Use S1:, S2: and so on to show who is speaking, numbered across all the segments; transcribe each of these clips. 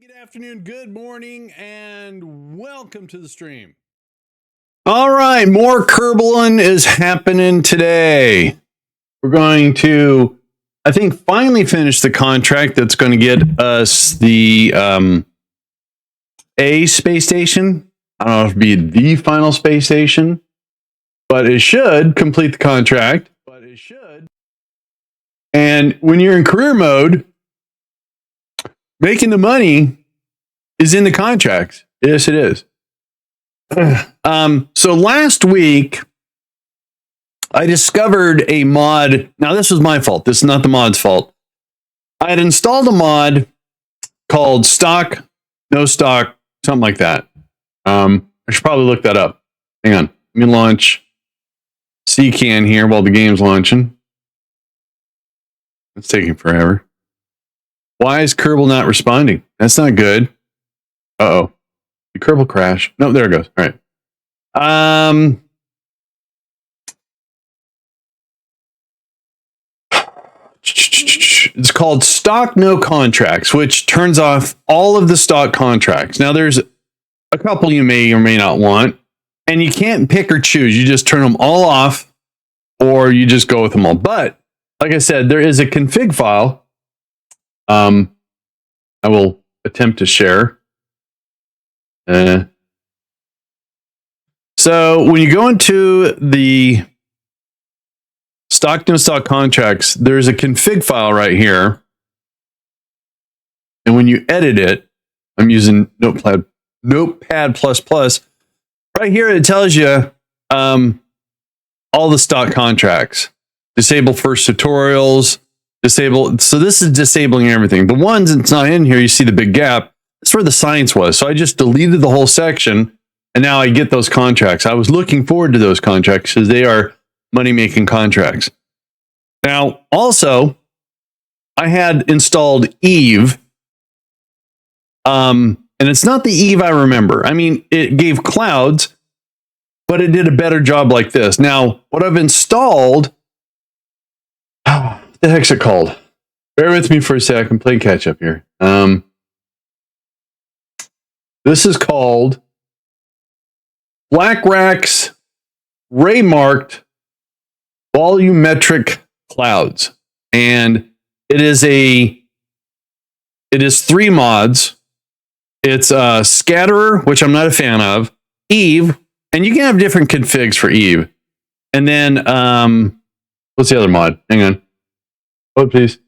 S1: Good afternoon, good morning, and welcome to the stream. All right, more Kerbin is happening today. We're going to, I think, finally finish the contract that's going to get us the A space station. I don't know if it'll be the final space station, but it should complete the contract. And when you're in career mode, making the money is in the contract. Yes, it is. So last week, I discovered a mod. Now, this was my fault. This is not the mod's fault. I had installed a mod called stock, no stock, something like that. I should probably look that up. Hang on. Let me launch CCAN here while the game's launching. It's taking forever. Why is Kerbal not responding? That's not good. Uh-oh. The Kerbal crash. No, there it goes. All right. It's called stock no contracts, which turns off all of the stock contracts. Now, there's a couple you may or may not want, and you can't pick or choose. You just turn them all off, or you just go with them all. But, like I said, there is a config file. I will attempt to share. So when you go into the stock no stock contracts, there's a config file right here. And when you edit it, I'm using Notepad++. Right here, it tells you all the stock contracts. Disable first tutorials, disable. So this is disabling everything. The ones that's not in here, you see the big gap. That's where the science was. So I just deleted the whole section, and now I get those contracts. I was looking forward to those contracts because they are money-making contracts. Now, also, I had installed Eve, and it's not the Eve I remember. I mean, it gave clouds, but it did a better job like this. Now, what I've installed, what the heck's it called? Bear with me for a sec. I'm playing catch up here. This is called BlackRock's Ray-marked volumetric clouds, and it is 3 mods. It's Scatterer, which I'm not a fan of, Eve, and you can have different configs for Eve, and then what's the other mod? Hang on. Oh, please.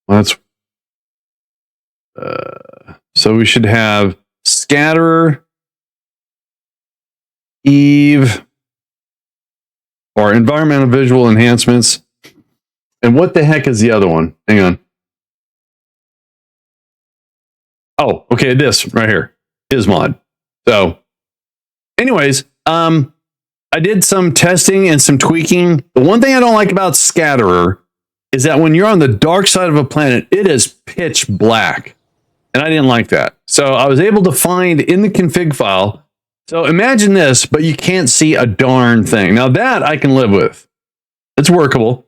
S1: Well, that's so we should have Scatterer, Eve, or environmental visual enhancements. And what the heck is the other one? Hang on. Oh, okay, this right here is mod. So, anyways, I did some testing and some tweaking. The one thing I don't like about Scatterer is that when you're on the dark side of a planet, it is pitch black. And I didn't like that. So I was able to find in the config file. So imagine this, but you can't see a darn thing. Now that I can live with. It's workable.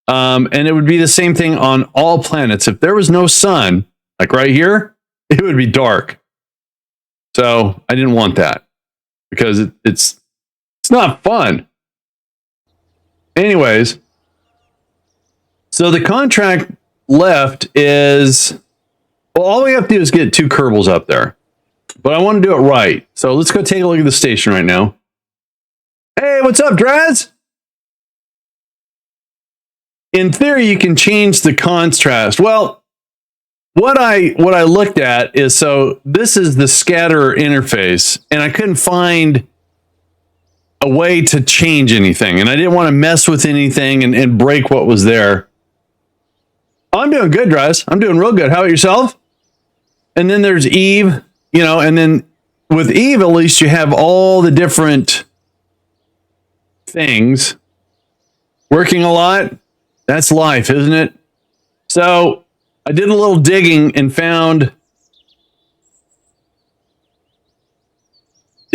S1: And it would be the same thing on all planets. If there was no sun, like right here, it would be dark. So I didn't want that because it's not fun. Anyways, so the contract left is, well, all we have to do is get 2 kerbals up there. But I want to do it right. So let's go take a look at the station right now. Hey, what's up, Draz? In theory, you can change the contrast. Well, what I looked at is, so this is the Scatterer interface, and I couldn't find a way to change anything, and I didn't want to mess with anything and break what was there. Oh, I'm doing good, Draz. I'm doing real good. How about yourself? And then there's Eve, you know, and then with Eve, at least you have all the different things working a lot. That's life, isn't it? So I did a little digging and found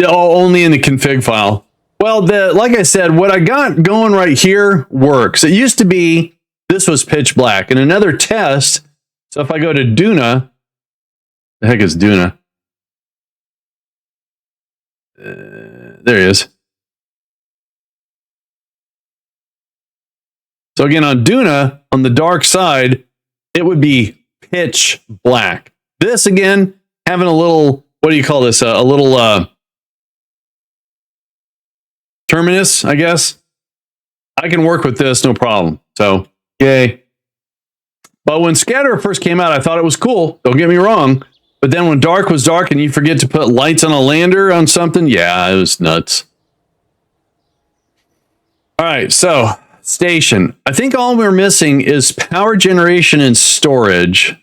S1: only in the config file. Well, like I said, what I got going right here works. It used to be this was pitch black. In another test, so if I go to Duna, the heck is Duna? There he is. So again, on Duna, on the dark side, it would be pitch black. This again, having a little, what do you call this? A little terminus, I guess. I can work with this, no problem. So, yay. But when Scatterer first came out, I thought it was cool. Don't get me wrong. But then when dark was dark and you forget to put lights on a lander on something, yeah, it was nuts. All right, so station. I think all we're missing is power generation and storage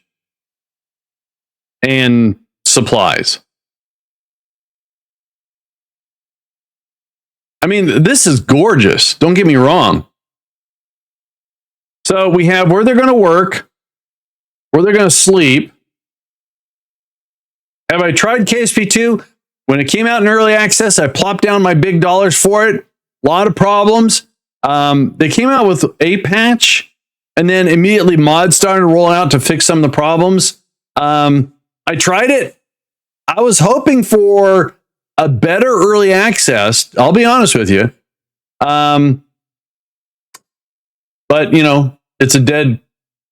S1: and supplies. I mean, this is gorgeous. Don't get me wrong. So we have where they're going to work, where they're going to sleep. Have I tried KSP2? When it came out in early access, I plopped down my big dollars for it. A lot of problems. They came out with a patch, and then immediately mods started rolling out to fix some of the problems. I tried it. I was hoping for a better early access. I'll be honest with you. But, you know, it's a dead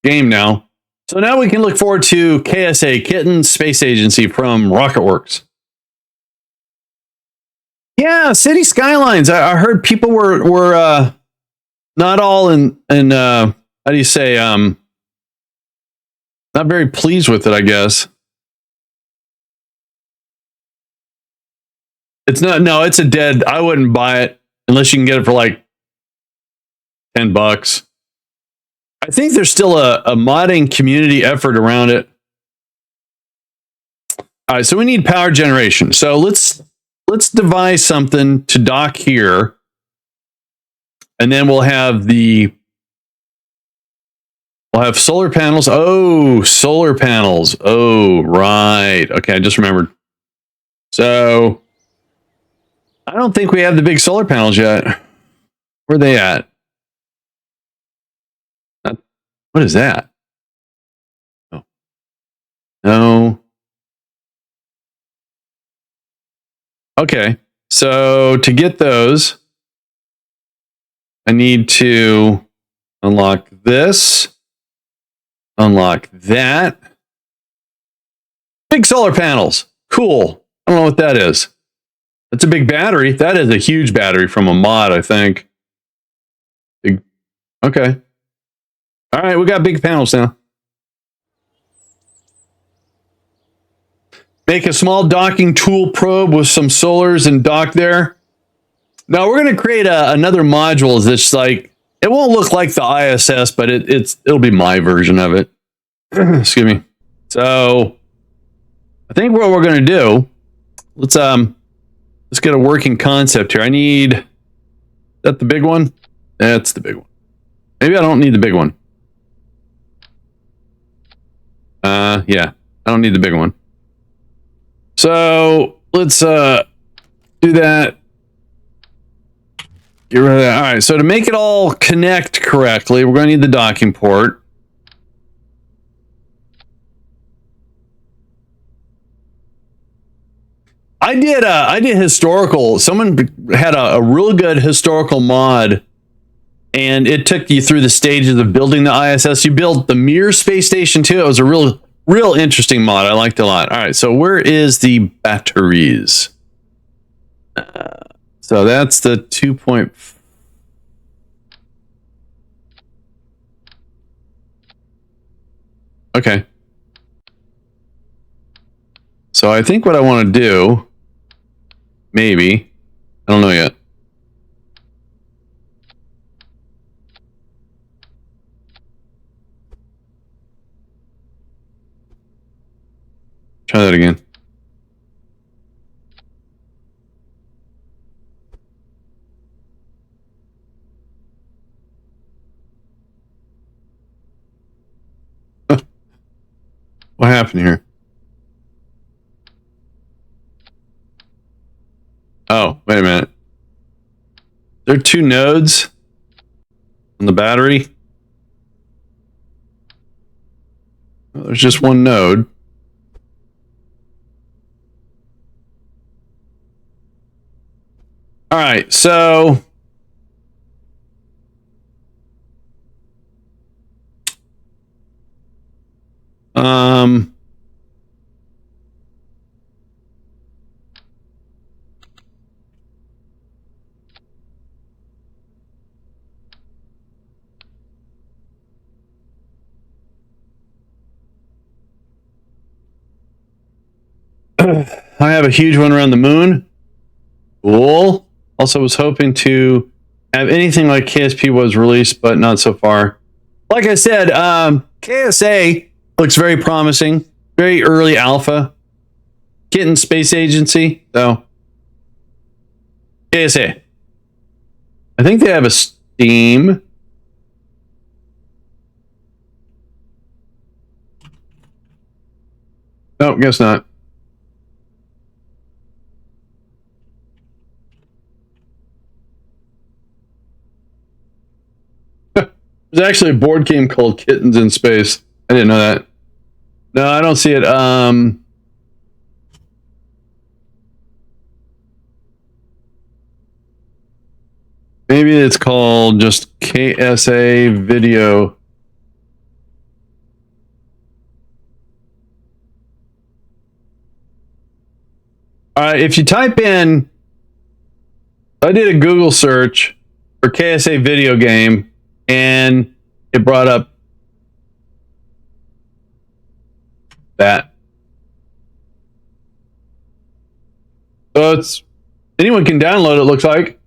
S1: game now. So now we can look forward to KSA, Kitten Space Agency from RocketWorks. Yeah, City Skylines. I heard people were not all in how do you say, not very pleased with it, I guess. It's not, no, it's a dead, I wouldn't buy it unless you can get it for like $10. I think there's still a modding community effort around it. All right, so we need power generation. So let's devise something to dock here. And then we'll have solar panels. Oh, solar panels. Oh, right. Okay, I just remembered. So I don't think we have the big solar panels yet. Where are they at? What is that? Oh. No. Okay. So to get those, I need to unlock this, unlock that. Big solar panels. Cool. I don't know what that is. That's a big battery. That is a huge battery from a mod, I think. Big. Okay. All right, we got big panels now. Make a small docking tool probe with some solars and dock there. Now we're going to create another module that's like, it won't look like the ISS, but it'll be my version of it. Excuse me. So I think what we're going to do, let's get a working concept here. I need, is that the big one? That's the big one. Maybe I don't need the big one. Yeah, I don't need the big one. So let's do that. Get rid of that. All right, so to make it all connect correctly, we're going to need the docking port. I did historical. Someone had a real good historical mod, and it took you through the stages of building the ISS. You built the Mir space station too. It was a real interesting mod. I liked it a lot. All right, so where is the batteries? So that's the 2.5. Okay. So I think what I want to do, maybe, I don't know yet. Try that again. What happened here? Oh, wait a minute. There are 2 nodes on the battery. Well, there's just 1 node. All right, so I have a huge one around the moon. Cool. Also was hoping to have anything like KSP was released, but not so far. Like I said, KSA looks very promising. Very early alpha. Kitten Space Agency, so KSA. I think they have a Steam. No, guess not. There's actually a board game called Kittens in Space. I didn't know that. No, I don't see it. Maybe it's called just KSA Video. If you type in, I did a Google search for KSA video game, and it brought up that. So it's anyone can download it. Looks like.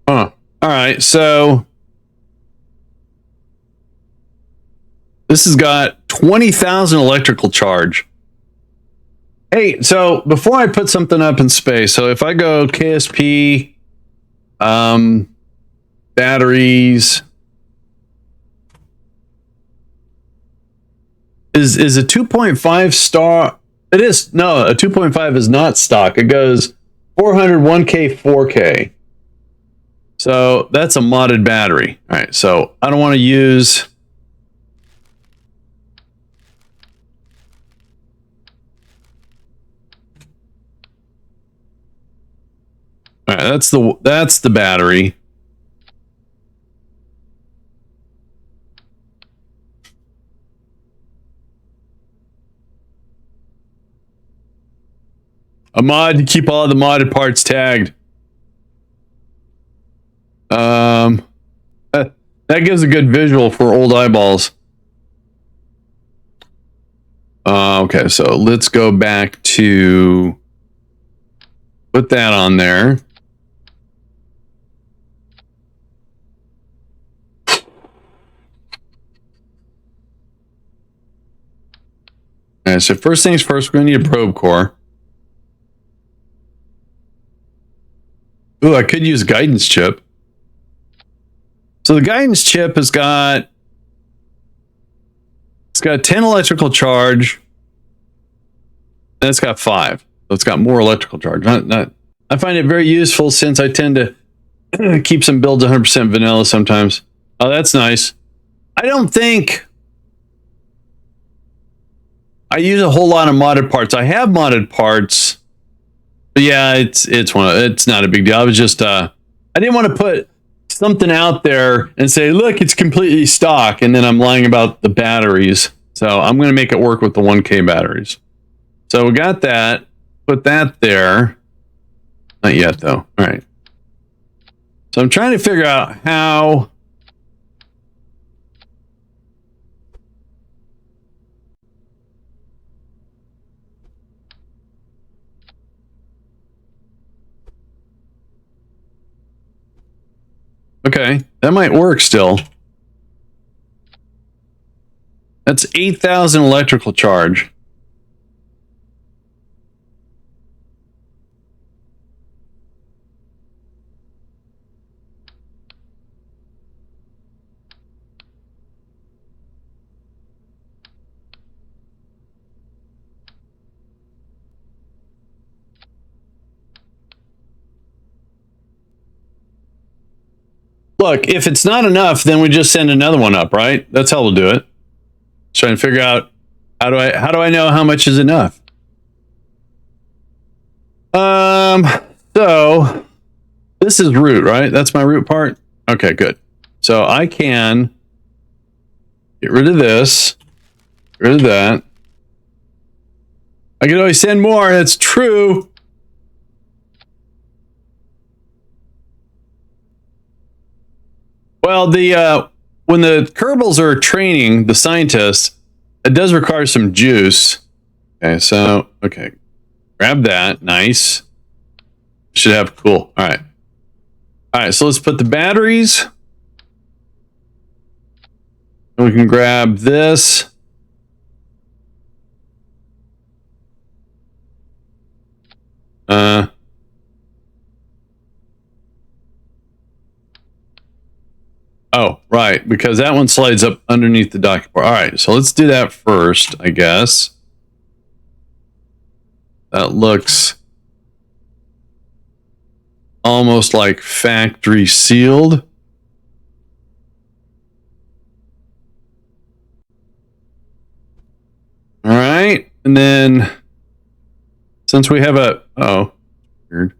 S1: Huh. All right, so this has got 20,000 electrical charge. Hey, so before I put something up in space, so if I go KSP, batteries, is a 2.5 star? It is no, a 2.5 is not stock. It goes 400, 1K, 4K. So that's a modded battery. All right, so I don't want to use. All right, that's the battery. A mod to keep all the modded parts tagged. That gives a good visual for old eyeballs. Okay, so let's go back to put that on there. All right, so first things first, we're going to need a probe core. Ooh, I could use guidance chip. So the guidance chip has got 10 electrical charge, and it's got 5. So it's got more electrical charge. I find it very useful since I tend to keep some builds 100% vanilla sometimes. Oh, that's nice. I don't think I use a whole lot of modded parts. I have modded parts, but yeah, it's not a big deal. I was just I didn't want to put something out there and say, look, it's completely stock, and then I'm lying about the batteries. So I'm going to make it work with the 1K batteries. So we got that. Put that there. Not yet, though. All right. So I'm trying to figure out how. Okay, that might work still. That's 8,000 electrical charge. look, if it's not enough, then we just send another one up, right? That's how we'll do it. Trying to figure out how do I know how much is enough? So this is root, right? That's my root part. Okay, good. So I can get rid of this, get rid of that. I can always send more. That's true. Well, when the kerbals are training the scientists, it does require some juice. Okay, so grab that. Nice. Should have cool. All right. So let's put the batteries. And we can grab this. Oh, right, because that one slides up underneath the docking port. All right, so let's do that first, I guess. That looks almost like factory sealed. All right, and then since we have weird.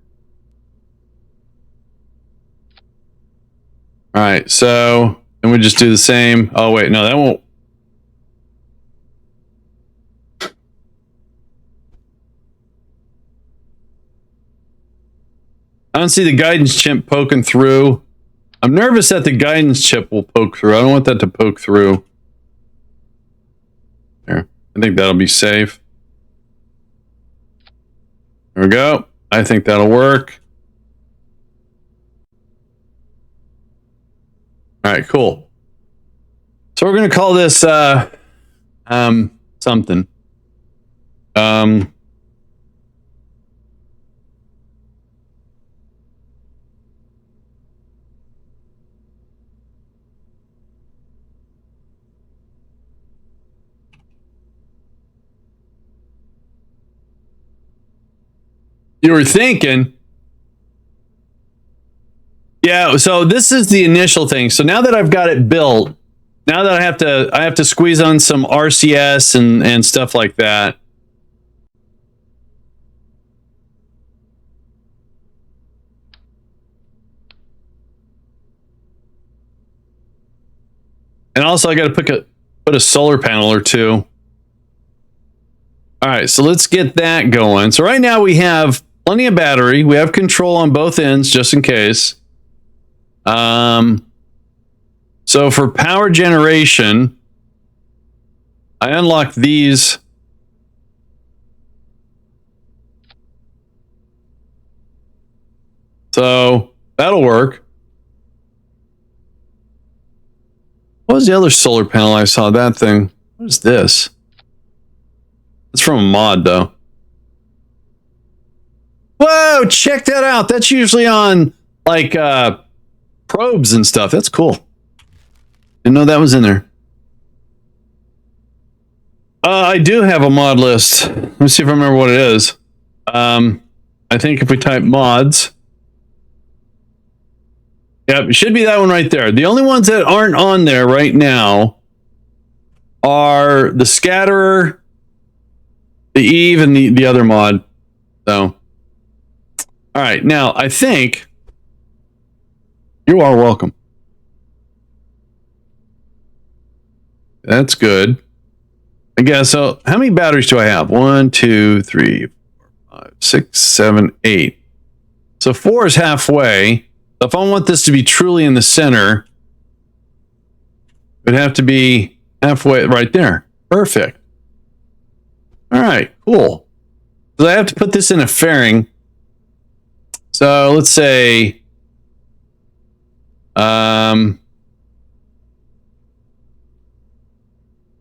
S1: All right, so then we just do the same. Oh wait, no, that won't. I don't see the guidance chip poking through. I'm nervous that the guidance chip will poke through. I don't want that to poke through. There, I think that'll be safe. There we go. I think that'll work. All right, cool. So we're going to call this something. You were thinking. Yeah, so this is the initial thing. So now that I've got it built, now that I have to squeeze on some RCS and stuff like that. And also I got to put a solar panel or two. All right, so let's get that going. So right now we have plenty of battery. We have control on both ends just in case. So for power generation, I unlock these. So that'll work. What was the other solar panel I saw? That thing. What is this? It's from a mod, though. Whoa, check that out. That's usually on, like, probes and stuff. That's cool. Didn't know that was in there. I do have a mod list. Let me see if I remember what it is. I think if we type mods. Yep, it should be that one right there. The only ones that aren't on there right now are the scatterer, the Eve, and the other mod. So, all right. Now, I think you are welcome. That's good. I guess so. How many batteries do I have? 1, 2, 3, 4, 5, 6, 7, 8. So 4 is halfway. So if I want this to be truly in the center, it would have to be halfway right there. Perfect. All right, cool. So I have to put this in a fairing. So let's say, yeah,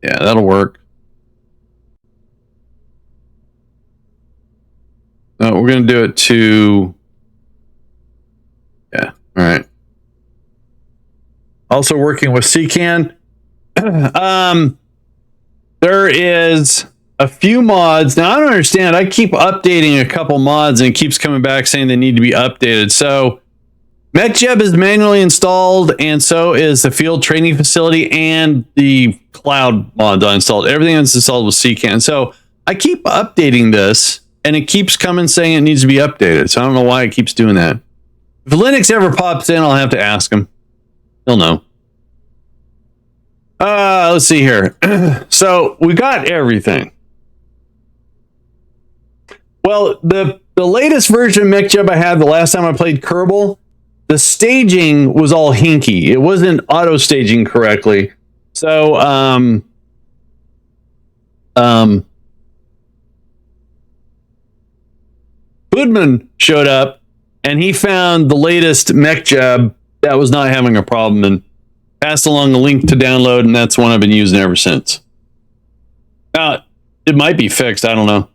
S1: that'll work. No, we're going to do it to, yeah, all right. Also working with CCAN. There is a few mods. Now, I don't understand. I keep updating a couple mods and it keeps coming back saying they need to be updated. So MechJeb is manually installed, and so is the field training facility and the cloud mods I installed. Everything that's installed with CCAN. So I keep updating this, and it keeps coming saying it needs to be updated. So I don't know why it keeps doing that. If Linux ever pops in, I'll have to ask him. He'll know. Let's see here. So we got everything. Well, the latest version of MechJeb I had the last time I played Kerbal, the staging was all hinky. It wasn't auto staging correctly. So, Budman showed up and he found the latest MechJeb that was not having a problem and passed along a link to download, and that's one I've been using ever since. Now, it might be fixed. I don't know.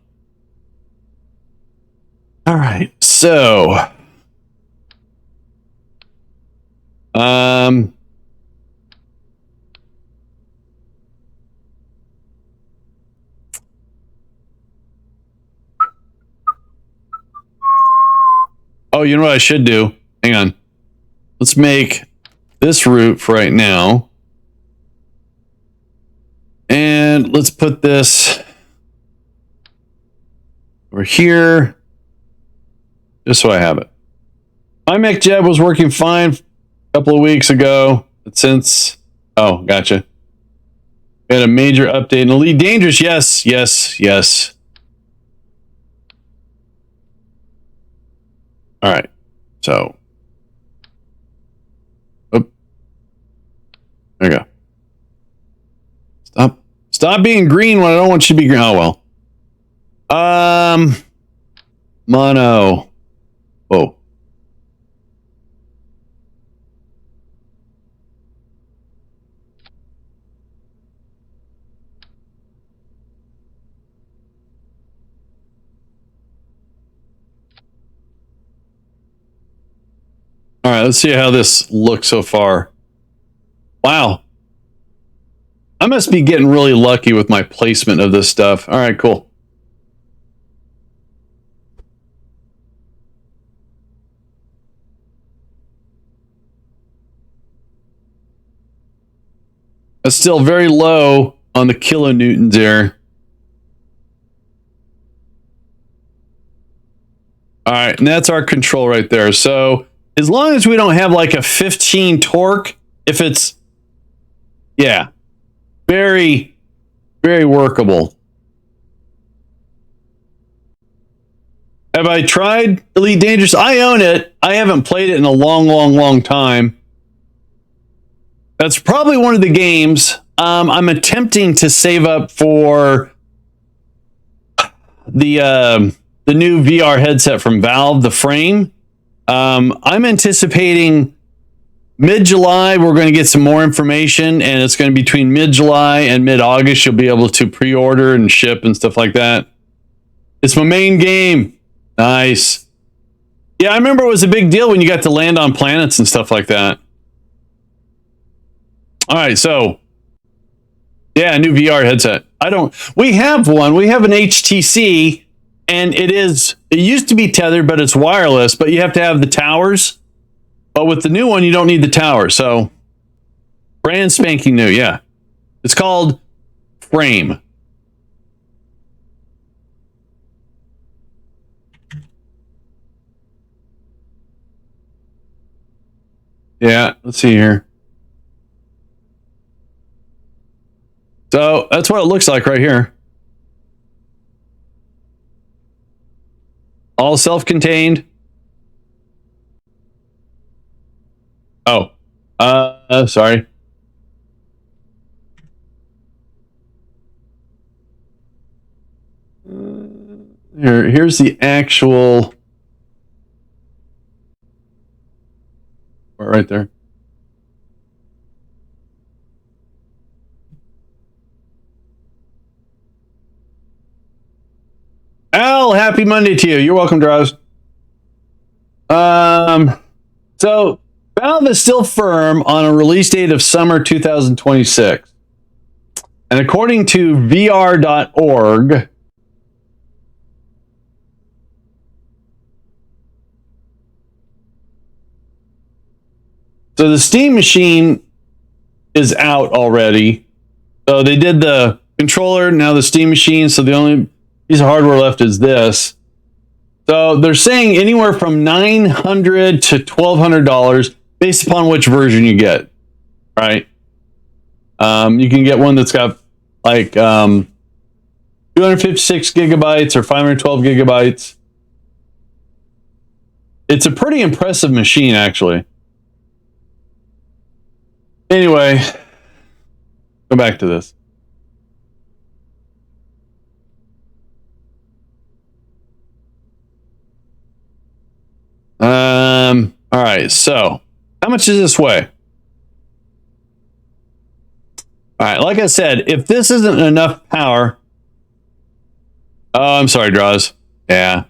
S1: All right, so oh, you know what I should do? Hang on. Let's make this route for right now. And let's put this over here. Just so I have it. My MechJeb was working fine a couple of weeks ago, but since... Oh, gotcha. We had a major update in Elite Dangerous. Yes, yes, yes. All right. So... Oop. There you go. Stop being green when I don't want you to be green. Oh, well. Mono. Whoa. All right, let's see how this looks so far. Wow. I must be getting really lucky with my placement of this stuff. All right, cool. That's still very low on the kilonewtons there. All right, and that's our control right there. So as long as we don't have like a 15 torque, if it's, yeah, very, very workable. Have I tried Elite Dangerous? I own it. I haven't played it in a long, long, long time. That's probably one of the games I'm attempting to save up for the new VR headset from Valve, the Frame. I'm anticipating mid-July we're going to get some more information, and it's going to be between mid-July and mid-August you'll be able to pre-order and ship and stuff like that. It's my main game. Nice. Yeah, I remember it was a big deal when you got to land on planets and stuff like that. All right, so yeah, new VR headset. We have one. We have an HTC, and it used to be tethered, but it's wireless, but you have to have the towers. But with the new one, you don't need the tower. So brand spanking new, yeah. It's called Frame. Yeah, let's see here. So that's what it looks like right here. All self-contained. Oh, sorry. Here's the actual. Right there. Al, happy Monday to you. You're welcome, Draws. So Valve is still firm on a release date of summer 2026. And according to VR.org, So the steam machine is out already. So they did the controller, now the steam machine. So the only piece of hardware left is this. So they're saying anywhere from $900 to $1,200 based upon which version you get, right? You can get one that's got like 256 gigabytes or 512 gigabytes. It's a pretty impressive machine, actually. Anyway, go back to this. All right, so how much does this weigh? All right, like I said, if this isn't enough power... Oh, I'm sorry, Draws. Yeah.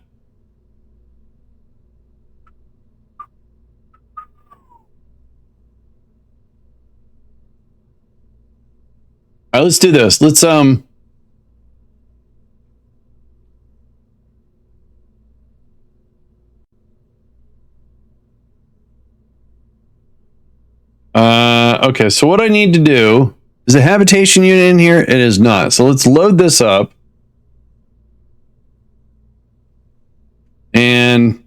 S1: All right, let's do this. Let's okay, so what I need to do is the habitation unit in here. It is not. So let's load this up. And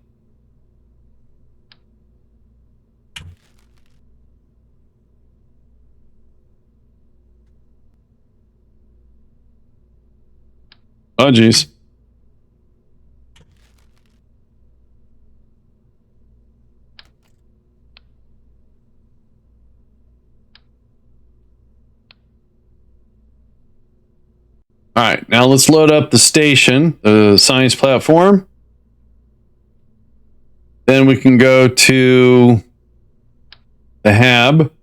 S1: oh, geez. All right, now let's load up the station, the science platform. Then we can go to the hab.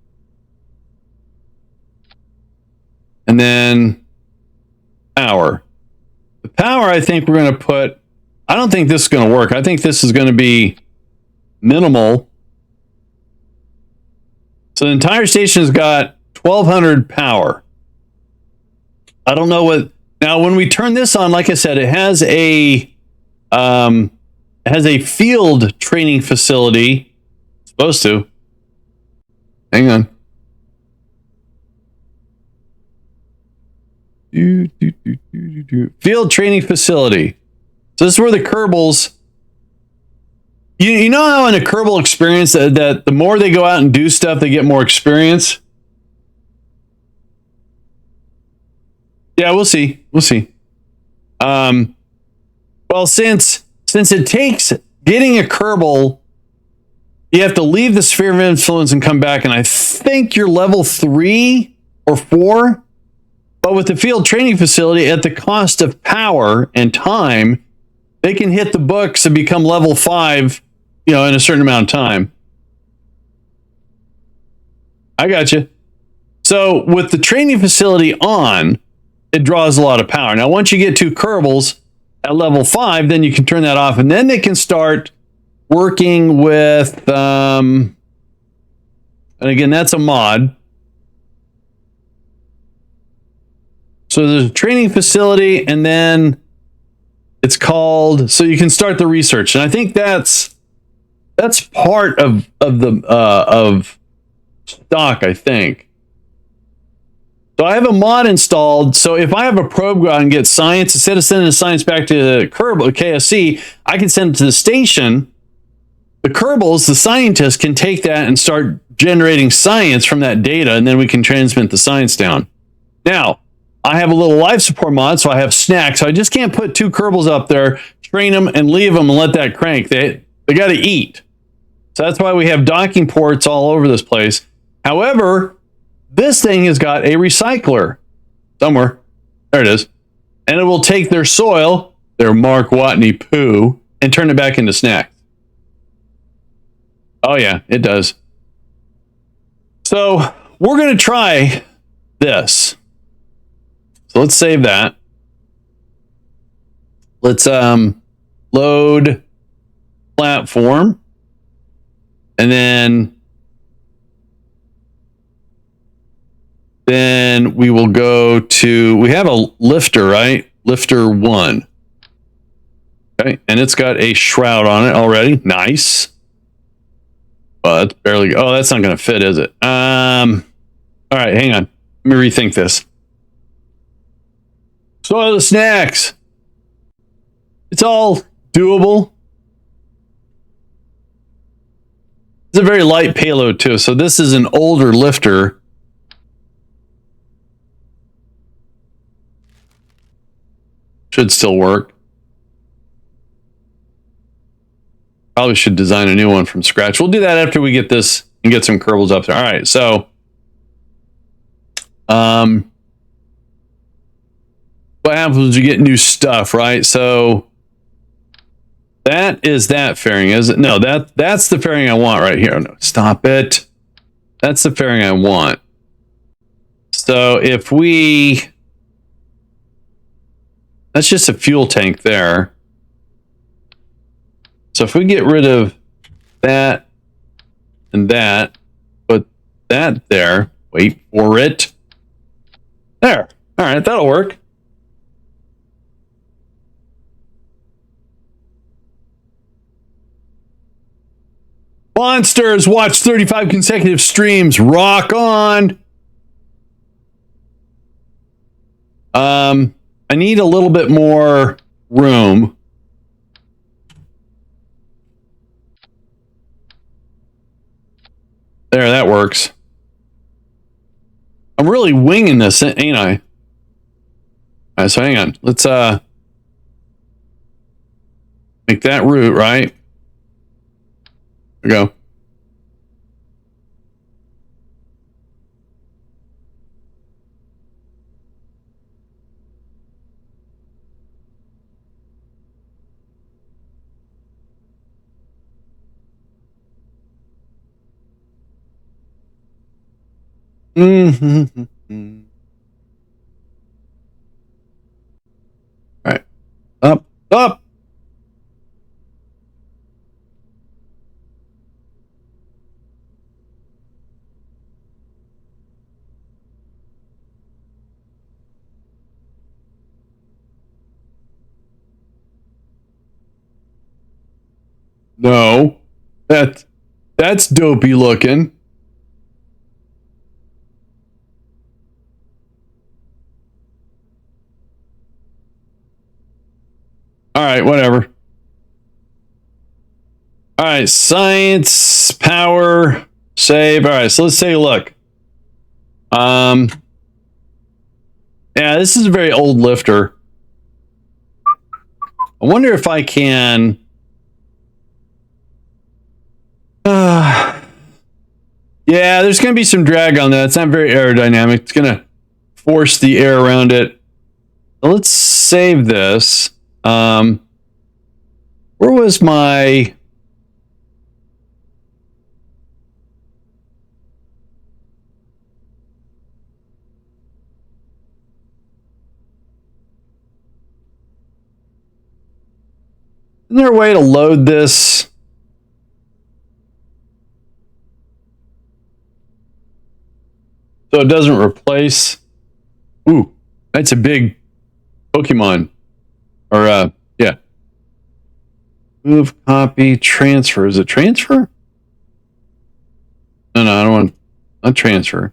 S1: And then power. The power, I think we're going to put... I don't think this is going to work. I think this is going to be minimal. So the entire station has got 1,200 power. I don't know what... Now, when we turn this on, like I said, it has a field training facility. It's supposed to. Hang on. Field training facility. So this is where the kerbals... You know how in a kerbal experience that the more they go out and do stuff, they get more experience? Yeah, we'll see. We'll see. Well, since it takes getting a kerbal, you have to leave the sphere of influence and come back, and I think you're level 3 or 4. But with the field training facility, at the cost of power and time, they can hit the books and become level 5, in a certain amount of time. I got you. So with the training facility on, it draws a lot of power. Now, once you get 2 kerbals at level 5, then you can turn that off, and then they can start working with, and again, that's a mod. So there's a training facility, and then it's called, so you can start the research. And I think that's part of stock, I think. So I have a mod installed. So if I have a probe go out and get science, instead of sending the science back to the KSC, I can send it to the station. The kerbals, the scientists, can take that and start generating science from that data, and then we can transmit the science down. Now, I have a little life support mod, so I have snacks. So I just can't put 2 kerbals up there, train them, and leave them and let that crank. They got to eat. So that's why we have docking ports all over this place. However, this thing has got a recycler somewhere. There it is. And it will take their soil, their Mark Watney poo, and turn it back into snacks. Oh, yeah, it does. So we're going to try this. So let's save that. Let's load platform. And then we will go to, we have a lifter, right? Lifter 1. Okay, and it's got a shroud on it already. Nice. Well, that's barely. Oh, that's not going to fit, is it? All right, hang on. Let me rethink this. So the snacks. It's all doable. It's a very light payload too. So this is an older lifter. Should still work. Probably should design a new one from scratch. We'll do that after we get this and get some kerbals up there. All right, so what happens when you get new stuff, right? So that is that fairing, is it? No, that's the fairing I want right here. No, stop it. That's the fairing I want. So if we, that's just a fuel tank there. So if we get rid of that and that, put that there, wait for it. There. All right, that'll work. Monsters, watch 35 consecutive streams. Rock on. I need a little bit more room. There, that works. I'm really winging this, ain't I? All right, so hang on. Let's make that route, right? There we go. Mm-hmm. All right. Up, up. No. That's dopey looking. All right, whatever. All right, science, power, save. All right, so let's take a look. Yeah, this is a very old lifter. I wonder if I can. Yeah, there's going to be some drag on that. It's not very aerodynamic. It's going to force the air around it. So let's save this. Where was my... Isn't there a way to load this? So it doesn't replace... Ooh, that's a big Pokemon. Or, yeah. Move, copy, transfer. Is it transfer? No, I don't want... Not transfer.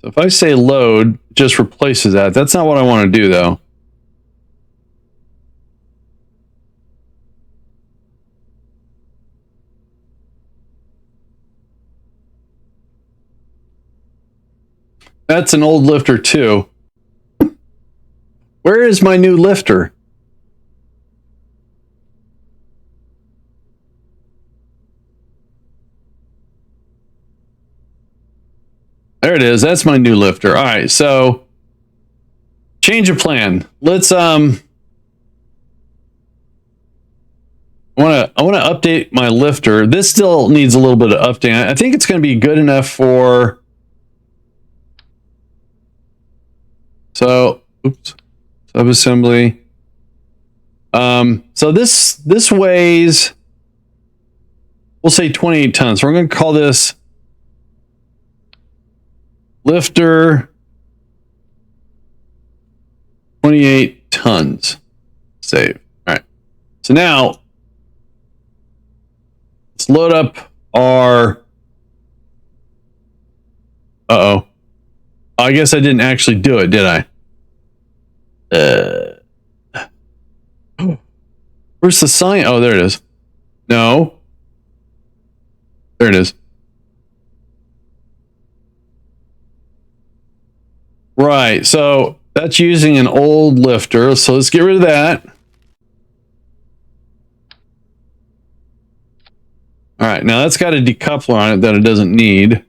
S1: So if I say load, it just replaces that. That's not what I want to do, though. That's an old lifter, too. Where is my new lifter? There it is. That's my new lifter. All right, so change of plan. Let's I want to update my lifter. This still needs a little bit of updating. I think it's going to be good enough for... So, oops, subassembly. So this weighs, we'll say 28 tons. So we're going to call this lifter 28 tons. Save. All right. So now let's load up are... Uh-oh. I guess I didn't actually do it, did I? Where's the sign? Oh, there it is. No. There it is. Right, so that's using an old lifter. So let's get rid of that. All right, now that's got a decoupler on it that it doesn't need.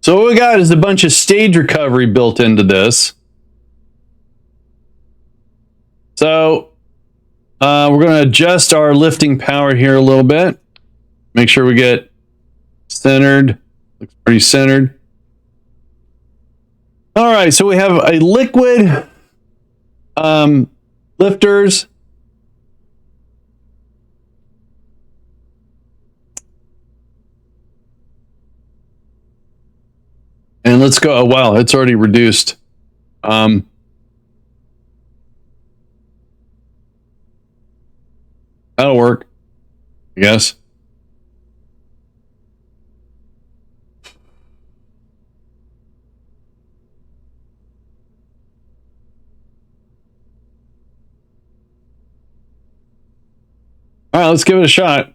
S1: So what we got is a bunch of stage recovery built into this. So we're going to adjust our lifting power here a little bit. Make sure we get centered. Looks pretty centered. All right, so we have a liquid lifters. And let's go. Oh, wow, it's already reduced. That'll work, I guess. All right, let's give it a shot.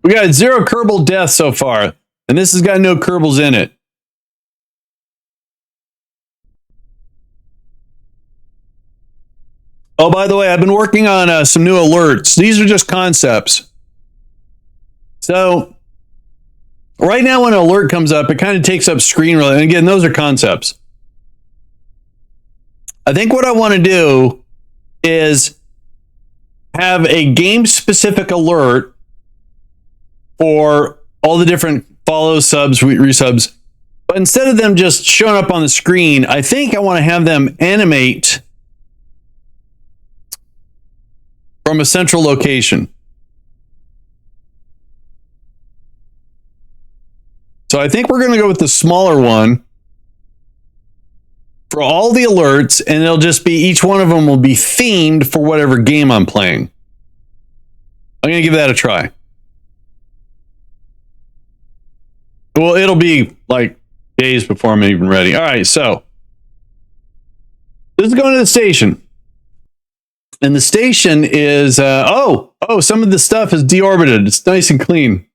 S1: We got 0 kerbal deaths so far, and this has got no kerbals in it. Oh, by the way, I've been working on some new alerts. These are just concepts. So right now when an alert comes up, it kind of takes up screen really. And again, those are concepts. I think what I want to do is have a game-specific alert for all the different follows, subs, resubs. But instead of them just showing up on the screen, I think I want to have them animate from a central location. So I think we're going to go with the smaller one for all the alerts, and it'll just be, each one of them will be themed for whatever game I'm playing. I'm going to give that a try. Well, it'll be like days before I'm even ready. All right, so this is going to the station. And the station is, some of the stuff is deorbited. It's nice and clean.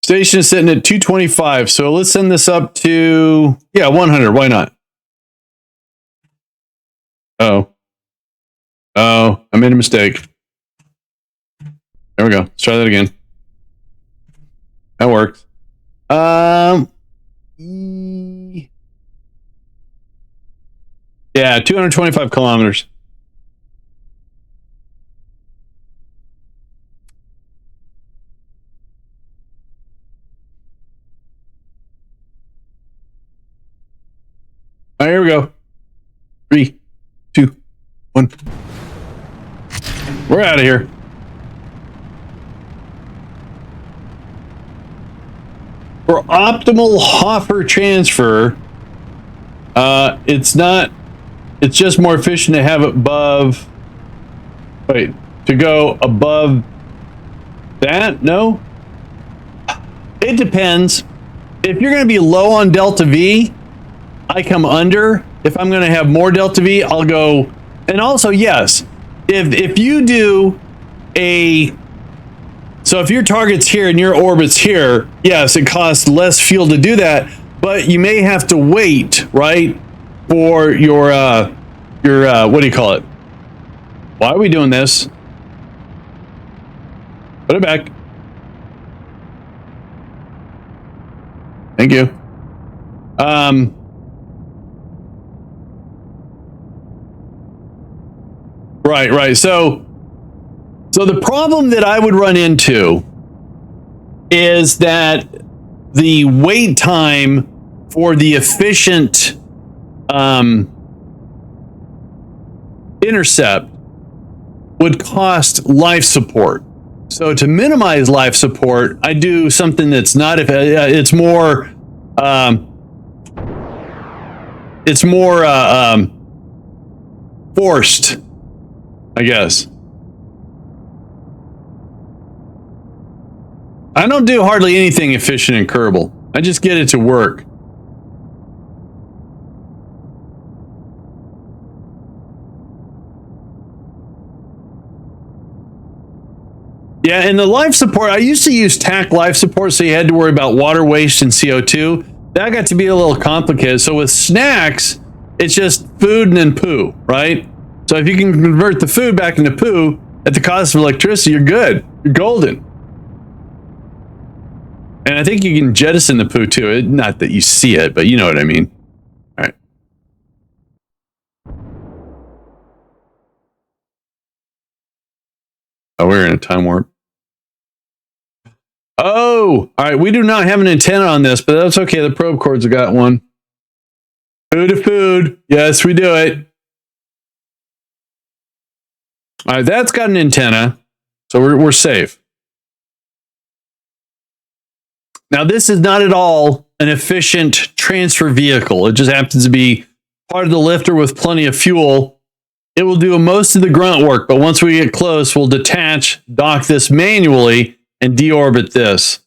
S1: Station is sitting at 225. So let's send this up to, 100. Why not? Oh, I made a mistake. There we go. Let's try that again. That works. Yeah, 225 kilometers. All right, here we go. 3, 2, 1. We're out of here. For optimal Hoffer transfer, it's just more efficient to have it above, to go above that? No? It depends. If you're going to be low on delta V, I come under. If I'm going to have more delta V, I'll go. And also, yes, if you do so if your target's here and your orbit's here, yes, it costs less fuel to do that, but you may have to wait, right, for your what do you call it? Why are we doing this? Put it back. Thank you. Right. So the problem that I would run into is that the wait time for the efficient intercept would cost life support. So to minimize life support, I do something that's not, it's more forced, I guess. I don't do hardly anything efficient in Kerbal. I just get it to work. Yeah, and the life support, I used to use TAC life support, so you had to worry about water waste and CO2. That got to be a little complicated. So with snacks, it's just food and then poo, right? So if you can convert the food back into poo at the cost of electricity, you're good. You're golden. And I think you can jettison the poo too. Not that you see it, but you know what I mean. All right. Oh, we're in a time warp. Oh, all right. We do not have an antenna on this, but that's okay. The probe cords have got one. Food to food. Yes, we do it. All right, that's got an antenna, so we're safe. Now, this is not at all an efficient transfer vehicle. It just happens to be part of the lifter with plenty of fuel. It will do most of the grunt work, but once we get close, we'll detach, dock this manually, and deorbit this.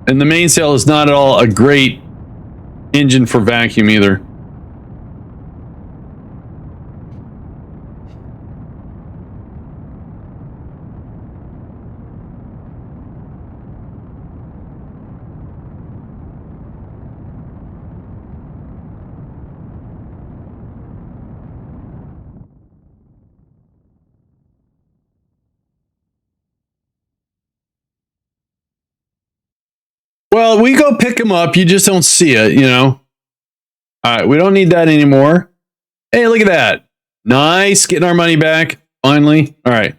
S1: And the mainsail is not at all a great engine for vacuum either. Well, we go pick them up. You just don't see it, you know. All right, we don't need that anymore. Hey, look at that. Nice, getting our money back, finally. All right.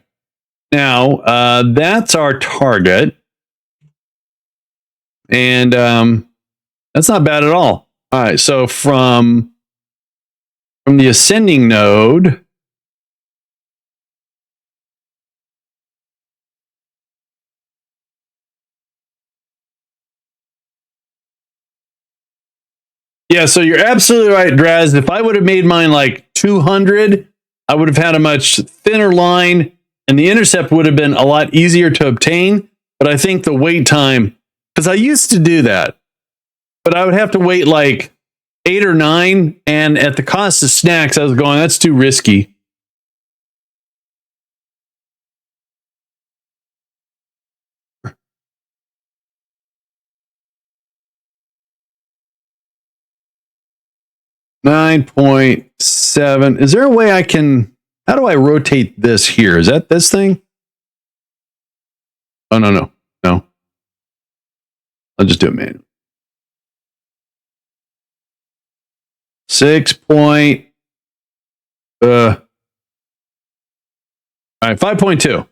S1: Now, that's our target. And that's not bad at all. All right, so from the ascending node, yeah, so you're absolutely right, Draz. If I would have made mine like 200, I would have had a much thinner line, and the intercept would have been a lot easier to obtain. But I think the wait time, because I used to do that, but I would have to wait like 8 or 9, and at the cost of snacks, I was going, that's too risky. $9.7. Is there a way I can, how do I rotate this here? Is that this thing? Oh, no. I'll just do it manually. 6 point, all right, 5.2.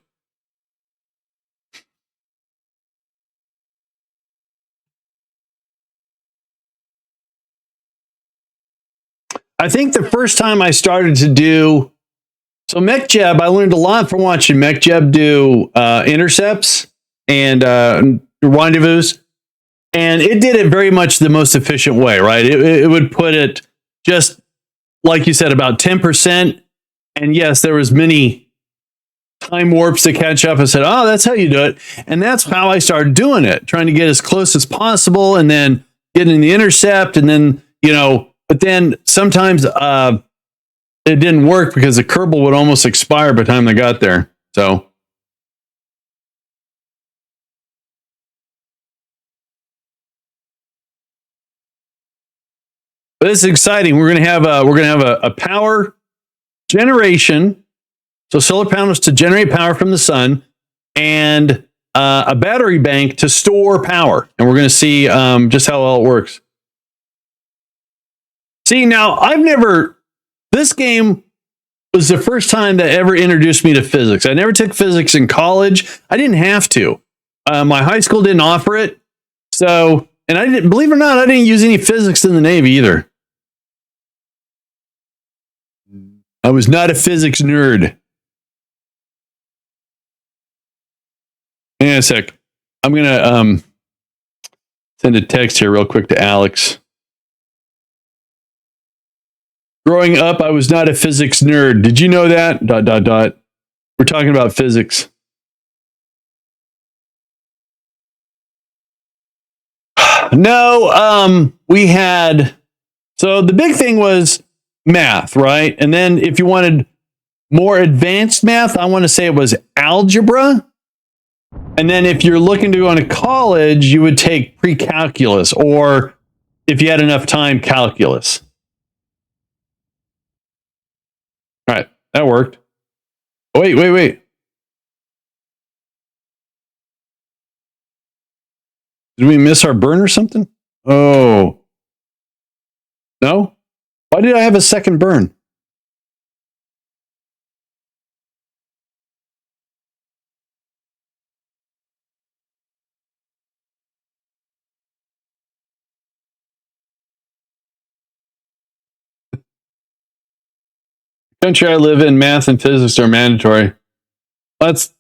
S1: I think the first time I started to do, so MechJeb, I learned a lot from watching MechJeb do intercepts and rendezvous, and it did it very much the most efficient way, right? It would put it just, like you said, about 10%, and yes, there was many time warps to catch up. I said, oh, that's how you do it, and that's how I started doing it, trying to get as close as possible, and then getting the intercept, and then, you know, but then sometimes it didn't work because the Kerbal would almost expire by the time they got there. So but this is exciting. We're gonna have a power generation, so solar panels to generate power from the sun, and a battery bank to store power. And we're gonna see just how well it works. See, now this game was the first time that ever introduced me to physics. I never took physics in college. I didn't have to. My high school didn't offer it. So, and I didn't, believe it or not, I didn't use any physics in the Navy either. I was not a physics nerd. Hang on a sec. I'm going to send a text here real quick to Alex. Growing up, I was not a physics nerd. Did you know that? ... We're talking about physics. No, we had... So the big thing was math, right? And then if you wanted more advanced math, I want to say it was algebra. And then if you're looking to go into college, you would take pre-calculus, or if you had enough time, calculus. All right, that worked. Oh, wait. Did we miss our burn or something? Oh. No? Why did I have a second burn? Country I live in, math and physics are mandatory. That's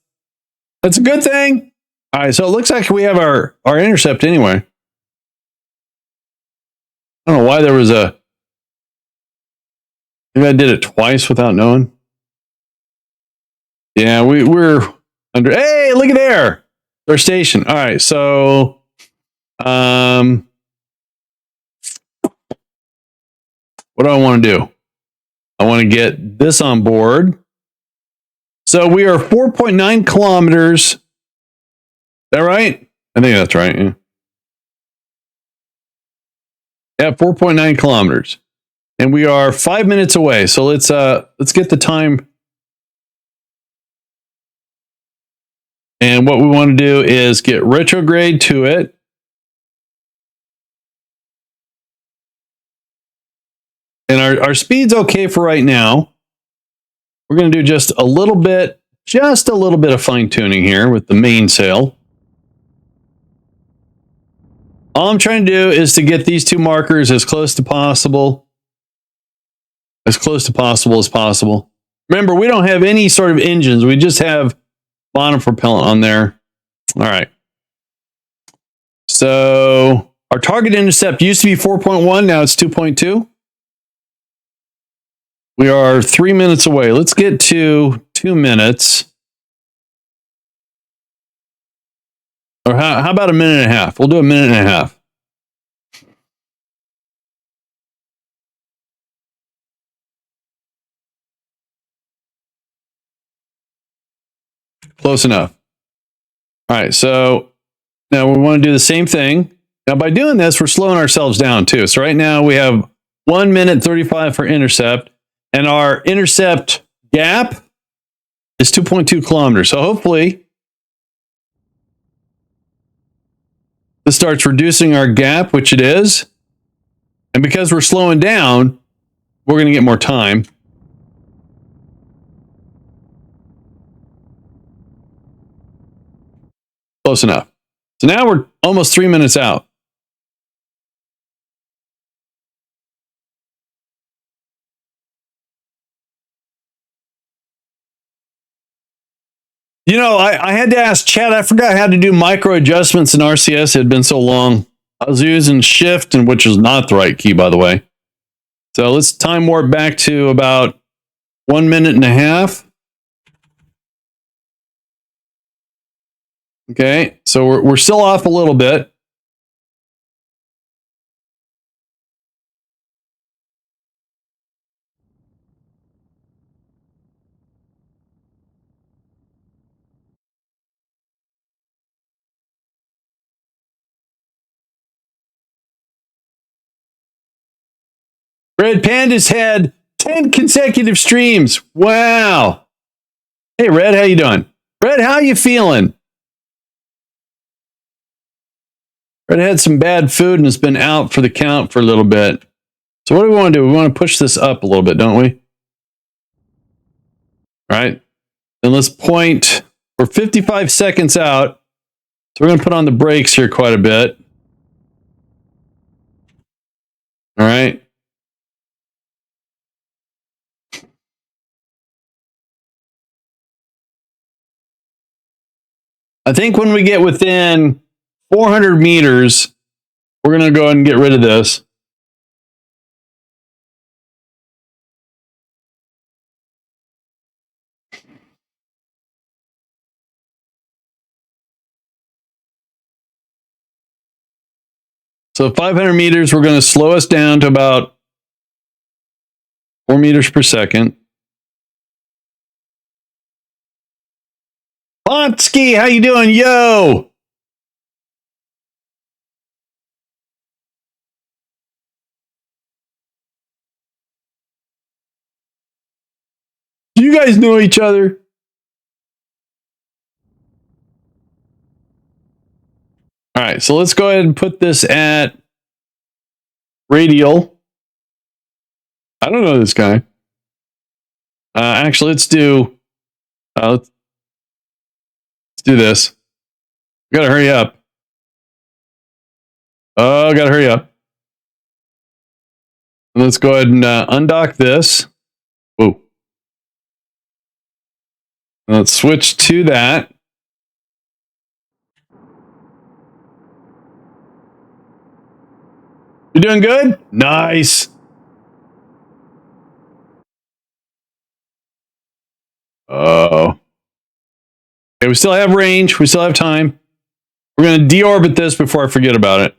S1: a good thing. All right, so it looks like we have our intercept anyway. I don't know why there was a... Maybe I did it twice without knowing. Yeah, we're under... Hey, look at there! Our station. All right, so... what do I want to do? I want to get this on board. So we are 4.9 kilometers. Is that right? I think that's right. Yeah, 4.9 kilometers. And we are 5 minutes away. So let's get the time. And what we want to do is get retrograde to it. And our speed's okay for right now. We're going to do just a little bit of fine tuning here with the mainsail. All I'm trying to do is to get these two markers as close to possible. As close to possible as possible. Remember, we don't have any sort of engines. We just have bottom propellant on there. All right. So our target intercept used to be 4.1. Now it's 2.2. We are 3 minutes away. Let's get to 2 minutes. Or how about a minute and a half? We'll do a minute and a half. Close enough. All right, so now we want to do the same thing. Now by doing this, we're slowing ourselves down too. So right now we have 1 minute 35 for intercept. And our intercept gap is 2.2 kilometers. So hopefully this starts reducing our gap, which it is. And because we're slowing down, we're going to get more time. Close enough. So now we're almost 3 minutes out. You know, I had to ask Chad. I forgot how to do micro adjustments in RCS. It had been so long. I was using shift, and which is not the right key, by the way. So let's time warp back to about 1 minute and a half. Okay, so we're still off a little bit. Red Panda's had 10 consecutive streams. Wow. Hey, Red, how you doing? Red, how you feeling? Red had some bad food and has been out for the count for a little bit. So what do we want to do? We want to push this up a little bit, don't we? All right. Then let's point. We're 55 seconds out. So we're going to put on the brakes here quite a bit. I think when we get within 400 meters, we're going to go ahead and get rid of this. So 500 meters, we're going to slow us down to about 4 meters per second. Ponsky, how you doing? Yo! Do you guys know each other? All right, so let's go ahead and put this at radial. I don't know this guy. Actually, let's do this. We gotta hurry up. Oh, gotta hurry up. Let's go ahead and undock this. Whoa. Let's switch to that. You doing good? Nice. Oh. Okay, we still have range. We still have time. We're going to deorbit this before I forget about it.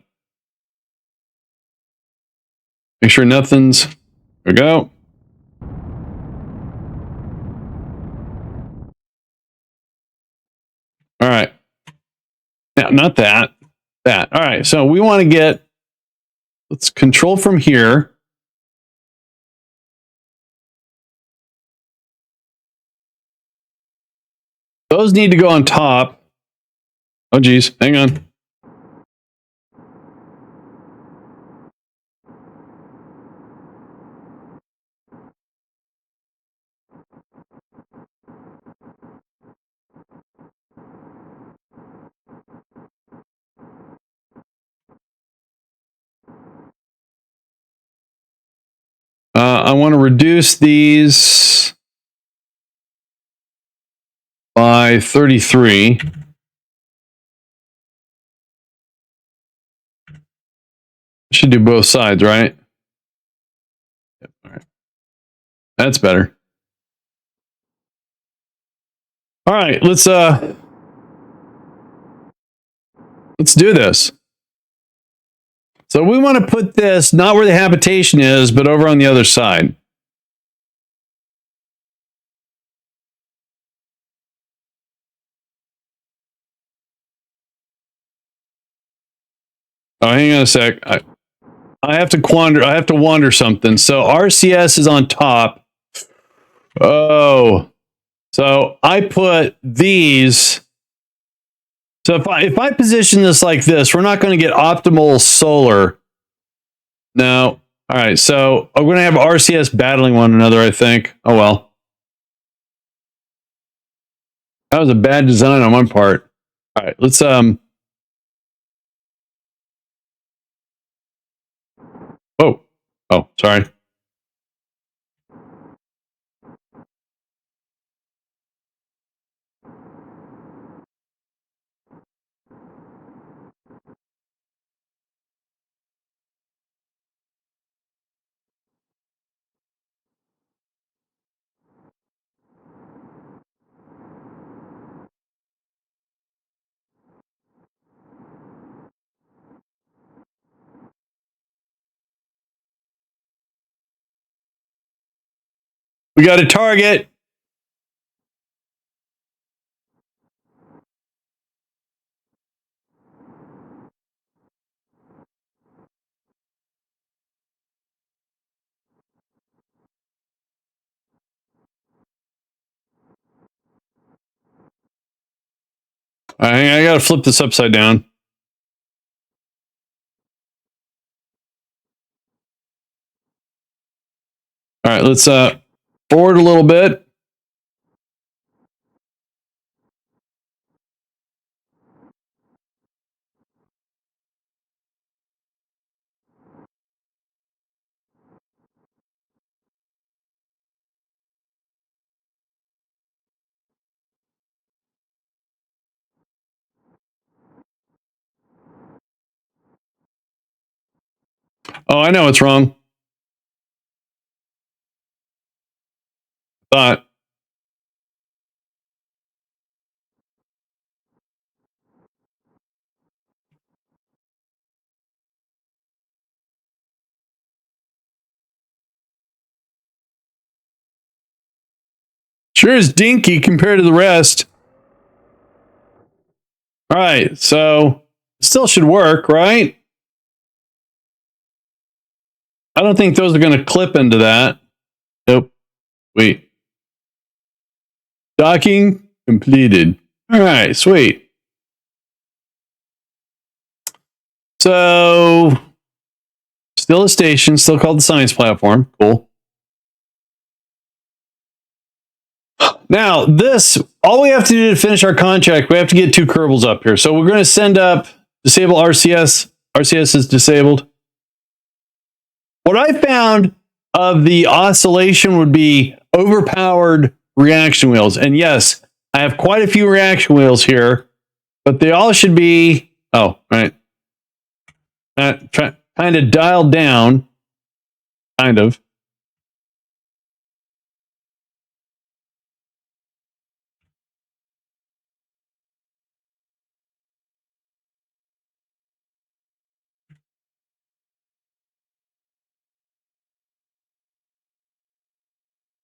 S1: Make sure nothing's... There we go. All right. Now, not that. That. All right. So we want to get... Let's control from here. Those need to go on top. Oh, geez. Hang on. I want to reduce these by 33. Should do both sides, right? Yep. All right. That's better. All right, let's do this. So we want to put this not where the habitation is, but over on the other side. Oh, hang on a sec. I have to wander something. So RCS is on top. Oh, so I put these. So if I position this like this, we're not going to get optimal solar. No. All right. So we're going to have RCS battling one another, I think. Oh, well. That was a bad design on my part. All right. Let's, oh, sorry. We got a target. I got to flip this upside down. All right, let's forward a little bit. Oh, I know what's wrong. Thought. Sure is dinky compared to the rest. All right, so still should work, right? I don't think those are going to clip into that. Nope. Wait. Docking completed. All right, sweet. So, still a station, still called the science platform. Cool. Now, this, all we have to do to finish our contract, we have to get 2 kerbals up here. So we're going to send up disable RCS. RCS is disabled. What I found of the oscillation would be overpowered reaction wheels. And yes, I have quite a few reaction wheels here, but they all should be, oh, right. Kind of dialed down, kind of.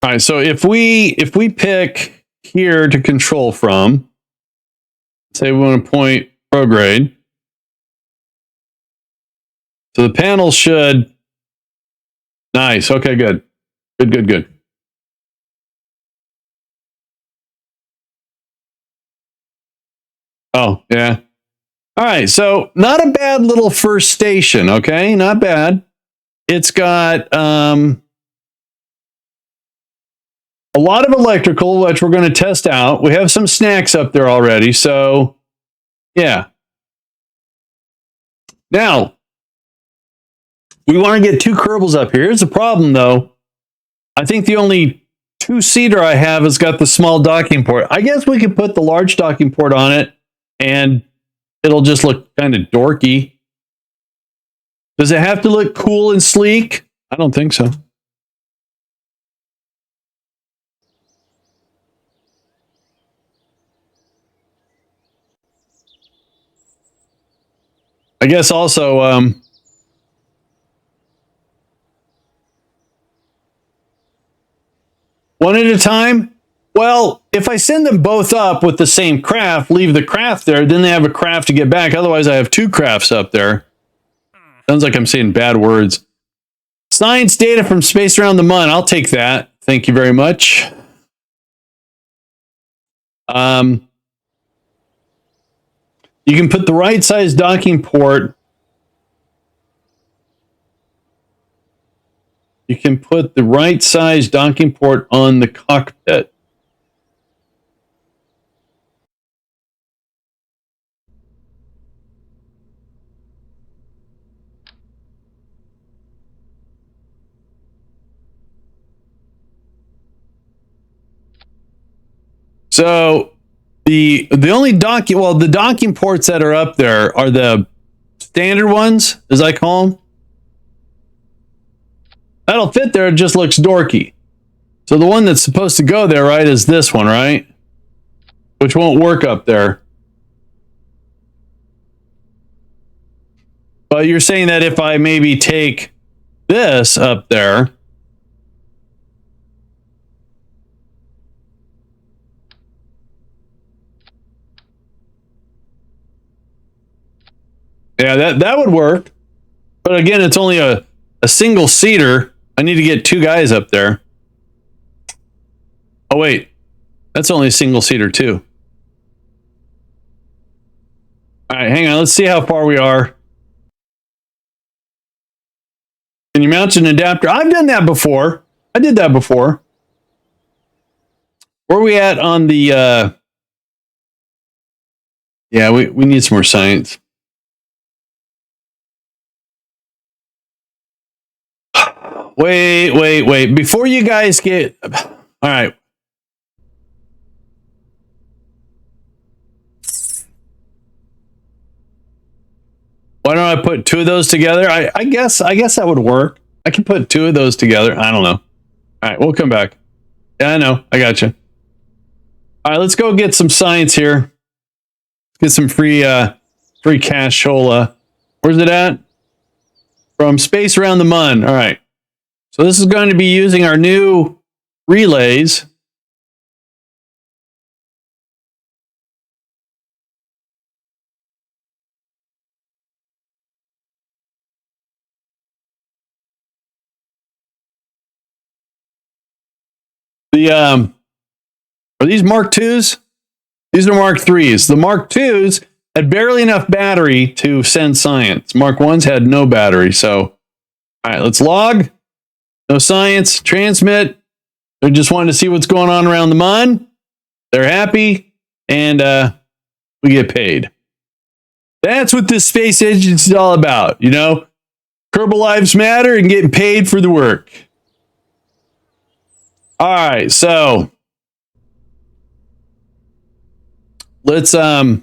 S1: All right, so if we pick here to control from, say we want to point prograde, so the panel should, nice, okay, good. Good. Oh, yeah. All right, so not a bad little first station, okay? Not bad. It's got a lot of electrical, which we're going to test out. We have some snacks up there already, so yeah. Now, we want to get 2 kerbals up here. Here's the problem, though. I think the only 2-seater I have has got the small docking port. I guess we could put the large docking port on it, and it'll just look kind of dorky. Does it have to look cool and sleek? I don't think so. I guess also, one at a time? Well, if I send them both up with the same craft, leave the craft there, then they have a craft to get back. Otherwise, I have 2 crafts up there. Sounds like I'm saying bad words. Science data from space around the mun. I'll take that. Thank you very much. You can put the right size docking port. You can put the right size docking port on the cockpit. So the only the docking ports that are up there are the standard ones, as I call them. That'll fit there. It just looks dorky. So the one that's supposed to go there, right, is this one, right? Which won't work up there. But you're saying that if I maybe take this up there, yeah, that would work. But again, it's only a single seater. I need to get 2 guys up there. Oh, wait. That's only a single seater, too. All right, hang on. Let's see how far we are. Can you mount an adapter? I've done that before. I did that before. Where are we at on the... Yeah, we need some more science. Wait. Before you guys get... All right. Why don't I put two of those together? I guess that would work. I can put two of those together. I don't know. All right, we'll come back. Yeah, I know. I got you. All right, let's go get some science here. Get some free cashola. Where's it at? From space around the mun. All right. So this is going to be using our new relays. Are these Mark IIs? These are Mark IIIs. The Mark IIs had barely enough battery to send science. Mark I's had no battery. So, all right, let's log. No science. Transmit. They just wanted to see what's going on around the mun. They're happy, and we get paid. That's what this space agency is all about, you know? Kerbal lives matter and getting paid for the work. All right, so let's why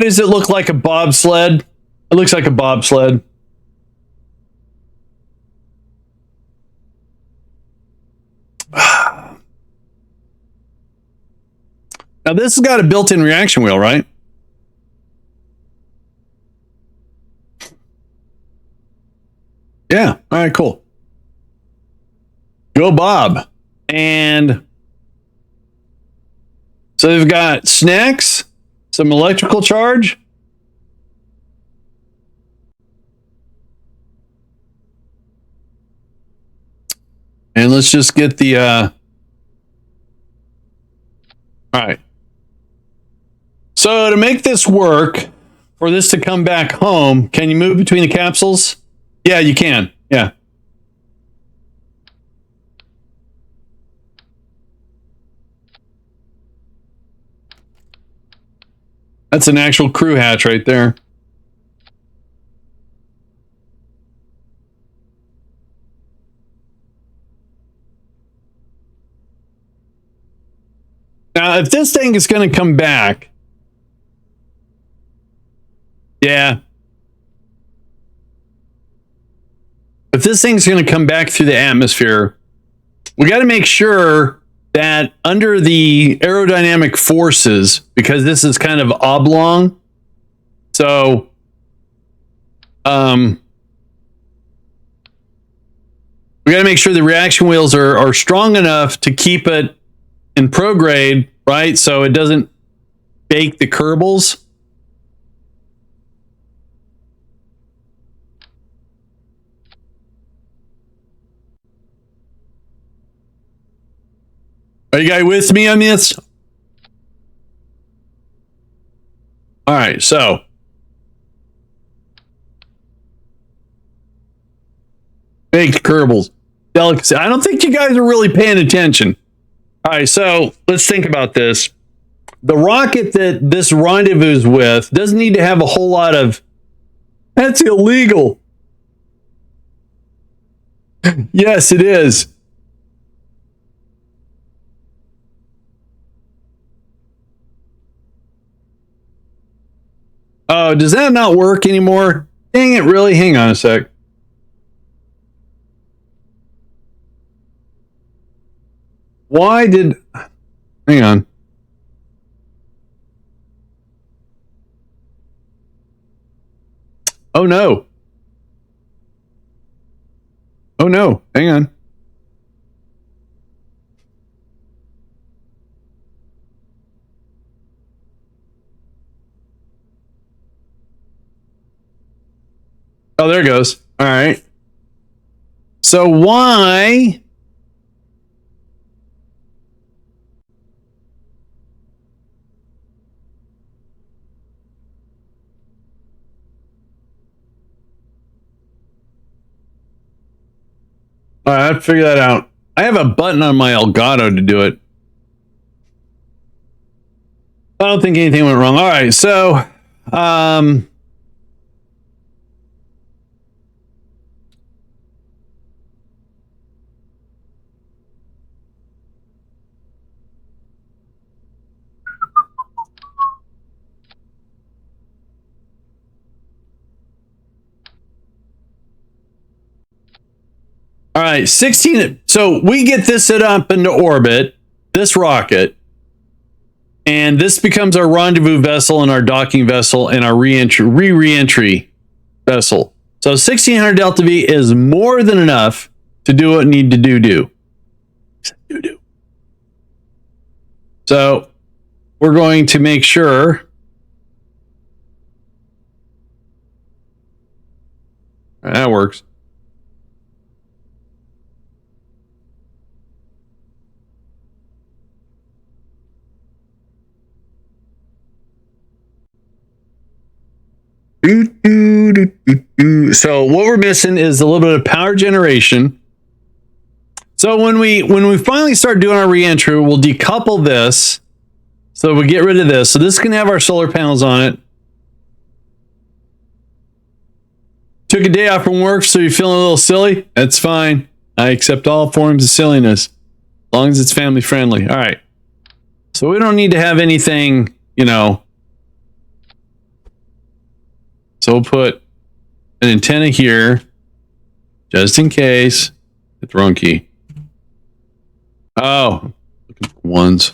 S1: does it look like a bobsled? It looks like a bobsled. Now this has got a built-in reaction wheel, right? Yeah. All right, cool. Go Bob. And so they've got snacks, some electrical charge. And let's just get the all right. So to make this work, for this to come back home, can you move between the capsules? Yeah, you can. Yeah. That's an actual crew hatch right there. Now, if this thing is going to come back, yeah. If this thing's going to come back through the atmosphere, we got to make sure that under the aerodynamic forces, because this is kind of oblong, so we got to make sure the reaction wheels are strong enough to keep it in prograde, right? So it doesn't bake the kerbals. Are you guys with me on this? All right, so baked kerbals, delicacy. I don't think you guys are really paying attention. All right, so let's think about this. The rocket that this rendezvous with doesn't need to have a whole lot of. That's illegal. Yes, it is. Oh, does that not work anymore? Dang it, really? Hang on a sec. Why did... Hang on. Oh, no. Oh, no. Hang on. Oh, there it goes. All right. So why... All right, I have to figure that out. I have a button on my Elgato to do it. I don't think anything went wrong. All right, so... right, 16. So we get this set up into orbit, this rocket, and this becomes our rendezvous vessel and our docking vessel and our re-entry vessel. So 1600 delta V is more than enough to do what need to do. So we're going to make sure that works. So what we're missing is a little bit of power generation. So when we finally start doing our re-entry, we'll decouple this. So we get rid of this. So this can have our solar panels on it. Took a day off from work, so you're feeling a little silly? That's fine. I accept all forms of silliness, as long as it's family friendly. All right. So we don't need to have anything, you know. So we'll put an antenna here, just in case. Hit the wrong key. Oh, looking for ones.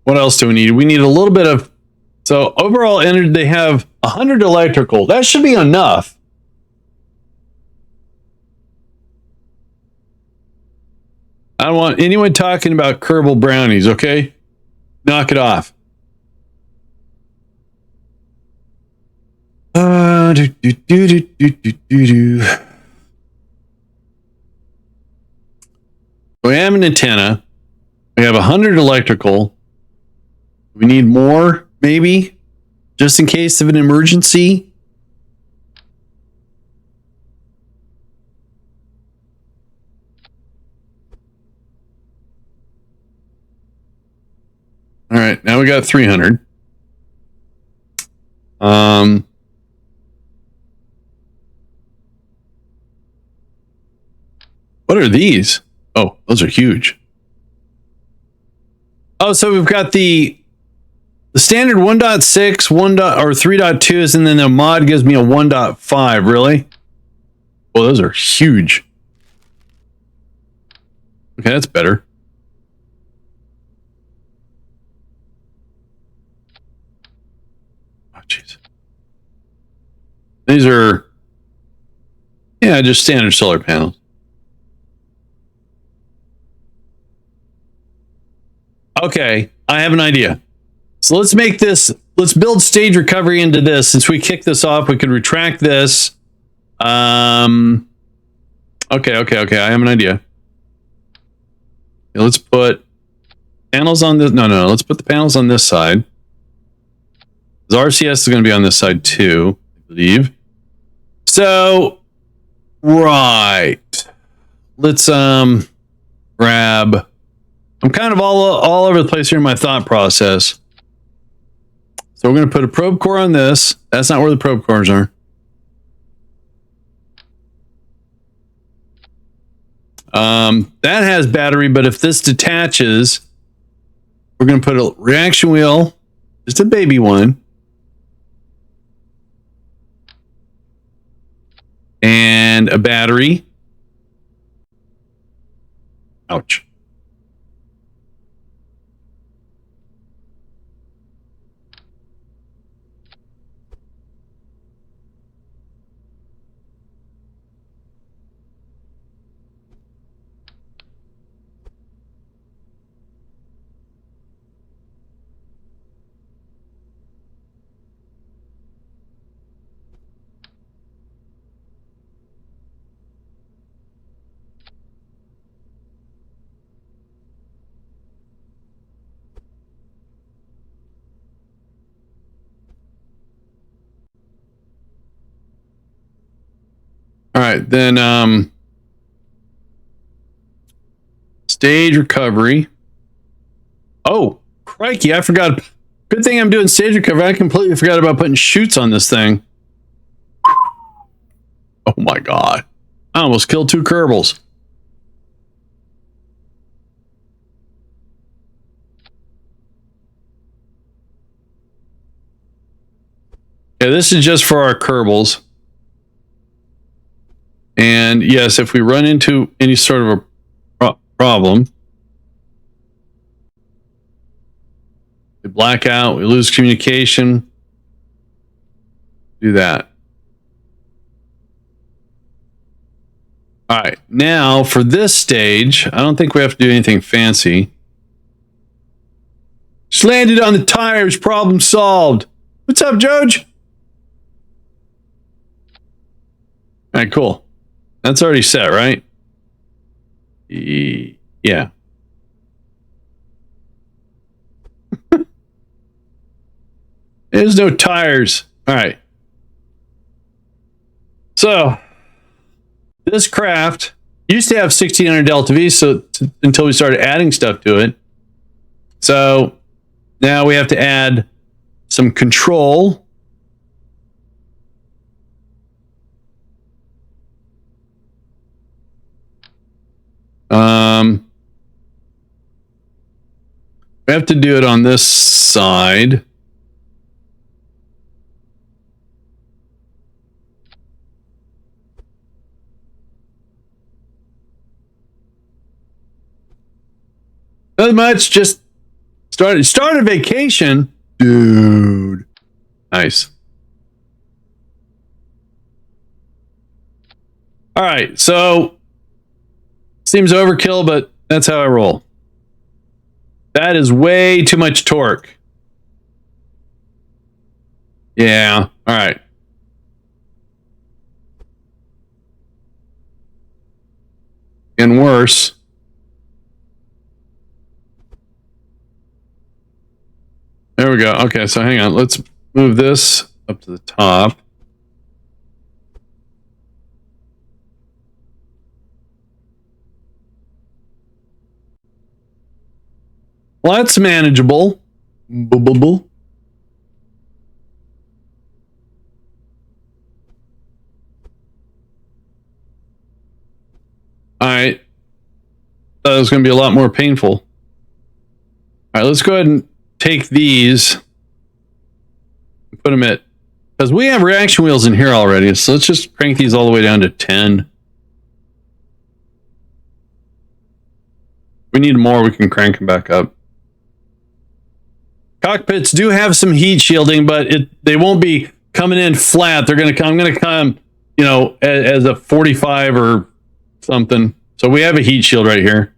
S1: What else do we need? We need a little bit of, so overall energy, they have 100 electrical. That should be enough. I don't want anyone talking about Kerbal brownies, okay? Knock it off. We have an antenna. We have 100 electrical. We need more, maybe, just in case of an emergency. All right, now we got 300. What are these? Oh, those are huge. Oh, so we've got the standard 1.6, 1. Or 3.2s, and then the mod gives me a 1.5. Really? Well, those are huge. Okay, that's better. Oh, jeez. These are, yeah, just standard solar panels. Okay, I have an idea. So let's make this, let's build stage recovery into this. Since we kicked this off, we could retract this. Okay, I have an idea. Let's put panels on this. No, let's put the panels on this side. The RCS is going to be on this side too, I believe. So, right. Let's grab. I'm kind of all over the place here in my thought process. So we're going to put a probe core on this. That's not where the probe cores are. That has battery, but if this detaches, we're going to put a reaction wheel, just a baby one. And a battery. Ouch. All right, then stage recovery. Oh, crikey, I forgot. Good thing I'm doing stage recovery. I completely forgot about putting chutes on this thing. Oh my god. I almost killed 2 kerbals. Yeah, this is just for our kerbals. And yes, if we run into any sort of a problem, we black out, we lose communication, do that. All right, now for this stage, I don't think we have to do anything fancy. Just landed on the tires, problem solved. What's up, George? All right, cool. That's already set, right? Yeah. There's no tires. All right. So this craft used to have 1600 delta V, so until we started adding stuff to it. So now we have to add some control. We have to do it on this side. Not much, just started vacation. Dude. Nice. All right, so seems overkill, but that's how I roll. That is way too much torque. Yeah, all right. And worse. There we go. Okay, so hang on. Let's move this up to the top. Well, that's manageable. All right. That was going to be a lot more painful. All right, let's go ahead and take these and put them at, because we have reaction wheels in here already. So let's just crank these all the way down to 10. We need more, we can crank them back up. Cockpits do have some heat shielding, but they won't be coming in flat. They're going to come, I'm going to come, you know, as a 45 or something. So we have a heat shield right here.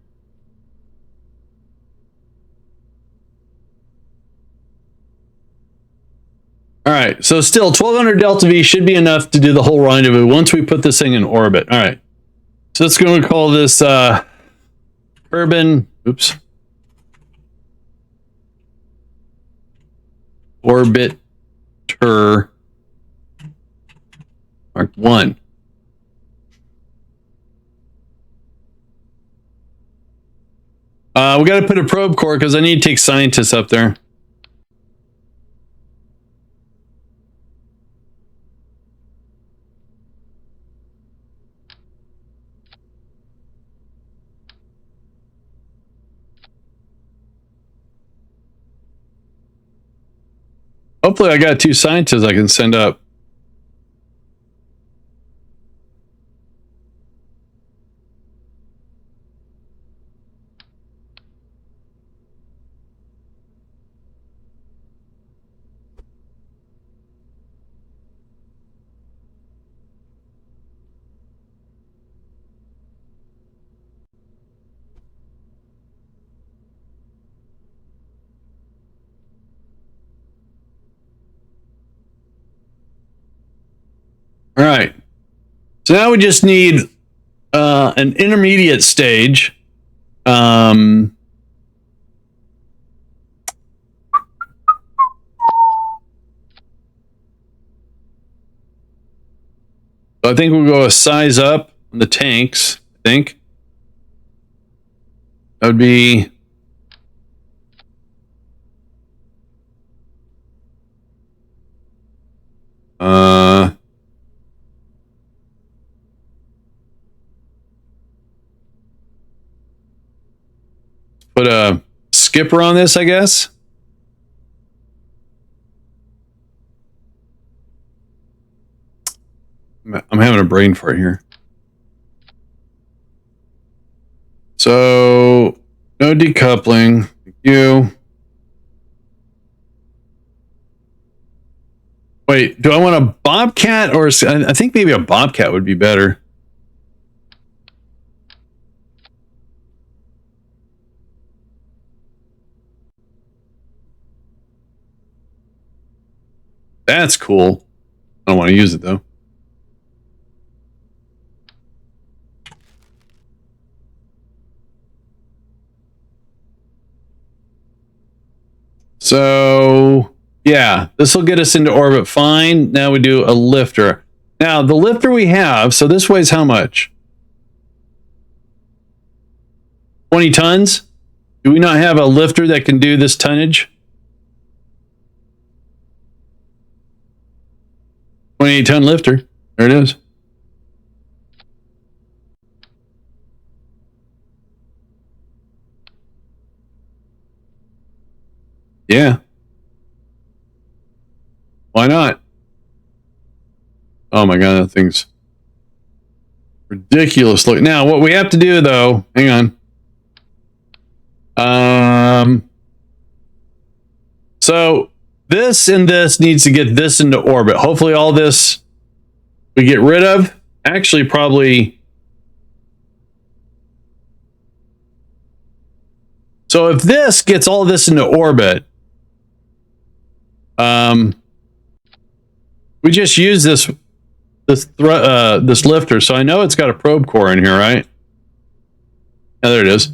S1: All right, so still 1200 delta V should be enough to do the whole rendezvous once we put this thing in orbit. All right, so let's go and call this Kerbin, oops, Orbiter Mark 1. We got to put a probe core because I need to take scientists up there. Hopefully I got 2 scientists I can send up. All right. So now we just need an intermediate stage. I think we'll go a size up on the tanks, I think. That would be put a skipper on this, I guess. I'm having a brain fart here. So, no decoupling. Thank you. Wait, do I want a Bobcat or I think maybe a Bobcat would be better. That's cool. I don't want to use it though. So, yeah, this will get us into orbit fine. Now we do a lifter. Now, the lifter we have, so this weighs how much? 20 tons? Do we not have a lifter that can do this tonnage? 28-ton lifter. There it is. Yeah. Why not? Oh my god, that thing's ridiculous looking. Now, what we have to do though, hang on. So this and this needs to get this into orbit. Hopefully all this we get rid of. Actually, probably. So if this gets all this into orbit, we just use this lifter. So I know it's got a probe core in here, right? Yeah, there it is.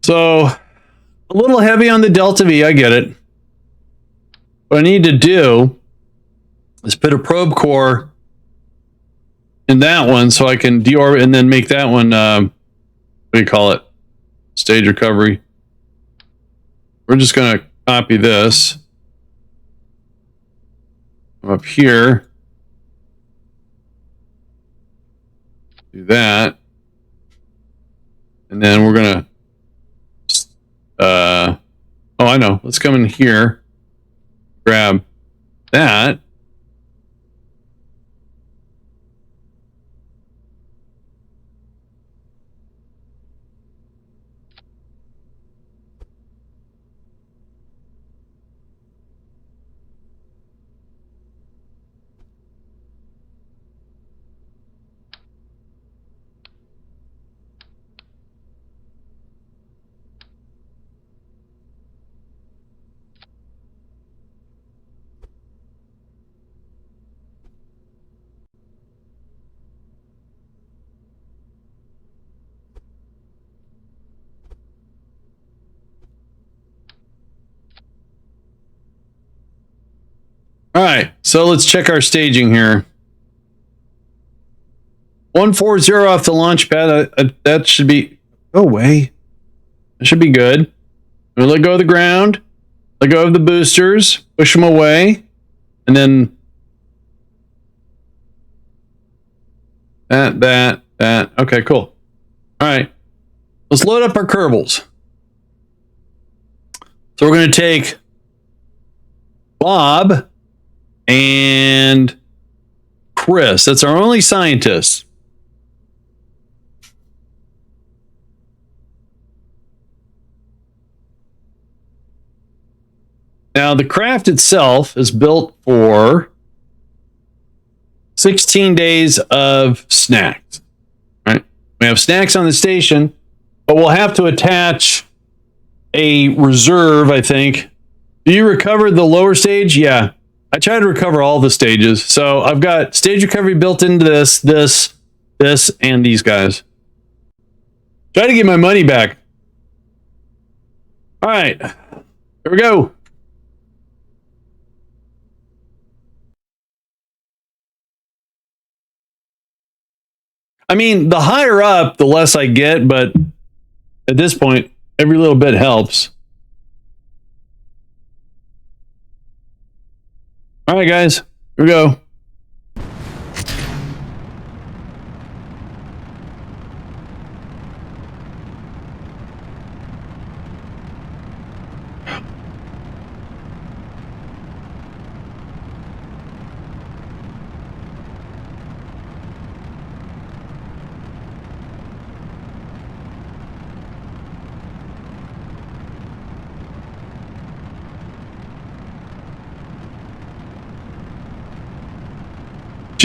S1: So a little heavy on the delta V, I get it. What I need to do is put a probe core in that one so I can deorbit and then make that one, what do you call it? Stage recovery. We're just going to copy this up here. Do that. And then we're going to, oh, I know. Let's come in here, grab that. All right, so let's check our staging here. 140 off the launch pad. That should be. Go away. That should be good. We'll let go of the ground. Let go of the boosters. Push them away. And then that. Okay, cool. All right. Let's load up our kerbals. So we're going to take Bob and Chris. That's our only scientist. Now, the craft itself is built for 16 days of snacks. Right? We have snacks on the station, but we'll have to attach a reserve, I think. Do you recover the lower stage? Yeah. I try to recover all the stages. So I've got stage recovery built into this, and these guys. Try to get my money back. All right. Here we go. I mean, the higher up, the less I get, but at this point, every little bit helps. All right, guys, here we go.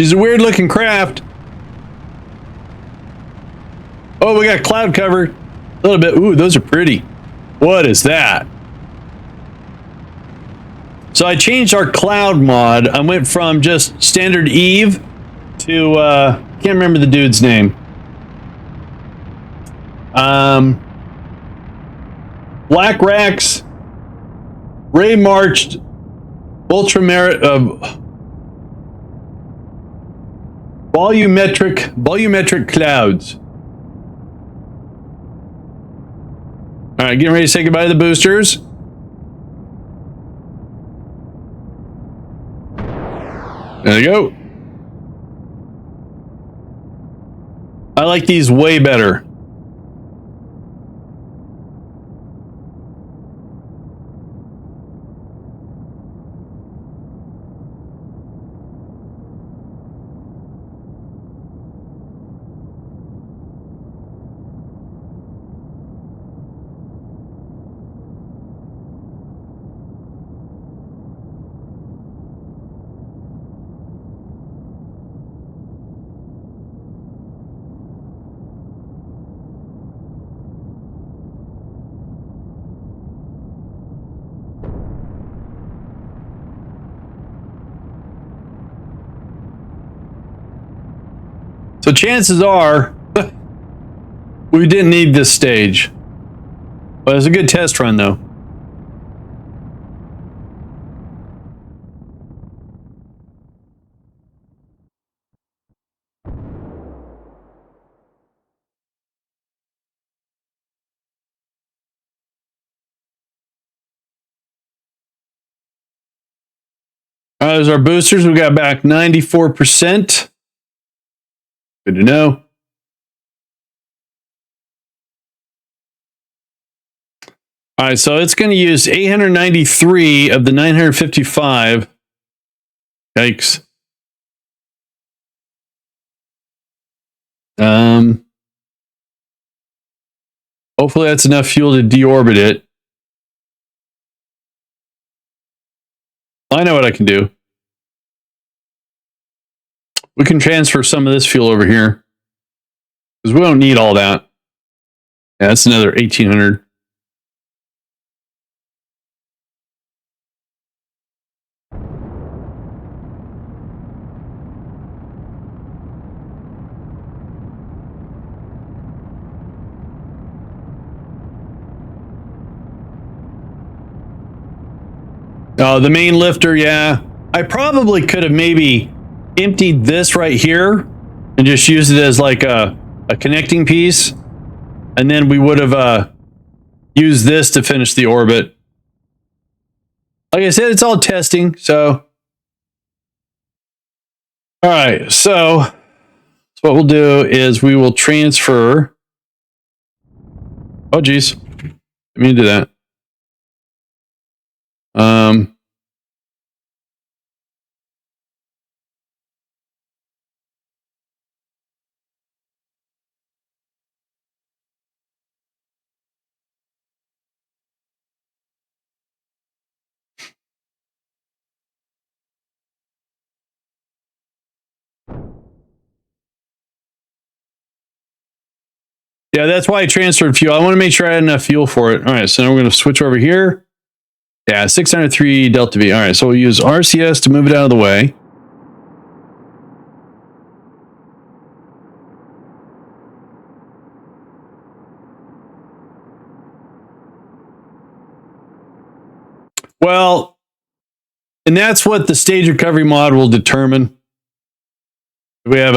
S1: She's a weird looking craft. Oh, we got cloud cover. A little bit. Ooh, those are pretty. What is that? So I changed our cloud mod. I went from just standard Eve to, can't remember the dude's name. Black Rax, Ray Marched, volumetric clouds. All right, getting ready to say goodbye to the boosters. There you go. I like these way better. So chances are we didn't need this stage. But it was a good test run though. There's our boosters. We got back 94%. Good to know. All right, so it's going to use 893 of the 955. Yikes. Hopefully that's enough fuel to deorbit it. I know what I can do. We can transfer some of this fuel over here because we don't need all that. Yeah, that's another 1,800. The main lifter, yeah. I probably could have maybe emptied this right here and just used it as like a connecting piece. And then we would have used this to finish the orbit. Like I said, it's all testing, so. All right, so what we'll do is we will transfer. Oh, geez. Let me do that. Yeah, that's why I transferred fuel. I want to make sure I had enough fuel for it. All right, so now we're going to switch over here. Yeah, 603 Delta V. All right, so we'll use RCS to move it out of the way. Well, and that's what the stage recovery mod will determine. We have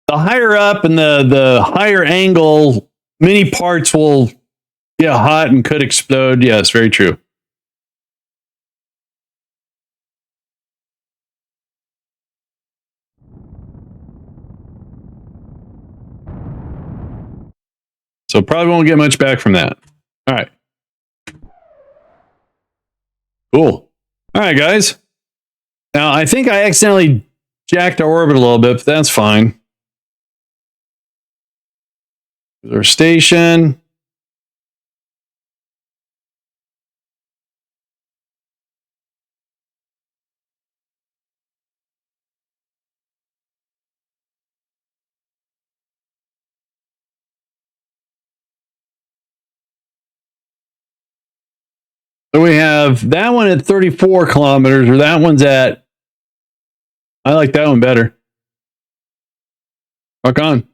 S1: the higher up and the higher angle, many parts will get hot and could explode. Yes, very true. So probably won't get much back from that. All right. Cool. All right, guys. Now, I think I accidentally jacked our orbit a little bit, but that's fine. There's our station. So we have that one at 34 kilometers, or that one's at, I like that one better. Rock on.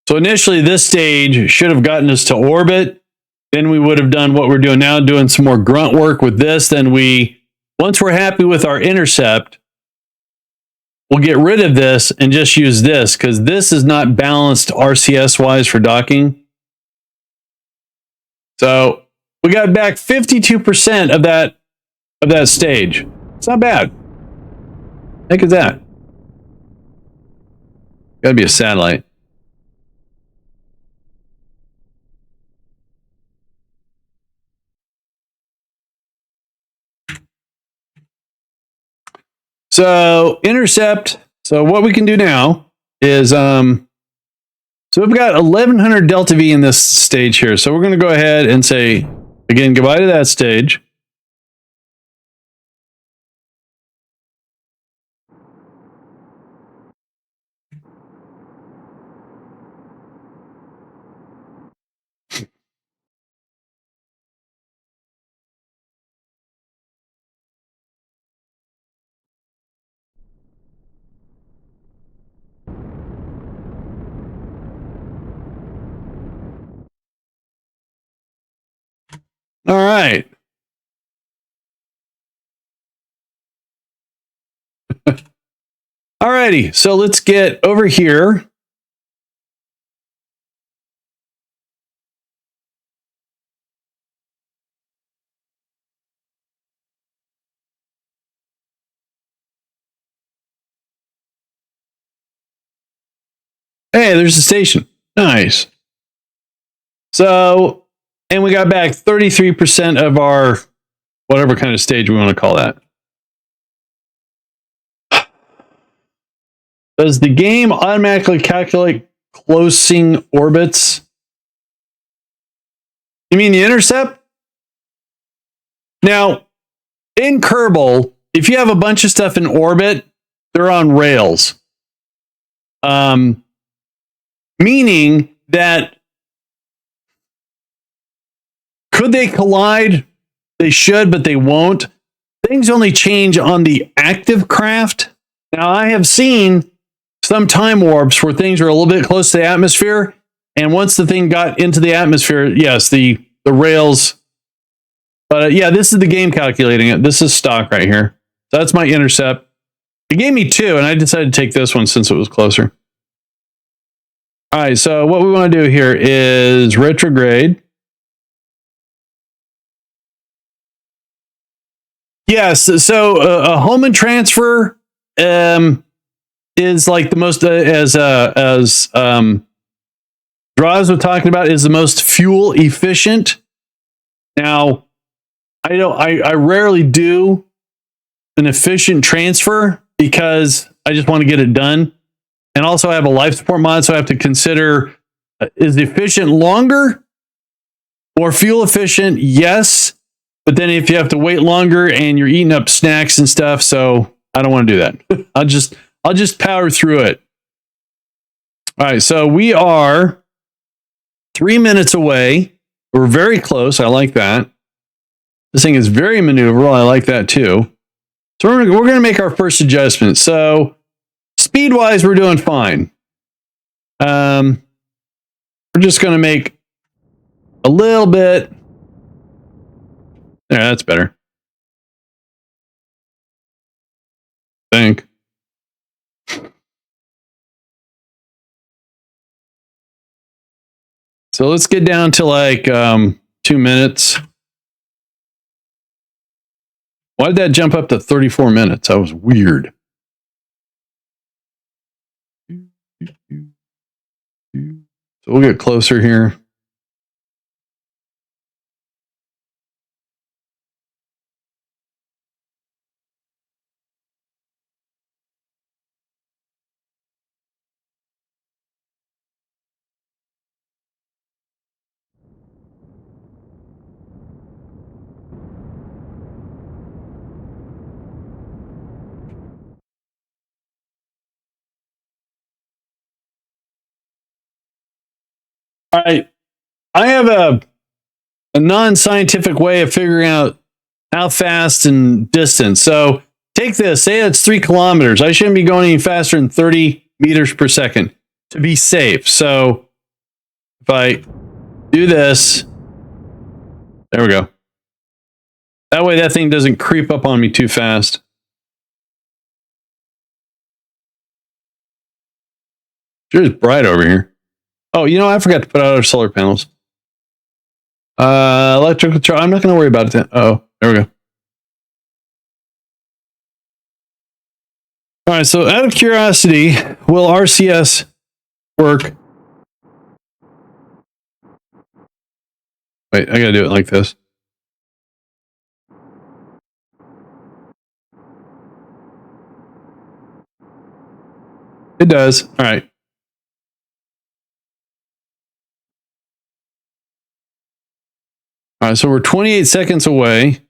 S1: So initially this stage should have gotten us to orbit. Then we would have done what we're doing now, doing some more grunt work with this. Then once we're happy with our intercept, we'll get rid of this and just use this, because this is not balanced RCS wise for docking. So we got back 52% of that stage. It's not bad. Heck is that? Gotta be a satellite. So intercept. So what we can do now is so we've got 1100 delta V in this stage here. So we're going to go ahead and say again goodbye to that stage. All right. Alrighty, so let's get over here. Hey, there's the station. Nice. So, and we got back 33% of our whatever kind of stage we want to call that. Does the game automatically calculate closing orbits? You mean the intercept? Now, in Kerbal, if you have a bunch of stuff in orbit, they're on rails. Meaning that could they collide? They should, but they won't. Things only change on the active craft. Now, I have seen some time warps where things are a little bit close to the atmosphere, and once the thing got into the atmosphere, yes, the rails. But yeah, this is the game calculating it. This is stock right here. So that's my intercept. It gave me 2, and I decided to take this one since it was closer. All right, so what we want to do here is retrograde. Yes, so a home and transfer is like the most, as Draws was talking about, is the most fuel efficient. Now, I rarely do an efficient transfer because I just want to get it done. And also I have a life support mod, so I have to consider, is efficient longer? More fuel efficient? Yes. But then if you have to wait longer and you're eating up snacks and stuff, so I don't want to do that. I'll just power through it. All right, so we are 3 minutes away. We're very close. I like that. This thing is very maneuverable. I like that too. So we're going to make our first adjustment. So speed-wise, we're doing fine. We're just going to make a little bit. There, that's better. I think. So let's get down to like 2 minutes. Why did that jump up to 34 minutes? That was weird. So we'll get closer here. All right. I have a non-scientific way of figuring out how fast and distance. So take this, say it's 3 kilometers. I shouldn't be going any faster than 30 meters per second to be safe. So if I do this, there we go. That way that thing doesn't creep up on me too fast. Sure is bright over here. Oh, you know, I forgot to put out our solar panels. Electrical charge. I'm not going to worry about it then. Oh, there we go. All right, so out of curiosity, will RCS work? Wait, I got to do it like this. It does. All right. All right, so we're 28 seconds away.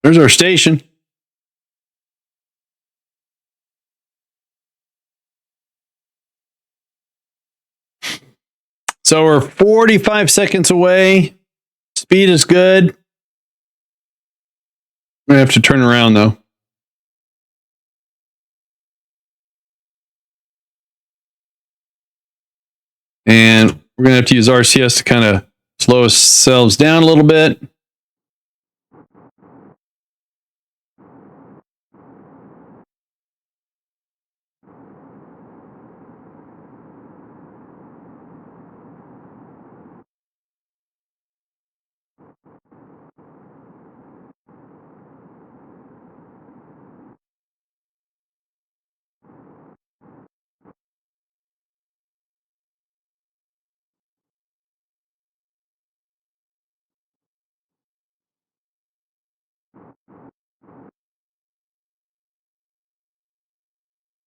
S1: There's our station. So we're 45 seconds away. Speed is good. We have to turn around though. And we're going to have to use RCS to kind of slow ourselves down a little bit.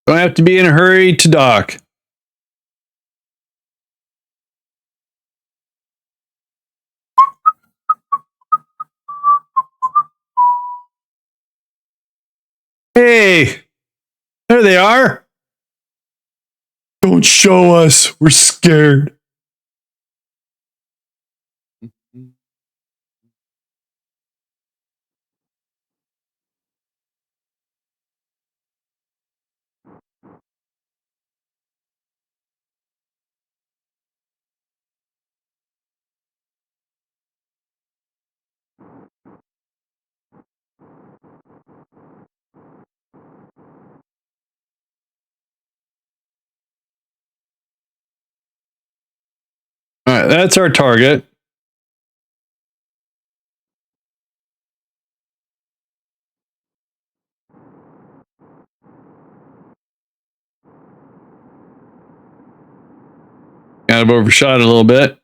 S1: Don't have to be in a hurry to dock. Hey, there they are. Don't show us. We're scared. All right, that's our target. Kind of overshot it a little bit.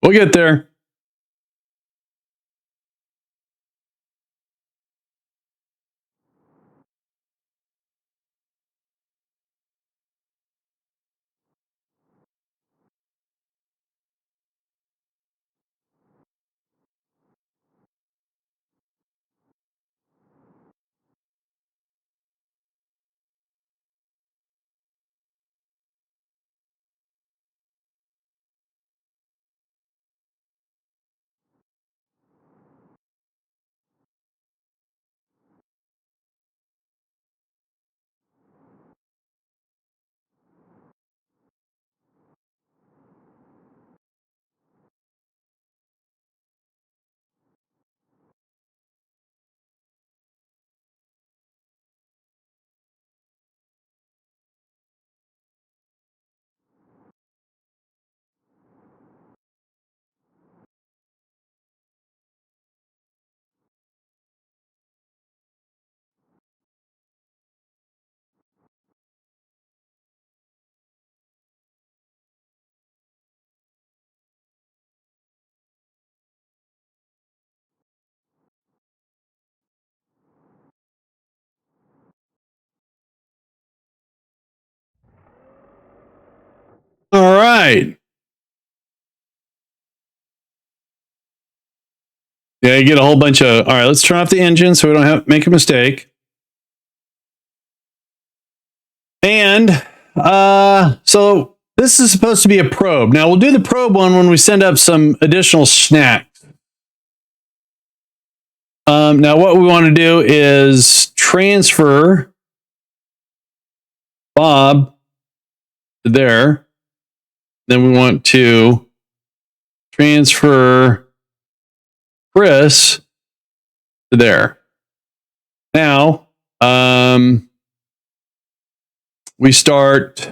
S1: We'll get there. right. Yeah, you get a whole bunch of, all right, let's turn off the engine so we don't have make a mistake. And so this is supposed to be a probe. Now we'll do the probe one when we send up some additional snacks. Now what we want to do is transfer Bob to there. Then we want to transfer Chris to there. Now, we start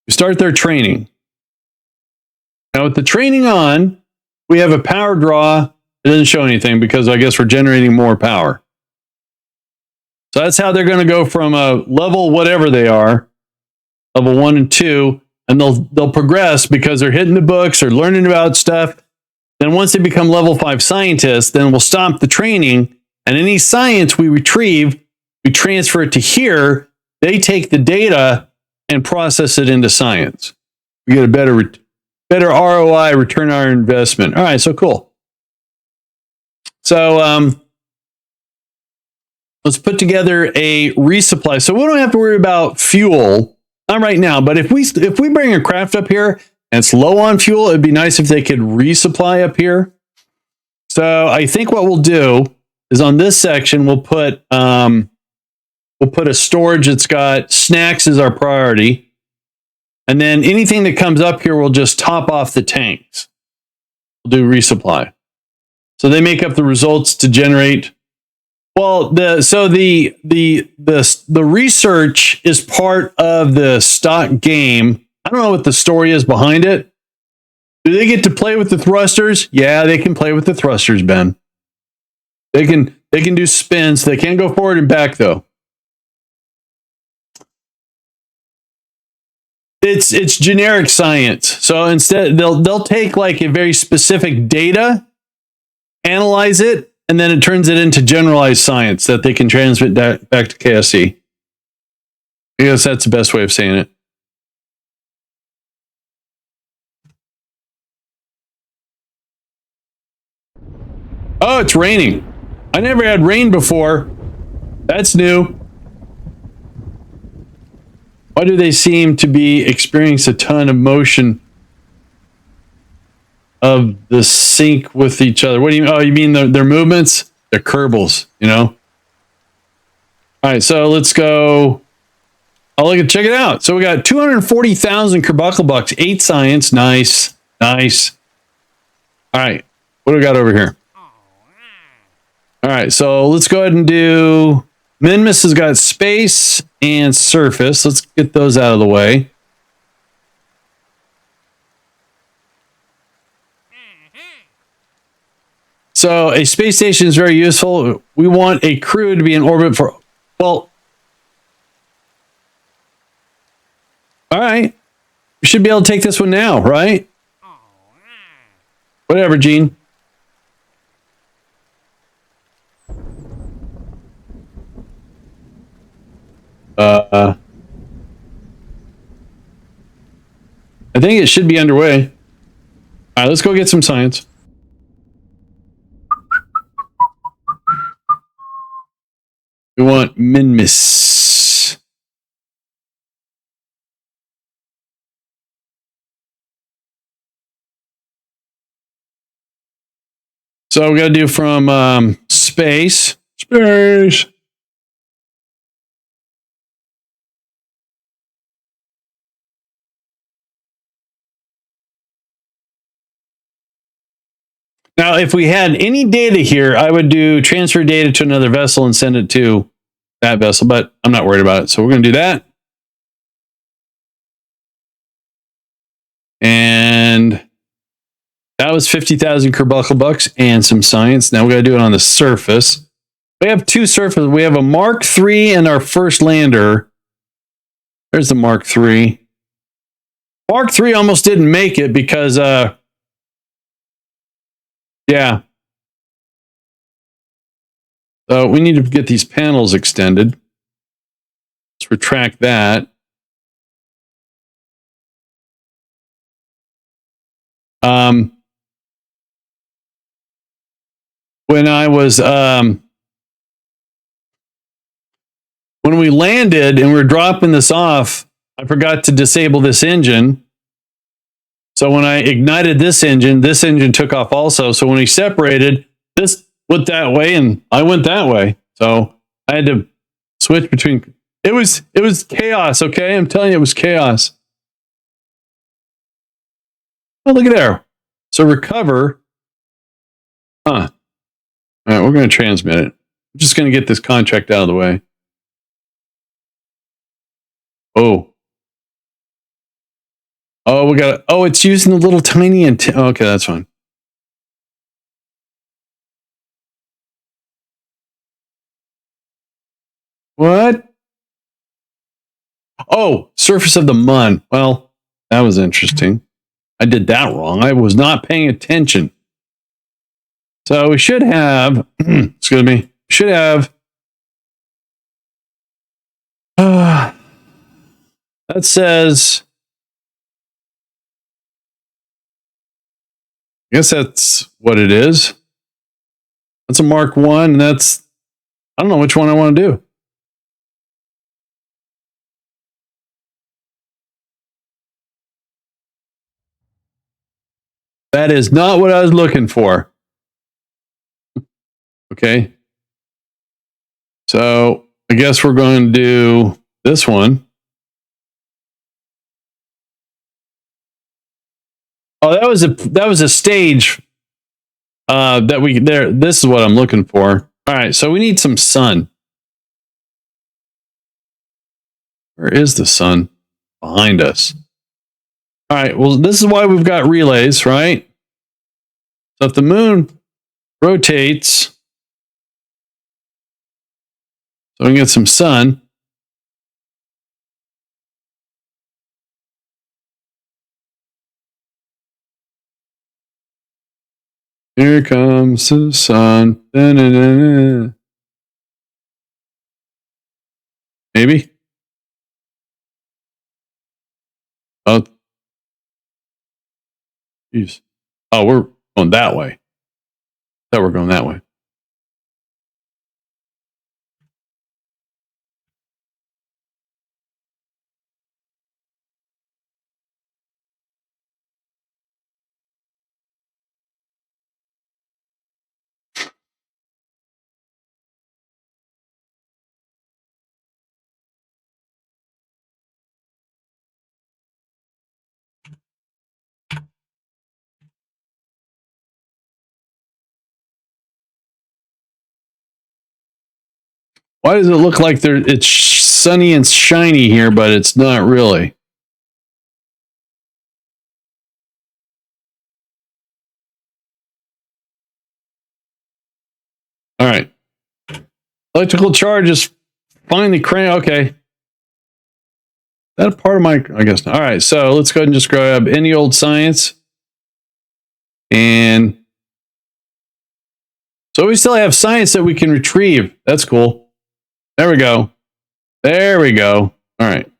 S1: their training. Now with the training on, we have a power draw. It doesn't show anything because I guess we're generating more power. So that's how they're going to go from a level whatever they are, level 1 and 2, and they'll progress because they're hitting the books or learning about stuff. Then once they become level 5 scientists, then we'll stop the training, and any science we retrieve, we transfer it to here. They take the data and process it into science. We get a better ROI, return on our investment. All right, so cool. So let's put together a resupply. So we don't have to worry about fuel, not right now. But if we bring a craft up here and it's low on fuel, it'd be nice if they could resupply up here. So I think what we'll do is on this section we'll put a storage that's got snacks as our priority. And then anything that comes up here, we'll just top off the tanks. We'll do resupply. So they make up the results to generate. Well, the research is part of the stock game. I don't know what the story is behind it. Do they get to play with the thrusters? Yeah, they can play with the thrusters, Ben. They can do spins. They can't go forward and back though. It's generic science. So instead they'll take like a very specific data, analyze it, and then it turns it into generalized science that they can transmit back to KSC. I guess that's the best way of saying it. Oh, it's raining. I never had rain before. That's new. Why do they seem to be experiencing a ton of motion of the sync with each other? What do you mean? Oh, you mean their movements? They're kerbals, you know? All right, so let's go. Oh, look at check it out. So we got 240,000 kerbuckle bucks, 8 science. Nice. Nice. All right. What do we got over here? All right, so let's go ahead and do Minmus has got space and surface. Let's get those out of the way. So a space station is very useful. We want a crew to be in orbit for, well, all right. We should be able to take this one now, right? Whatever, Gene. I think it should be underway. All right, let's go get some science. We want Minmus. So we got to do from space. Space. Now, if we had any data here, I would do transfer data to another vessel and send it to that vessel, but I'm not worried about it. So we're going to do that. And that was 50,000 kerbuckle bucks and some science. Now we got to do it on the surface. We have 2 surfaces. We have a Mark III and our first lander. There's the Mark III. Mark III almost didn't make it because, yeah. So we need to get these panels extended. Let's retract that. When I was when we landed and we were dropping this off, I forgot to disable this engine. So when I ignited this engine took off also. So when we separated, this went that way and I went that way. So I had to switch between. It was chaos. Okay, I'm telling you, it was chaos. Oh, look at there. So recover. Huh. All right, we're going to transmit it. I'm just going to get this contract out of the way. Oh. Oh, we got. Oh, it's using the little tiny antenna. Okay, that's fine. What? Oh, surface of the mun. Well, that was interesting. I did that wrong. I was not paying attention. So we should have. Excuse me. Should have. That says. I guess that's what it is. That's a Mark 1, and that's. I don't know which one I want to do. That is not what I was looking for. Okay. So I guess we're going to do this one. Oh, that was a stage that we there. This is what I'm looking for. All right, so we need some sun. Where is the sun? Behind us. All right, well, this is why we've got relays, right? So if the moon rotates, so we can get some sun. Here comes the sun. Da-na-na-na. Maybe. Oh, geez. Oh, we're going that way. I thought we're going that way. Why does it look like it's sunny and shiny here, but it's not really? All right. Electrical charge is finally crank. Okay. That a part of my, I guess not. All right. So let's go ahead and just grab any old science. And so we still have science that we can retrieve. That's cool. There we go. There we go. All right.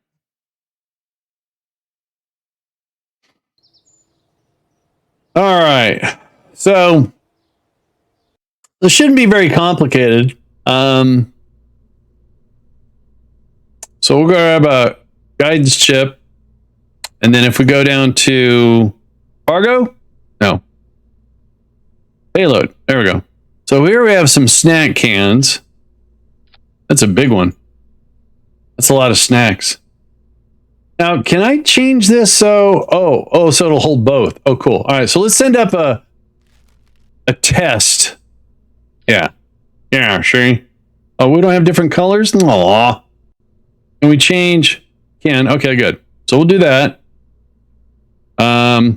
S1: All right. So this shouldn't be very complicated. So we'll grab a guidance chip. And then if we go down to cargo, no. Payload. There we go. So here we have some snack cans. That's a big one. That's a lot of snacks. Now, can I change this so... Oh, so it'll hold both. Oh, cool. All right, so let's send up a test. Yeah. Yeah, sure. Oh, we don't have different colors? Aw. Can we change? Can. Okay, good. So we'll do that. So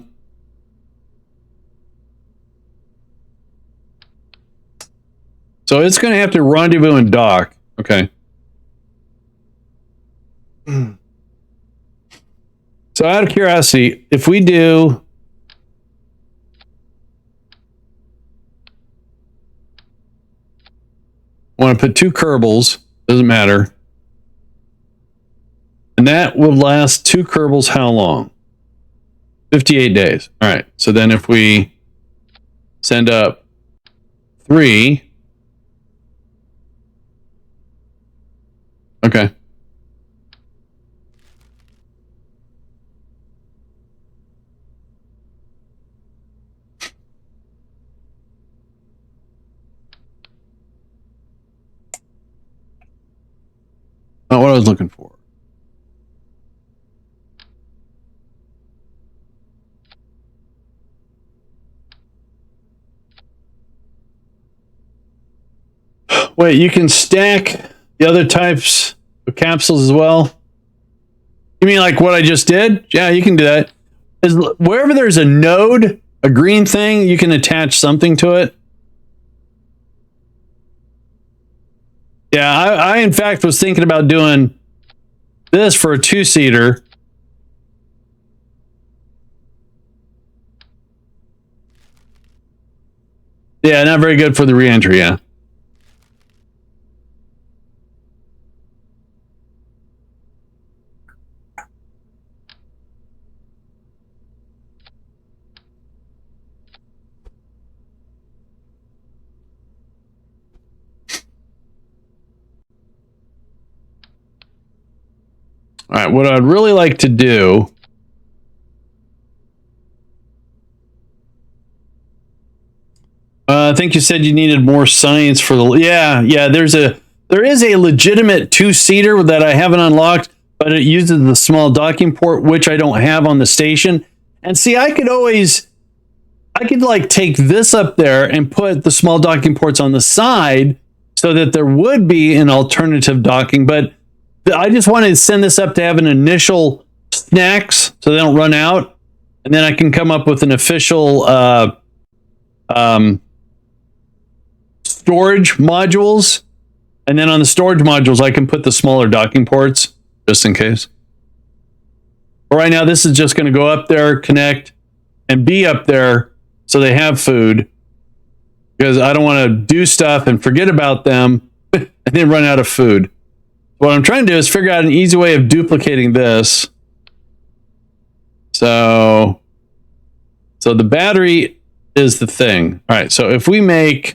S1: it's going to have to rendezvous and dock. Okay. So out of curiosity, if we do... I want to put 2 kerbals. Doesn't matter. And that will last 2 kerbals how long? 58 days. All right. So then if we send up 3. Okay. Not what I was looking for. Wait, you can stack the other types of capsules as well? You mean like what I just did? Yeah, you can do that. Wherever there's a node, a green thing, you can attach something to it. Yeah, I in fact was thinking about doing this for a 2-seater. Yeah, not very good for the reentry, yeah. All right, what I'd really like to do, I think you said you needed more science for the, yeah, there is a legitimate 2-seater that I haven't unlocked, but it uses the small docking port, which I don't have on the station. And see, I could like take this up there and put the small docking ports on the side so that there would be an alternative docking, but I just wanted to send this up to have an initial snacks so they don't run out, and then I can come up with an official storage modules, and then on the storage modules I can put the smaller docking ports just in case. But right now this is just going to go up there, connect, and be up there so they have food, because I don't want to do stuff and forget about them and then run out of food. What I'm trying to do is figure out an easy way of duplicating this. So the battery is the thing. All right, so if we make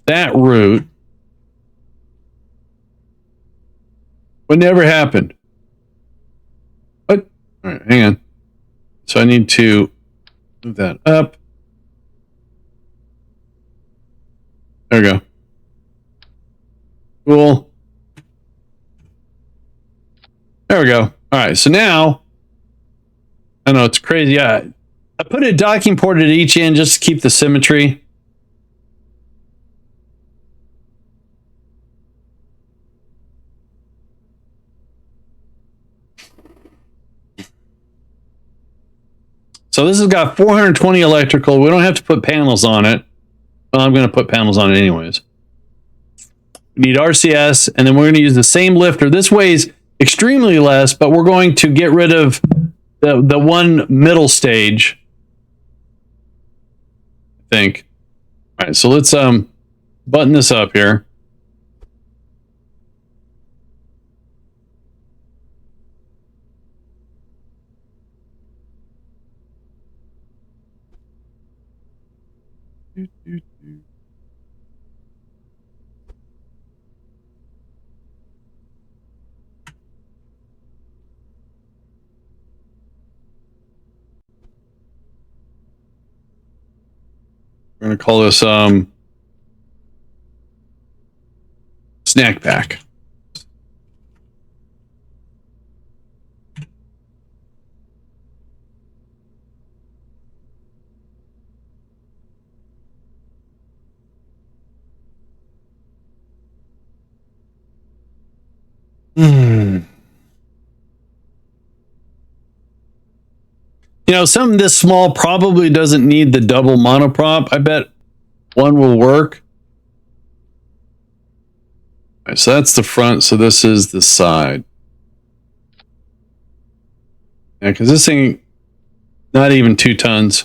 S1: that route, what never happened? What? All right, hang on. So I need to move that up. There we go. Cool. There we go. All right, so now, I know it's crazy. I put a docking port at each end just to keep the symmetry. So this has got 420 electrical. We don't have to put panels on it. Well, I'm going to put panels on it anyways. We need RCS, and then we're going to use the same lifter. This weighs extremely less, but we're going to get rid of the one middle stage, I think. All right, so let's button this up here. We're going to call this snack pack. You know, something this small probably doesn't need the double monoprop. I bet one will work. All right, so that's the front. So this is the side. Yeah, because this thing, not even 2 tons.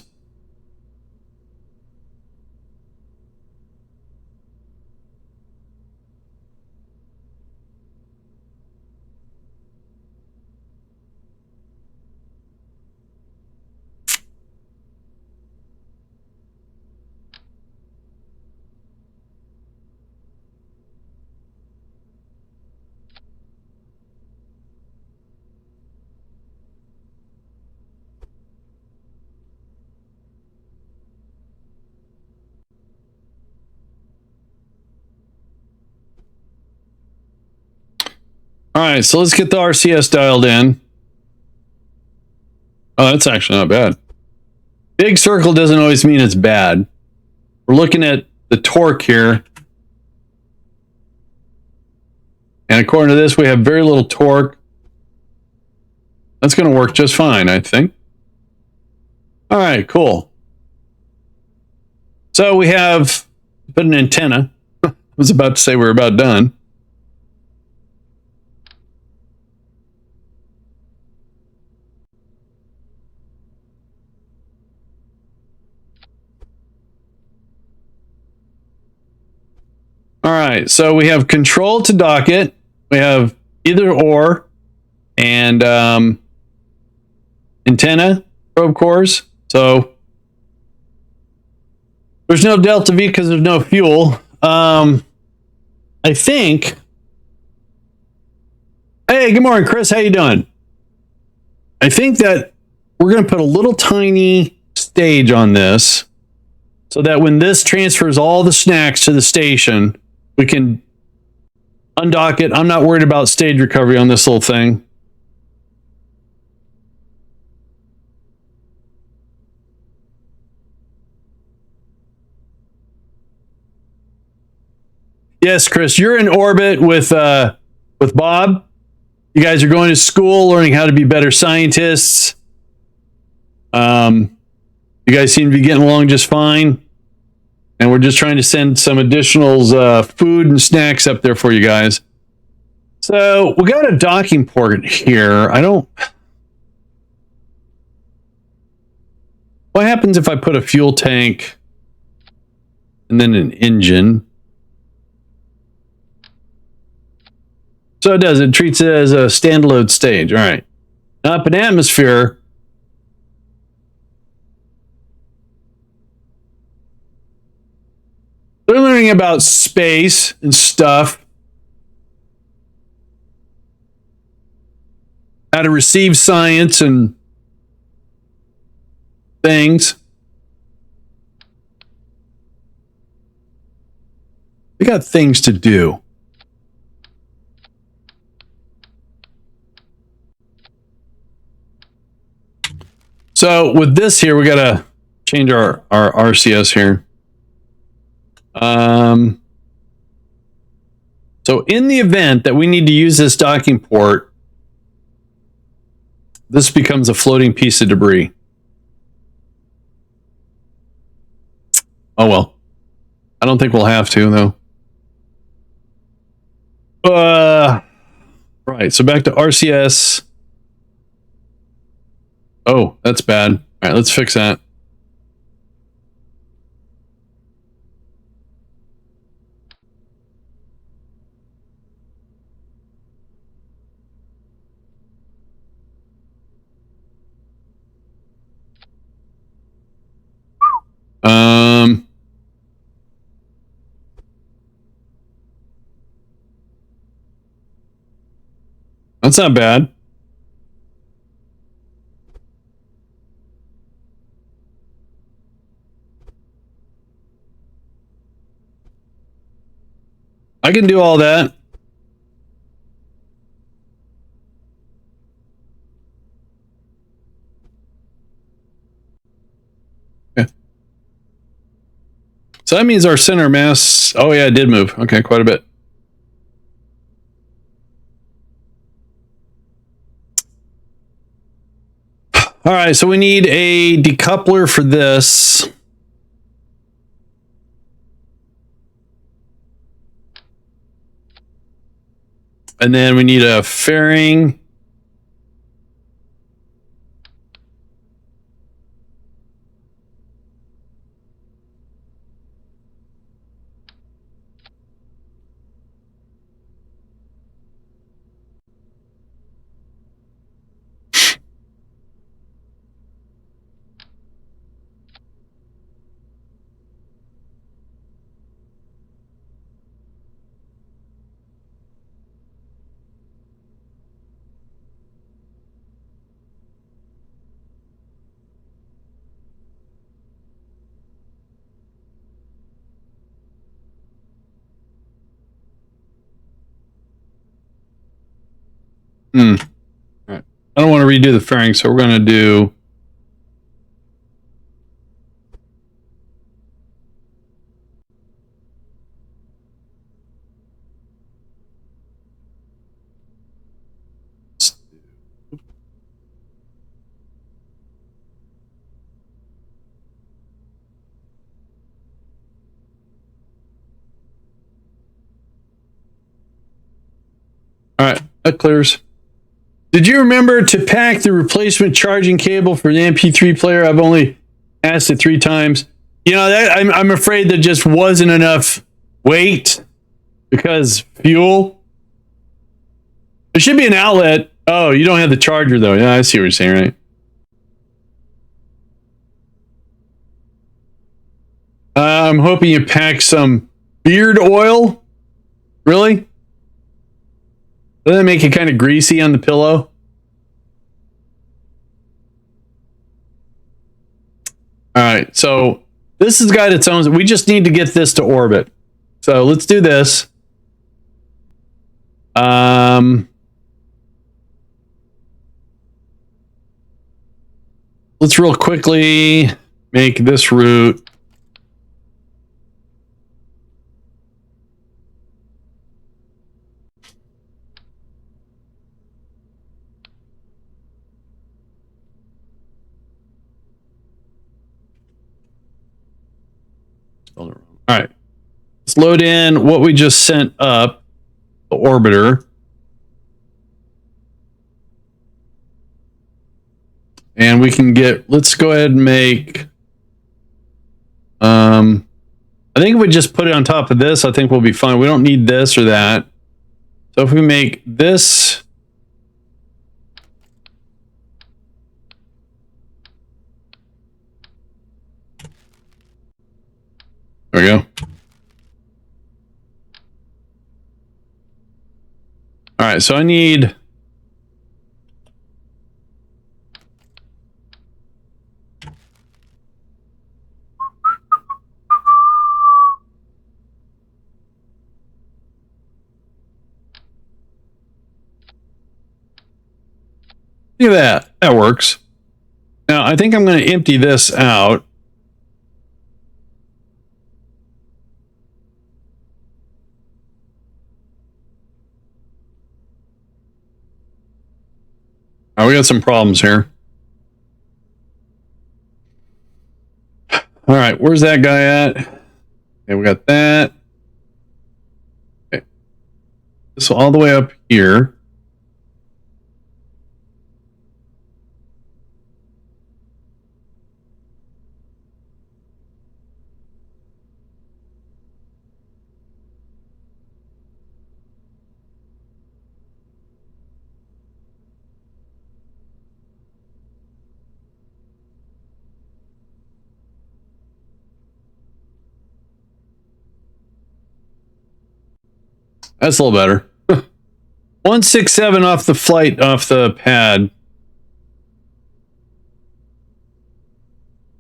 S1: All right, so let's get the RCS dialed in. Oh, that's actually not bad. Big circle doesn't always mean it's bad. We're looking at the torque here. And according to this, we have very little torque. That's going to work just fine, I think. All right, cool. So we have put an antenna. I was about to say we're about done. All right, so we have control to dock it. We have either or and antenna probe cores. So there's no delta V because there's no fuel. I think. Hey, good morning, Chris. How you doing? I think that we're going to put a little tiny stage on this so that when this transfers all the snacks to the station, we can undock it. I'm not worried about stage recovery on this little thing. Yes, Chris, you're in orbit with Bob. You guys are going to school, learning how to be better scientists. You guys seem to be getting along just fine. And we're just trying to send some additional food and snacks up there for you guys. So we got a docking port here. What happens if I put a fuel tank and then an engine? So it does. It treats it as a standalone stage. All right. Now up in atmosphere, they're learning about space and stuff. How to receive science and things. They got things to do. So with this here, we got to change our RCS here. So in the event that we need to use this docking port, this becomes a floating piece of debris. Oh well. I don't think we'll have to, though. Right, so back to RCS. Oh, that's bad. All right, let's fix that. That's not bad. I can do all that. Okay. So that means our center mass. Oh yeah, it did move. Okay, quite a bit. All right, so we need a decoupler for this. And then we need a fairing. All right. I don't want to redo the fairing, so we're going to do... All right, that clears. Did you remember to pack the replacement charging cable for the MP3 player? I've only asked it 3 times. You know, I'm afraid there just wasn't enough weight because fuel. There should be an outlet. Oh, you don't have the charger though. Yeah, I see what you're saying, right? I'm hoping you pack some beard oil. Really? Doesn't that make it kind of greasy on the pillow? All right, so this has got its own. We just need to get this to orbit. So let's do this. Let's real quickly make this route. All right, let's load in what we just sent up the orbiter. And we can get, let's go ahead and make, I think if we just put it on top of this, I think we'll be fine. We don't need this or that. So if we make this, there we go. All right, so I need, look at that. That works. Now, I think I'm going to empty this out. All right, we got some problems here. All right, where's that guy at? Okay, we got that. Okay. So all the way up here. That's a little better. 167 off the flight, off the pad. A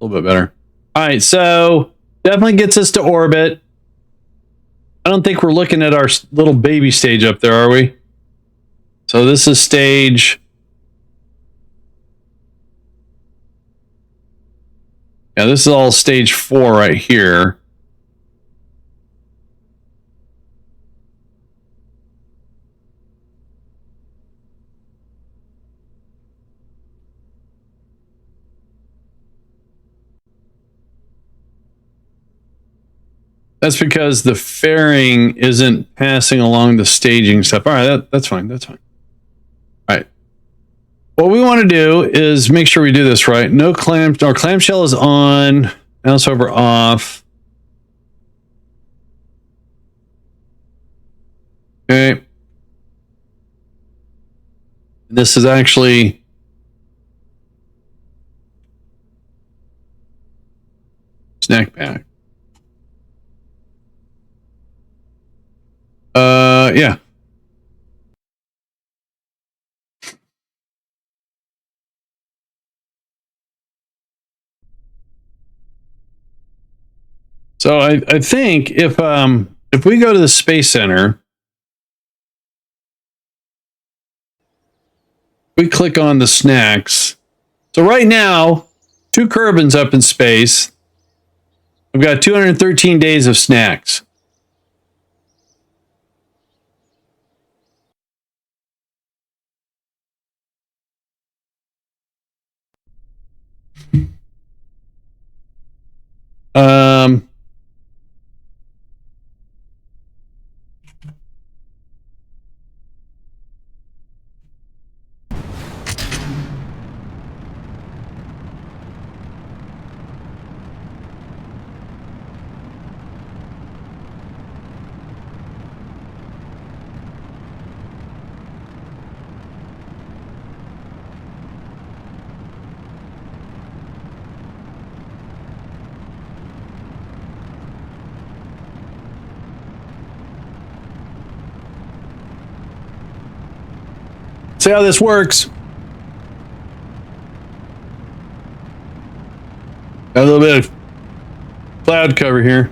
S1: little bit better. All right, so definitely gets us to orbit. I don't think we're looking at our little baby stage up there, are we? So this is stage... Yeah, this is all stage 4 right here. That's because the fairing isn't passing along the staging stuff. All right, that's fine. That's fine. All right. What we want to do is make sure we do this right. No clam. Our clamshell is on. Mouse over off. Okay. This is actually snack pack. Yeah. So I think if we go to the Space Center, we click on the snacks. So right now, 2 Kerbins up in space. We've got 213 days of snacks. See how this works. Got a little bit of cloud cover here.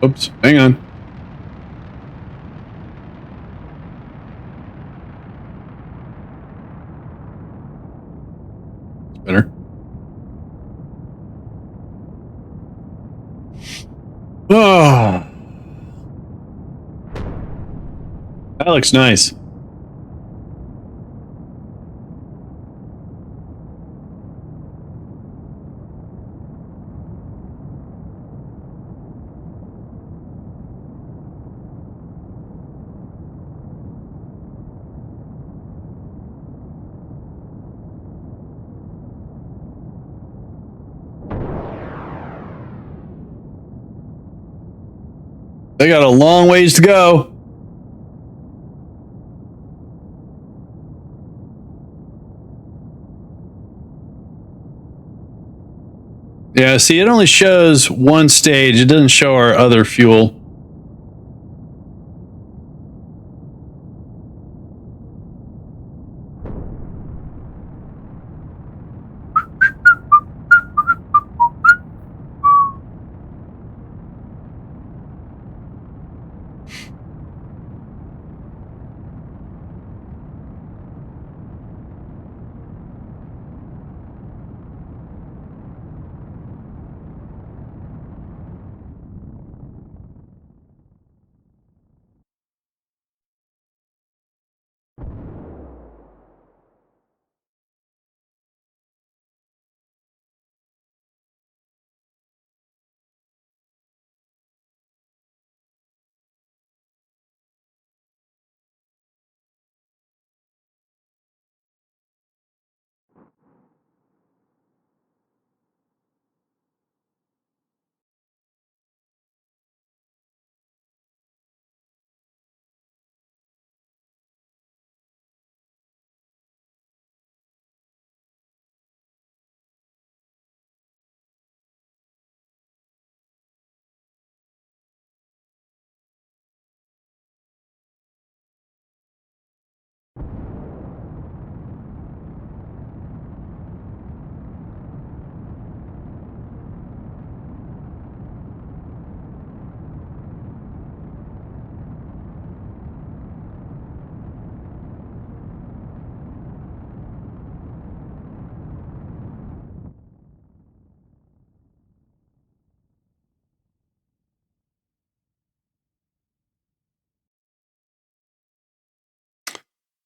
S1: Oops, hang on. It's better. Oh, that looks nice. They got a long ways to go. Yeah, see, it only shows one stage. It doesn't show our other fuel.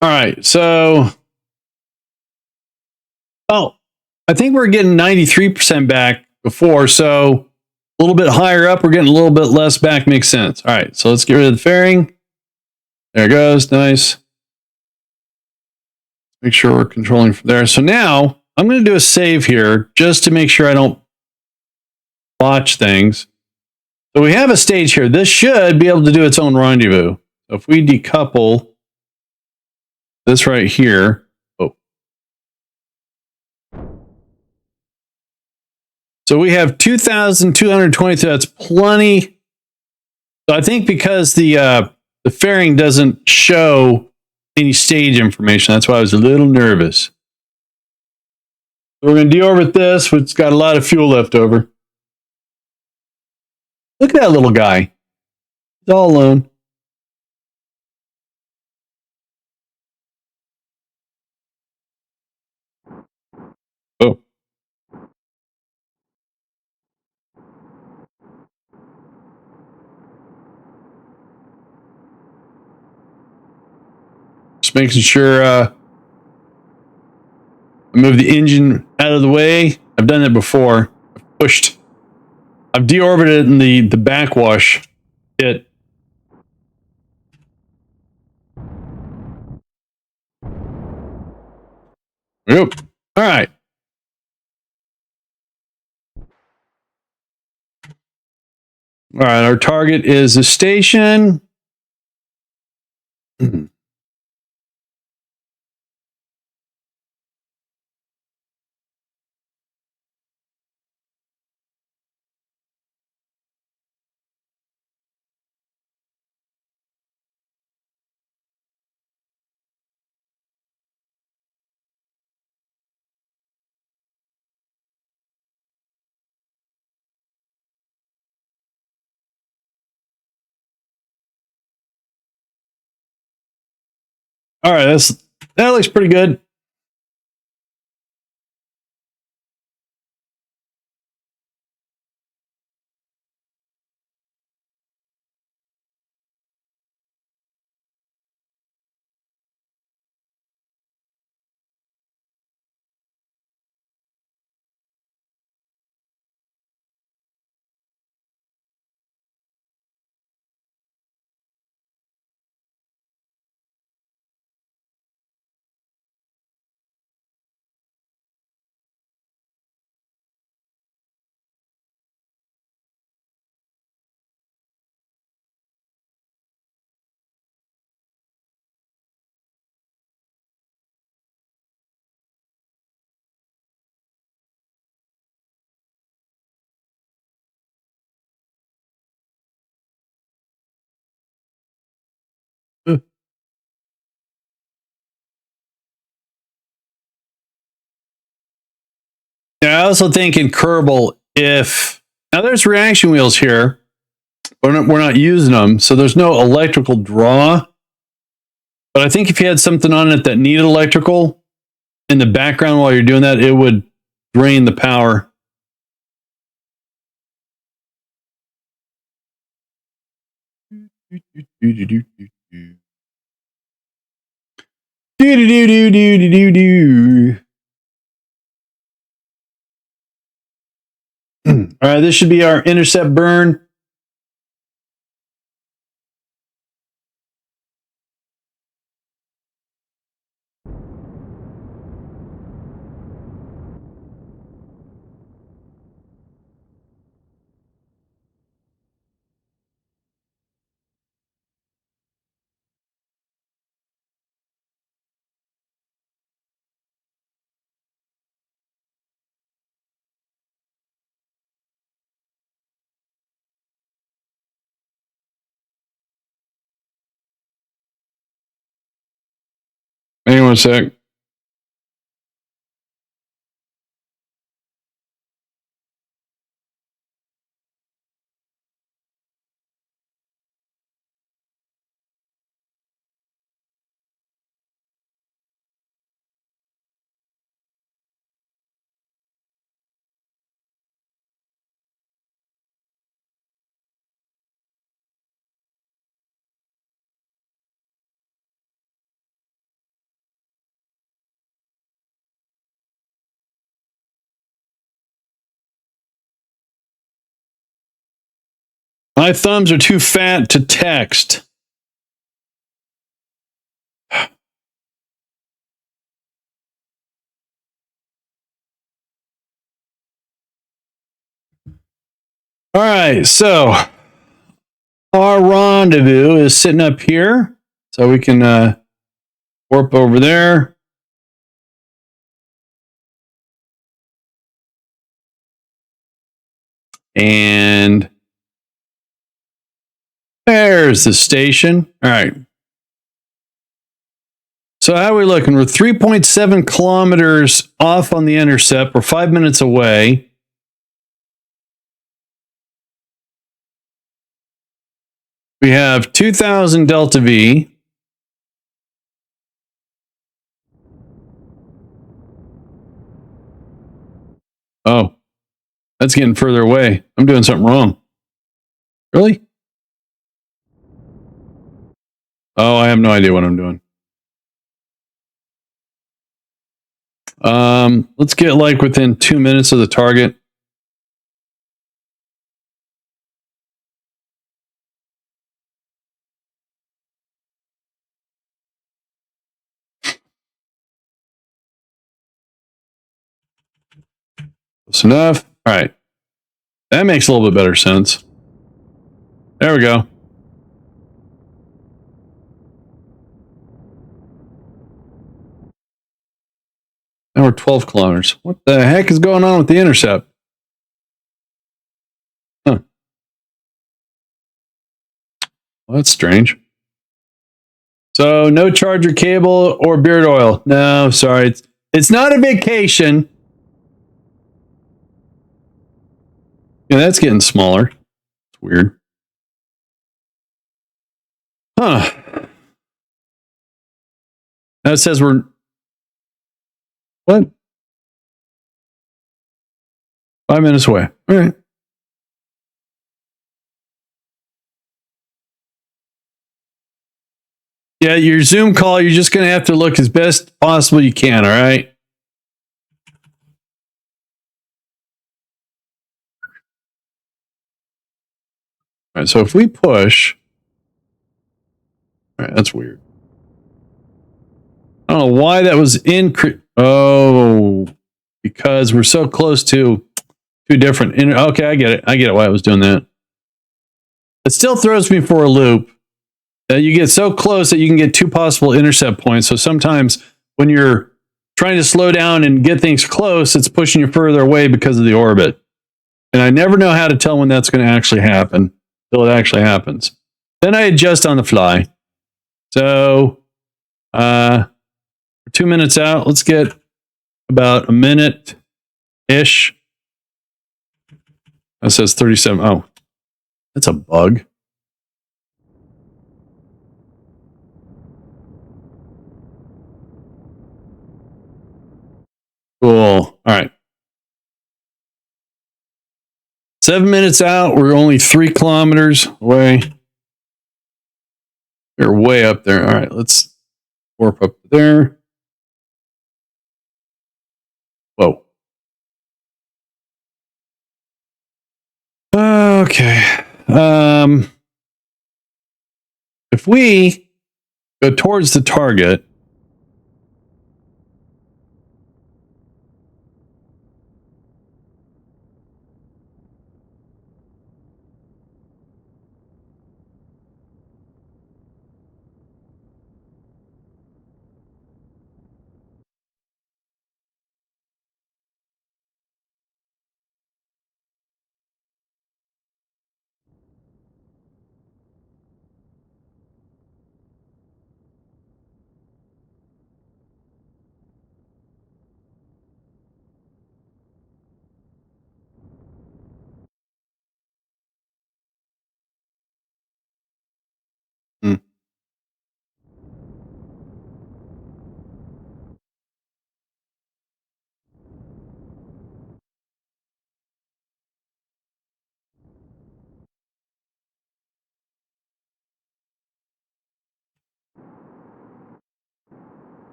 S1: All right, so I think we're getting 93% back before, so a little bit higher up, we're getting a little bit less back. Makes sense. All right, so let's get rid of the fairing. There it goes. Nice. Make sure we're controlling from there. So now I'm going to do a save here just to make sure I don't botch things. So we have a stage here. This should be able to do its own rendezvous. So if we decouple this right here. Oh. So we have 2,223. That's plenty. So I think because the fairing doesn't show any stage information, that's why I was a little nervous. So we're going to deorbit this, which has got a lot of fuel left over. Look at that little guy. He's all alone. Oh. Just making sure I move the engine out of the way. I've done that before. I've deorbited in the backwash kit. Yep. All right. All right. Our target is the station. All right. That looks pretty good. Yeah, I also think in Kerbal, now there's reaction wheels here, we're not using them, so there's no electrical draw. But I think if you had something on it that needed electrical in the background while you're doing that, it would drain the power. All right, this should be our intercept burn. Hang on a sec. My thumbs are too fat to text. All right, so our rendezvous is sitting up here, so we can warp over there. And there's the station. All right. So how are we looking? We're 3.7 kilometers off on the intercept. We're 5 minutes away. We have 2000 delta V. Oh, that's getting further away. I'm doing something wrong. Really? Oh, I have no idea what I'm doing. Let's get like within 2 minutes of the target. That's enough. All right. That makes a little bit better sense. There we go. Now we're 12 kilometers. What the heck is going on with the intercept? Huh. Well, that's strange. So no charger cable or beard oil. No, sorry. It's not a vacation. Yeah, that's getting smaller. It's weird. Huh. Now it says we're... What? 5 minutes away. All right. Yeah, your Zoom call, you're just going to have to look as best possible you can, all right? All right, so if we push... All right, that's weird. I don't know why that was Oh, because we're so close to two different... Okay, I get it. I get it why I was doing that. It still throws me for a loop. You get so close that you can get two possible intercept points. So sometimes when you're trying to slow down and get things close, it's pushing you further away because of the orbit. And I never know how to tell when that's going to actually happen until it actually happens. Then I adjust on the fly. So, 2 minutes out, let's get about a minute-ish. That says 37. Oh, that's a bug. Cool. All right. 7 minutes out. We're only 3 kilometers away. We're way up there. All right. Let's warp up there. Whoa. Okay. If we go towards the target,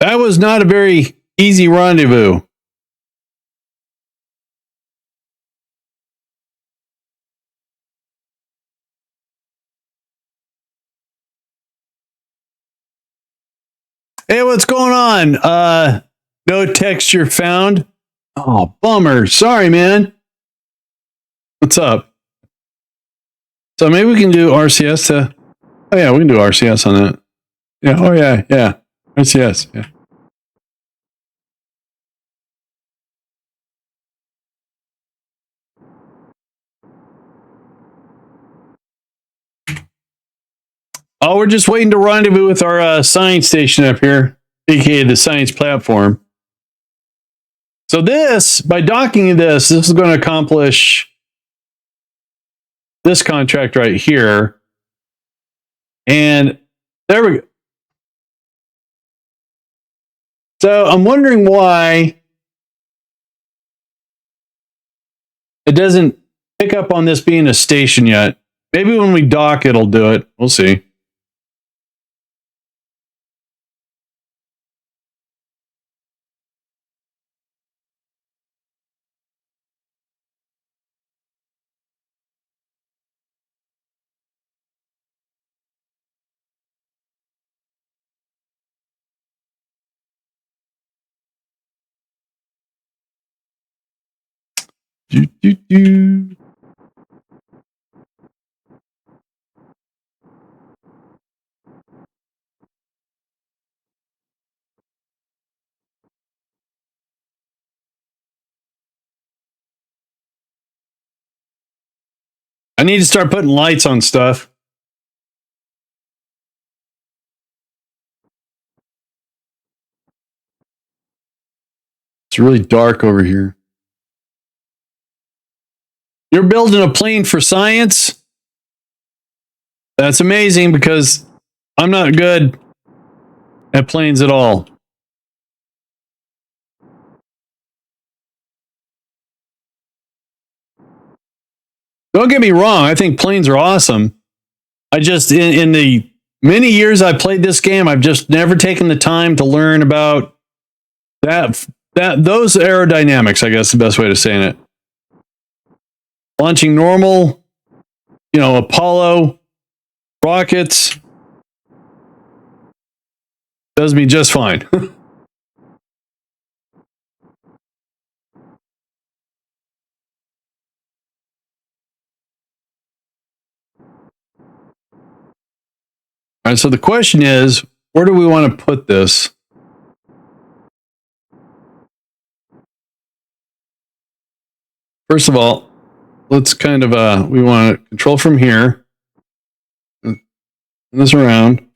S1: that was not a very easy rendezvous. Hey, what's going on? No texture found. Oh, bummer. Sorry, man. What's up? So maybe we can do RCS to... Oh, yeah, we can do RCS on that. Yeah, oh, yeah, yeah. RCS, yeah. Oh, we're just waiting to rendezvous with our science station up here, aka the science platform. So this, by docking this is going to accomplish this contract right here. And there we go. So I'm wondering why it doesn't pick up on this being a station yet. Maybe when we dock, it'll do it. We'll see. Do, do, do. I need to start putting lights on stuff. It's really dark over here. You're building a plane for science? That's amazing because I'm not good at planes at all. Don't get me wrong, I think planes are awesome. I just, in the many years I've played this game, I've just never taken the time to learn about those aerodynamics, I guess is the best way to say it. Launching normal, Apollo rockets does me just fine. All right, so the question is, where do we want to put this? First of all, let's kind of, we want to control from here. Turn this around.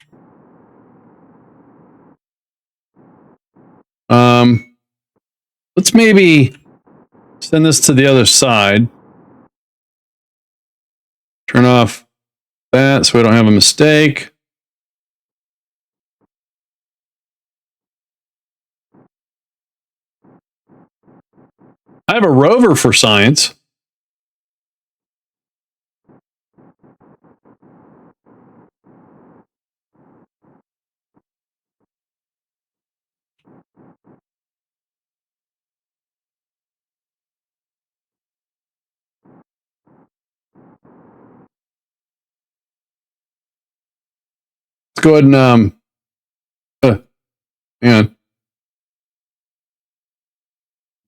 S1: Let's maybe send this to the other side. Turn off that so we don't have a mistake. I have a rover for science. Let's go ahead and hang on.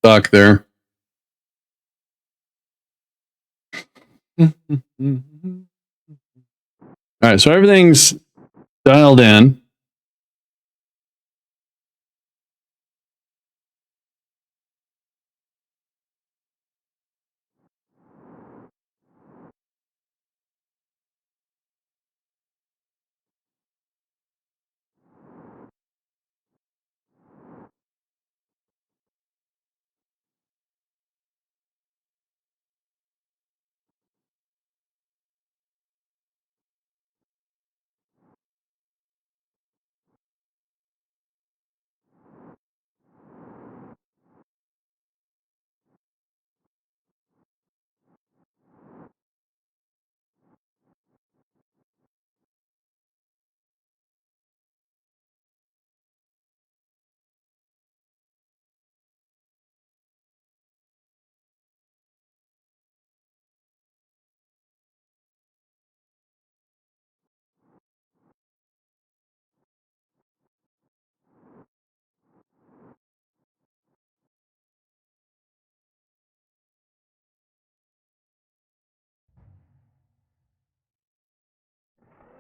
S1: Dock there. All right, so everything's dialed in.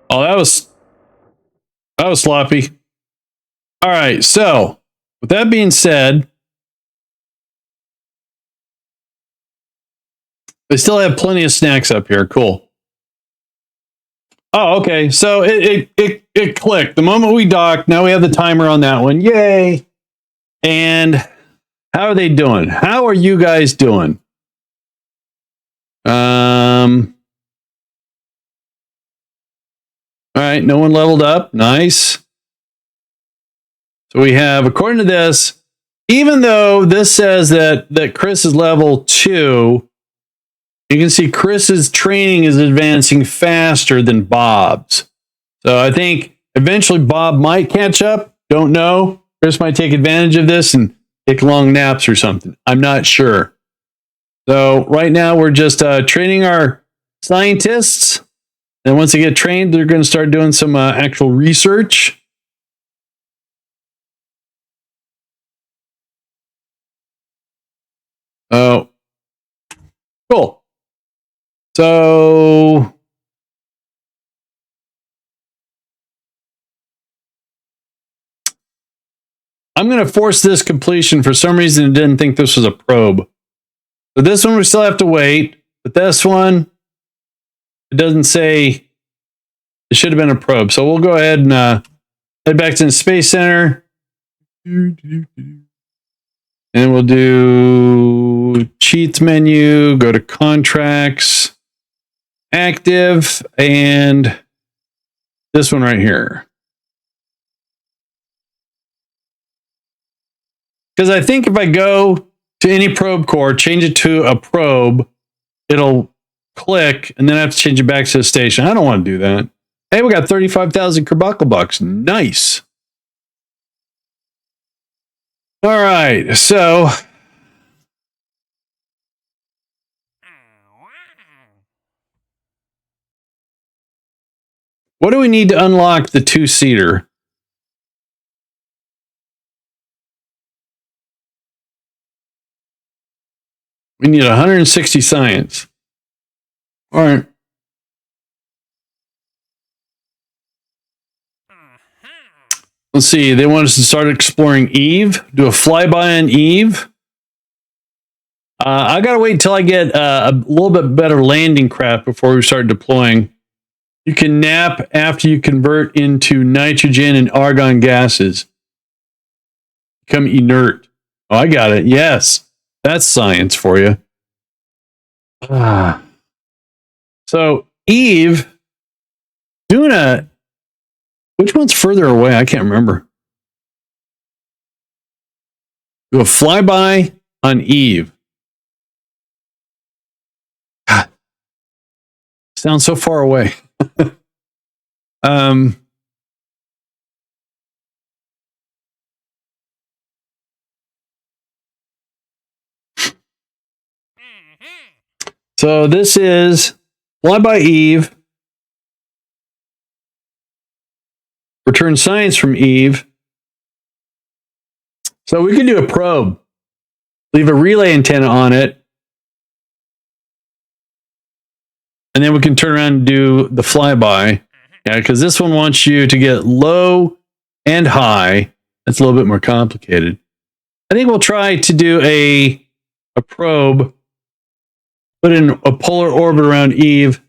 S1: Oh, that was sloppy. All right, so with that being said, they still have plenty of snacks up here. Cool. Oh, okay. So it clicked the moment we docked. Now we have the timer on that one. Yay! And How are they doing? How are you guys doing? All right, no one leveled up. Nice. So we have, according to this, even though this says that Chris is level 2, you can see Chris's training is advancing faster than Bob's. So I think eventually Bob might catch up. Don't know. Chris might take advantage of this and take long naps or something. I'm not sure. So right now we're just training our scientists. And once they get trained, they're going to start doing some actual research. Oh, cool. So I'm going to force this completion. For some reason, it didn't think this was a probe. So this one we still have to wait. But this one, it doesn't say it should have been a probe. So we'll go ahead and head back to the Space Center. And we'll do cheats menu, go to contracts, active, and this one right here. Because I think if I go to any probe core, change it to a probe, it'll click, and then I have to change it back to the station. I don't want to do that. Hey, we got 35,000 Kerbal bucks. Nice. All right, so what do we need to unlock the 2-seater? We need 160 science. All right. Let's see. They want us to start exploring Eve. Do a flyby on Eve. I gotta wait until I get a little bit better landing craft before we start deploying. You can nap after you convert into nitrogen and argon gases. Become inert. Oh, I got it. Yes, that's science for you. So Eve, Duna. Which one's further away? I can't remember. Do a flyby on Eve. God, sounds so far away. So this is flyby Eve. Return science from Eve. So we can do a probe. Leave a relay antenna on it. And then we can turn around and do the flyby. Yeah, because this one wants you to get low and high. That's a little bit more complicated. I think we'll try to do a probe. Put in a polar orbit around Eve.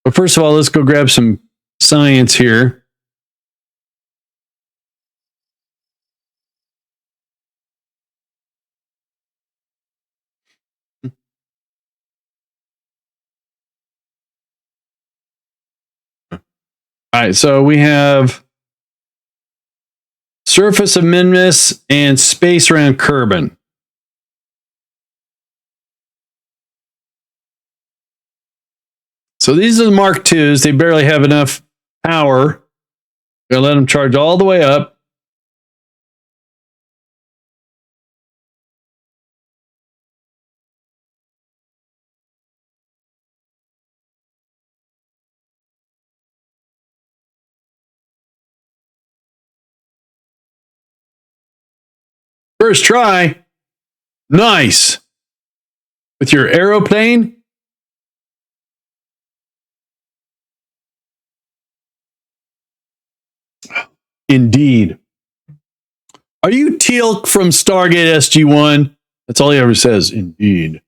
S1: But first of all, let's go grab some science here. All right, so we have surface of Minmus and space around Kerbin. So these are the Mark IIs. They barely have enough power. Gotta let them charge all the way up. First try. Nice. With your aeroplane. Indeed. Are you Teal'c from Stargate SG-1? That's all he ever says. Indeed.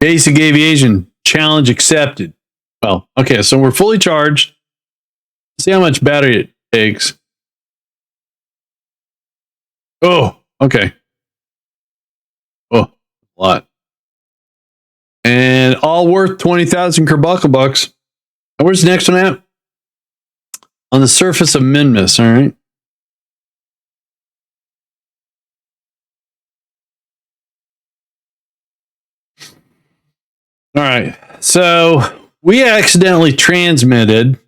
S1: Basic aviation challenge accepted. Well, okay, so we're fully charged. See how much battery it takes. Oh, okay. Oh, a lot. And all worth 20,000 Kerbal bucks. And where's the next one at? On the surface of Minmus, all right. All right. So we accidentally transmitted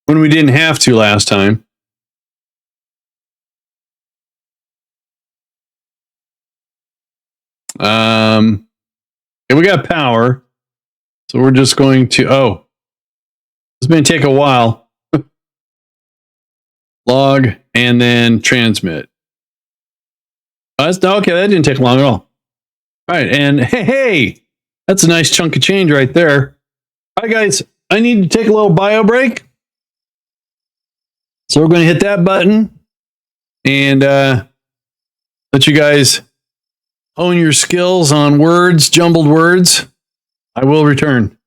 S1: when we didn't have to last time. And we got power. So we're just going to, oh, this may take a while. Log and then transmit. Oh, that's okay. That didn't take long at all. All right. And hey, that's a nice chunk of change right there. All right, guys, I need to take a little bio break. So we're going to hit that button and let you guys hone your skills on words, jumbled words. I will return.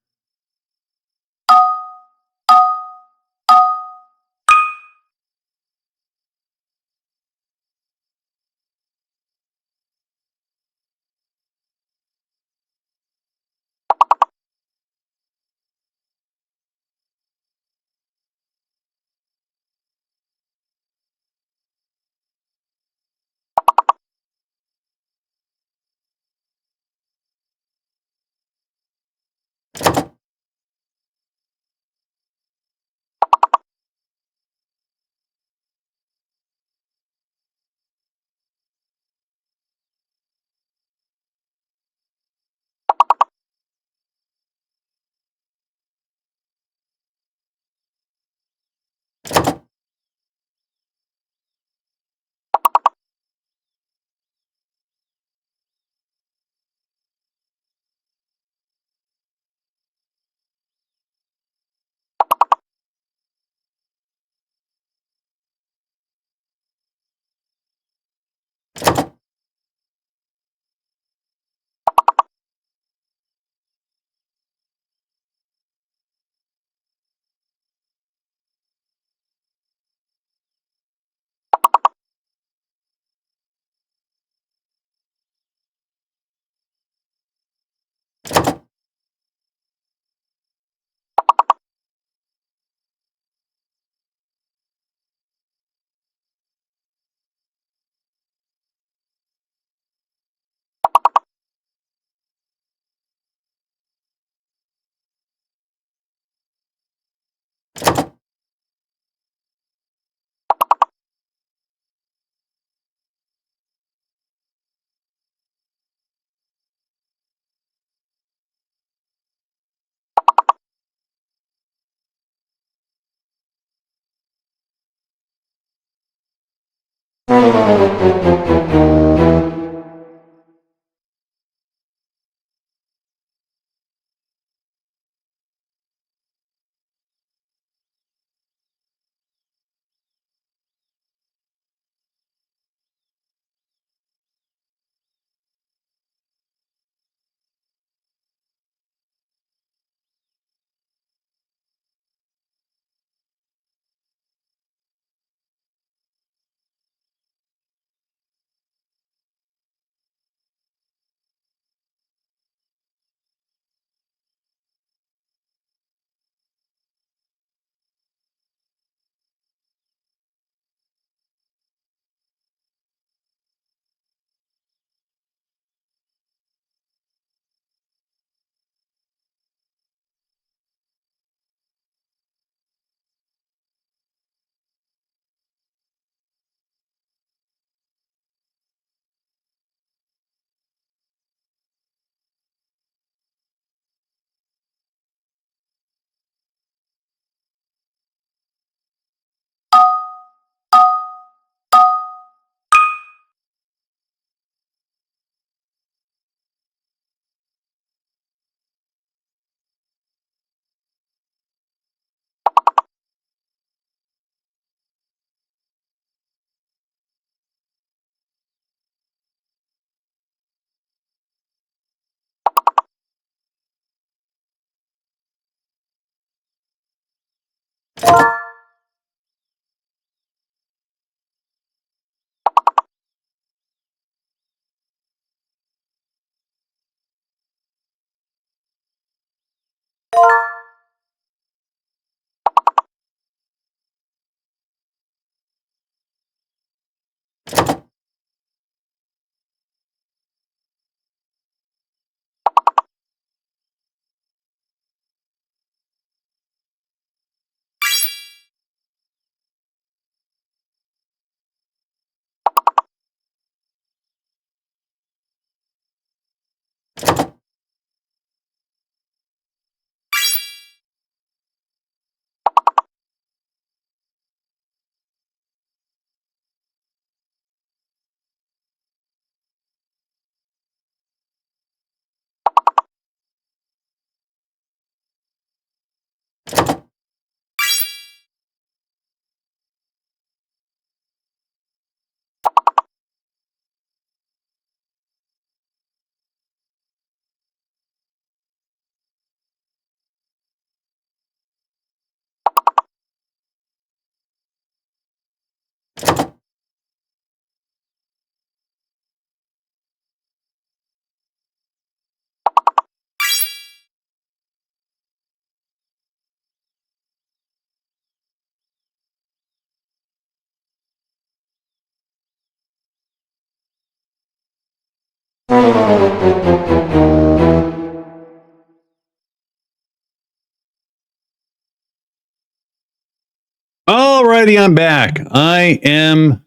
S1: Alrighty, I'm back. I am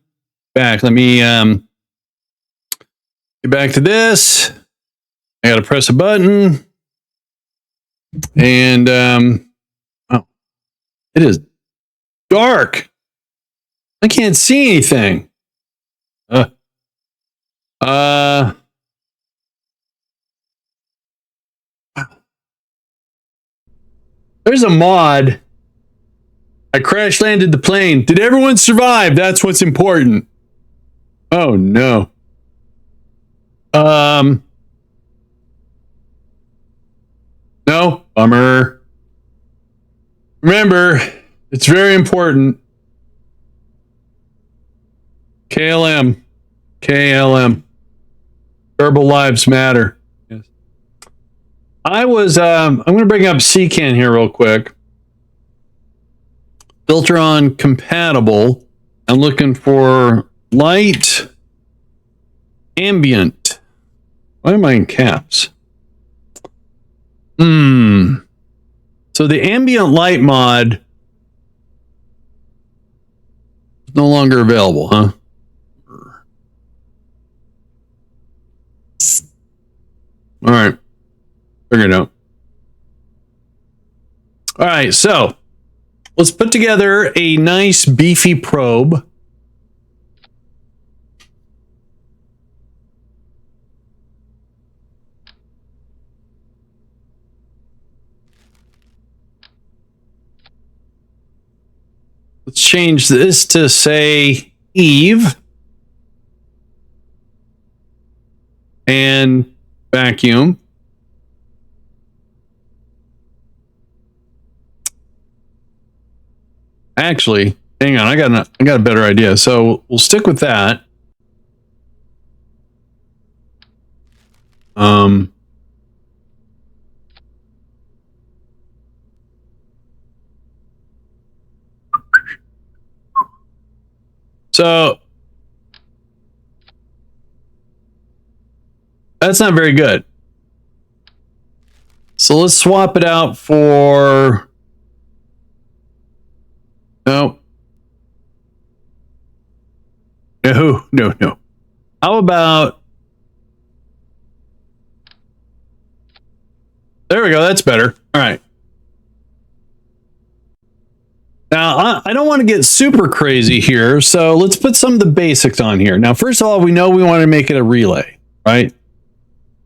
S1: back. Let me get back to this. I gotta press a button. And oh, it is dark. I can't see anything. There's a mod. I crash landed the plane. Did everyone survive? That's what's important. Oh no. No, bummer. Remember, it's very important. KLM. KLM. Kerbal lives matter. Yes. I'm going to bring up CCAN here real quick. Filter on compatible. I'm looking for light ambient. Why am I in caps? So the ambient light mod is no longer available, huh? All right. Figure it out. All right, so let's put together a nice beefy probe. Let's change this to, say, Eve. And vacuum. Actually, hang on, I got a better idea. So we'll stick with that. So that's not very good. So let's swap it out for... No. No. How about... There we go, that's better. All right. Now, I don't want to get super crazy here, so let's put some of the basics on here. Now, first of all, we know we want to make it a relay, right?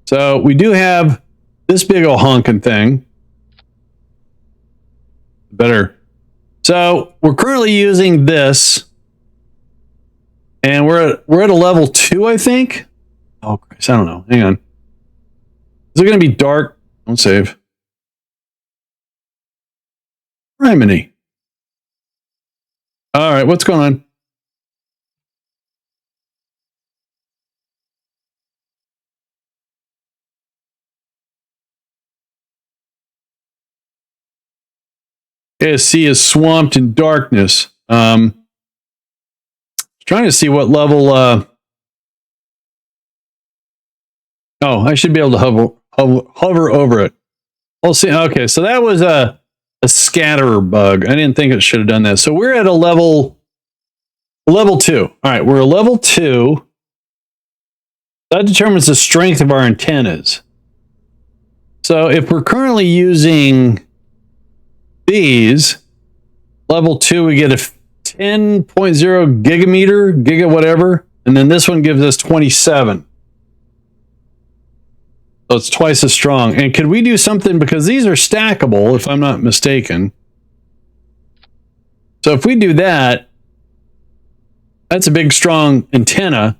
S1: So we do have this big old honking thing. Better. So we're currently using this, and we're at a level 2, I think. Oh, Christ, I don't know. Hang on. Is it going to be dark? Don't save. Criminy. All right, what's going on? KSC is swamped in darkness. Trying to see what level. Oh, I should be able to hover over it. We'll see. Okay, so that was a scatterer bug. I didn't think it should have done that. So we're at a level 2. All right, we're a level 2. That determines the strength of our antennas. So if we're currently using these, level 2, we get a 10.0 gigameter, giga whatever, and then this one gives us 27. So it's twice as strong. And could we do something, because these are stackable, if I'm not mistaken. So if we do that, that's a big, strong antenna.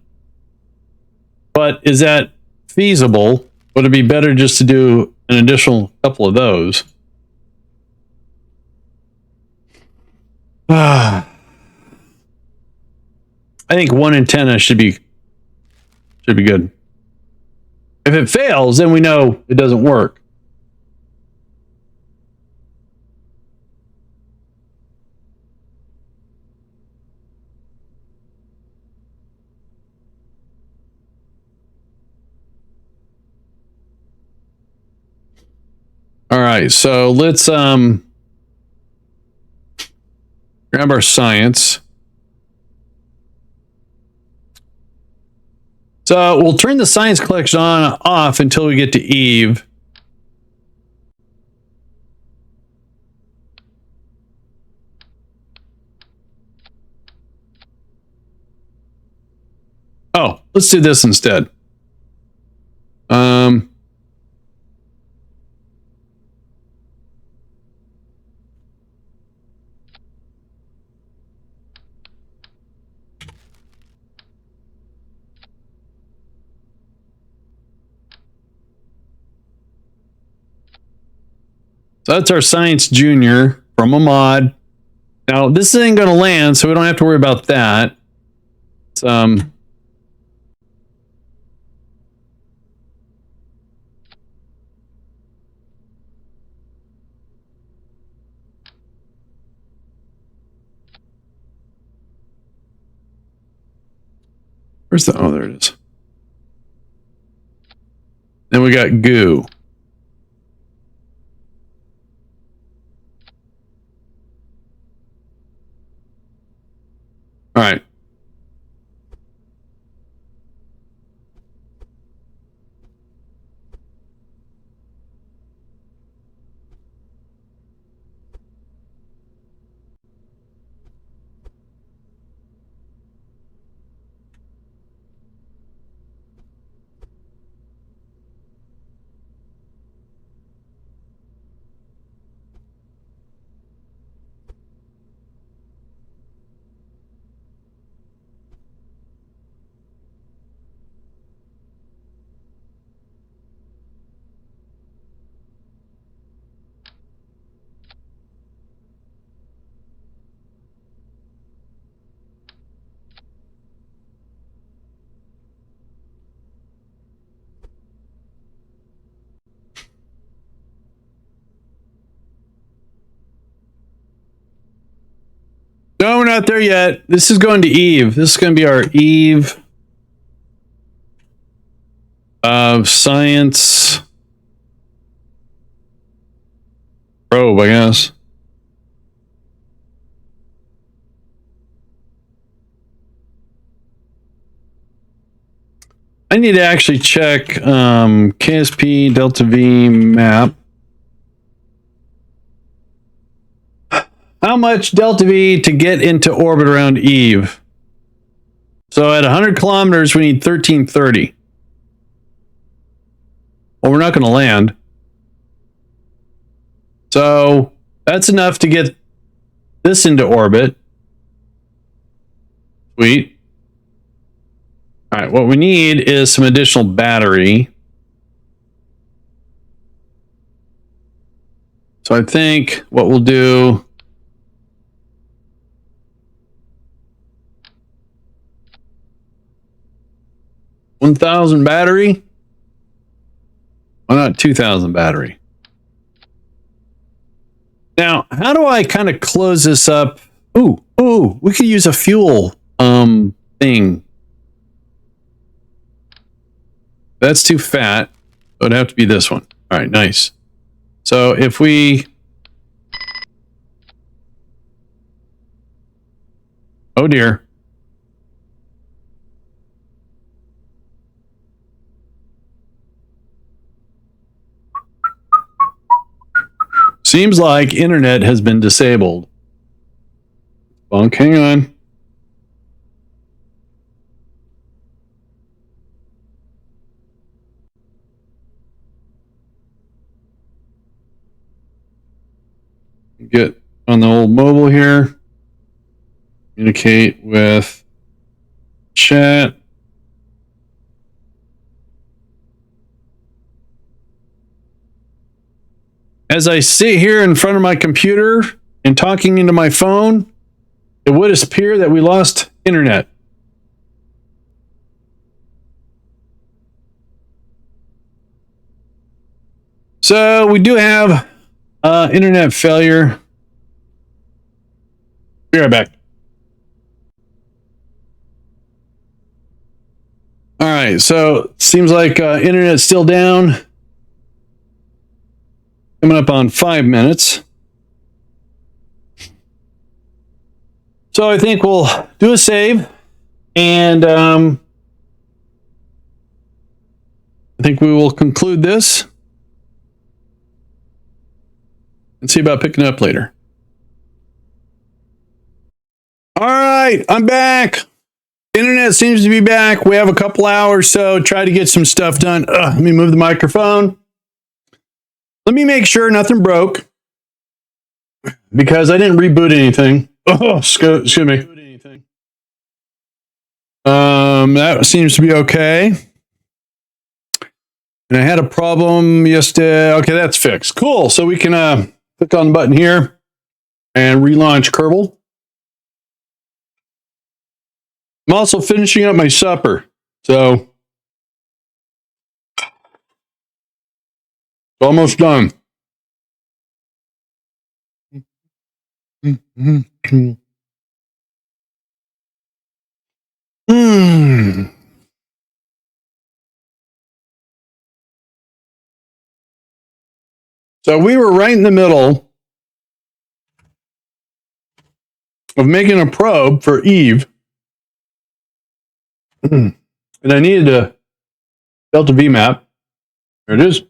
S1: But is that feasible? Would it be better just to do an additional couple of those? I think one antenna should be good. If it fails, then we know it doesn't work. All right, so let's grab our science. So we'll turn the science collection off until we get to Eve. Oh, let's do this instead. So that's our science junior from a mod. Now this isn't going to land, so we don't have to worry about that. It's, where's the, oh, there it is. Then we got goo. All right. No, we're not there yet. This is going to Eve. This is going to be our Eve of science probe, I guess. I need to actually check KSP Delta V map. How much Delta V to get into orbit around Eve? So at 100 kilometers, we need 1330. Well, we're not going to land. So that's enough to get this into orbit. Sweet. All right, what we need is some additional battery. So I think what we'll do 1,000 battery. Why not 2,000 battery? Now, how do I kind of close this up? Ooh, we could use a fuel thing. That's too fat. It would have to be this one. All right, nice. So if we... Oh dear. Seems like internet has been disabled. Bunk, hang on. Get on the old mobile here. Communicate with chat. As I sit here in front of my computer and talking into my phone, it would appear that we lost internet. So we do have internet failure. Be right back. All right, so seems like internet's still down. Coming up on 5 minutes. So I think we'll do a save, and I think we will conclude this and see about picking it up later. All right, I'm back. Internet seems to be back. We have a couple hours, so try to get some stuff done. Let me move the microphone. Let me make sure nothing broke, because I didn't reboot anything. Oh, excuse me. That seems to be okay. And I had a problem yesterday. Okay, that's fixed. Cool. So we can click on the button here and relaunch Kerbal. I'm also finishing up my supper. So it's almost done. So we were right in the middle of making a probe for Eve. And I needed a Delta V map. There it is.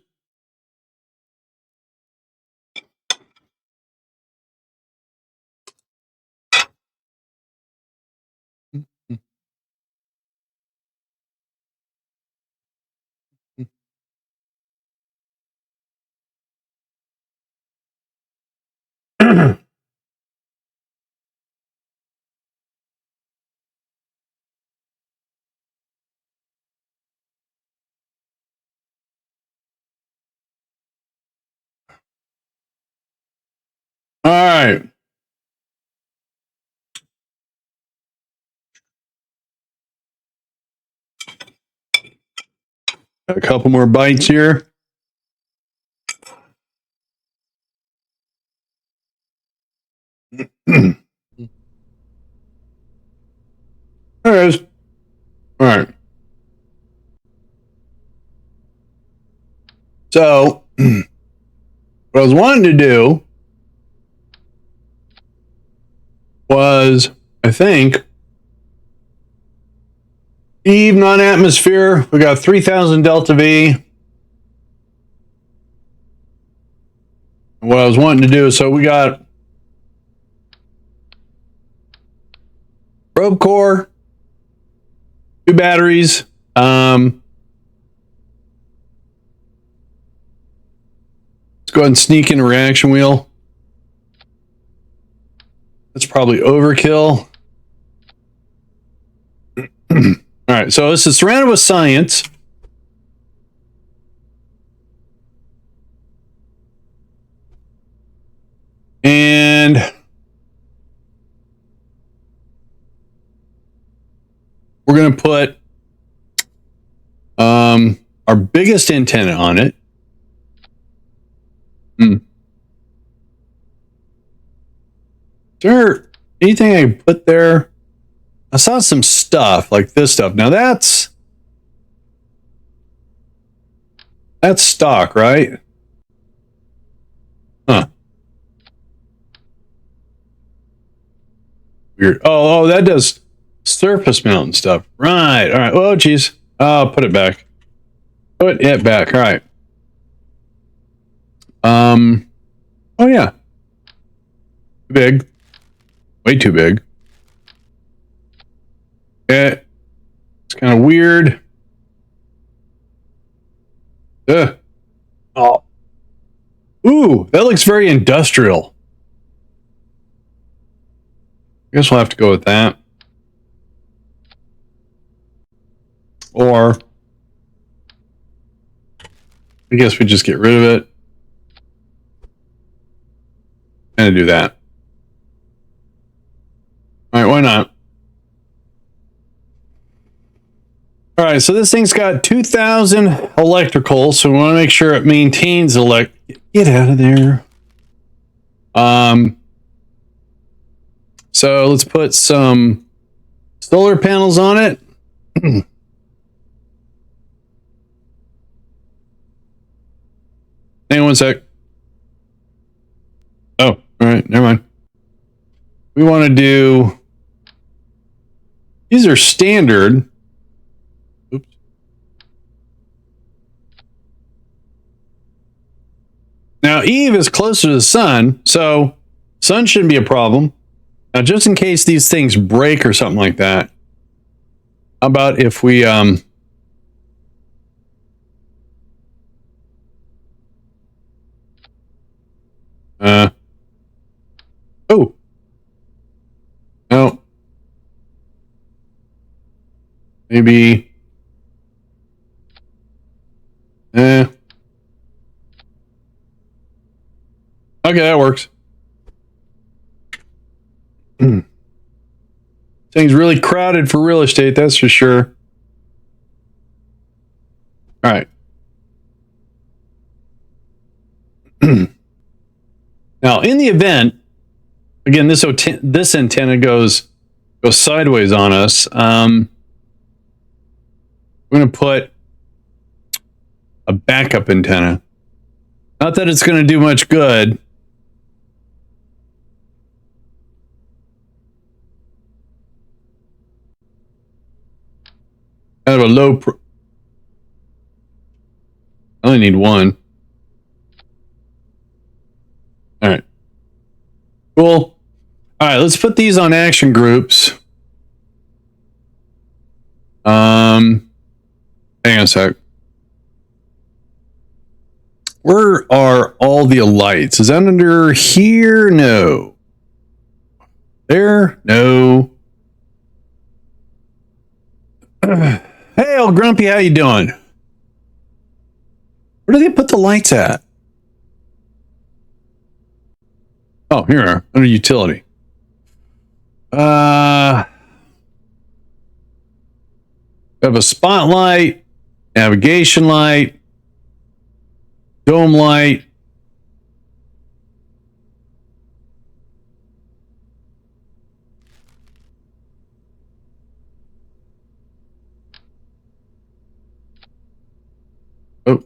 S1: All right. Got a couple more bites here. There it is. All right. So what I was wanting to do was, I think, Eve non-atmosphere. We got 3,000 Delta V. And what I was wanting to do, so we got probe core, 2 batteries. Let's go ahead and sneak in a reaction wheel. That's probably overkill. All right, so this is surrounded with science. And we're going to put our biggest antenna on it. Is there anything I can put there? I saw some stuff like this stuff. Now that's stock, right? Huh. Weird. Oh, that does surface mount stuff. Right. All right. Oh, geez. I'll put it back. Put it back. All right. Oh yeah. Too big. Way too big. It's kind of weird. Oh. Ooh, that looks very industrial. I guess we'll have to go with that. Or I guess we just get rid of it. And do that. All right, why not? All right, so this thing's got 2,000 electrical, so we want to make sure it maintains Get out of there. So let's put some solar panels on it. Hang on one sec. Oh, all right, never mind. We want to do, these are standard. Oops. Now Eve is closer to the sun, so sun shouldn't be a problem. Now, just in case these things break or something like that, how about if we oh no, maybe okay, that works. Thing's really crowded for real estate, that's for sure. All right. Now, in the event, again, this antenna goes sideways on us. We're going to put a backup antenna. Not that it's going to do much good. Kind of a low. I only need one. All right. Cool. All right, let's put these on action groups. Hang on a sec. Where are all the lights? Is that under here? No. There? No. Hey, old Grumpy, how you doing? Where do they put the lights at? Oh, here, under utility. We have a spotlight, navigation light, dome light. Oh.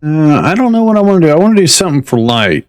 S1: I don't know what I want to do. I want to do something for light.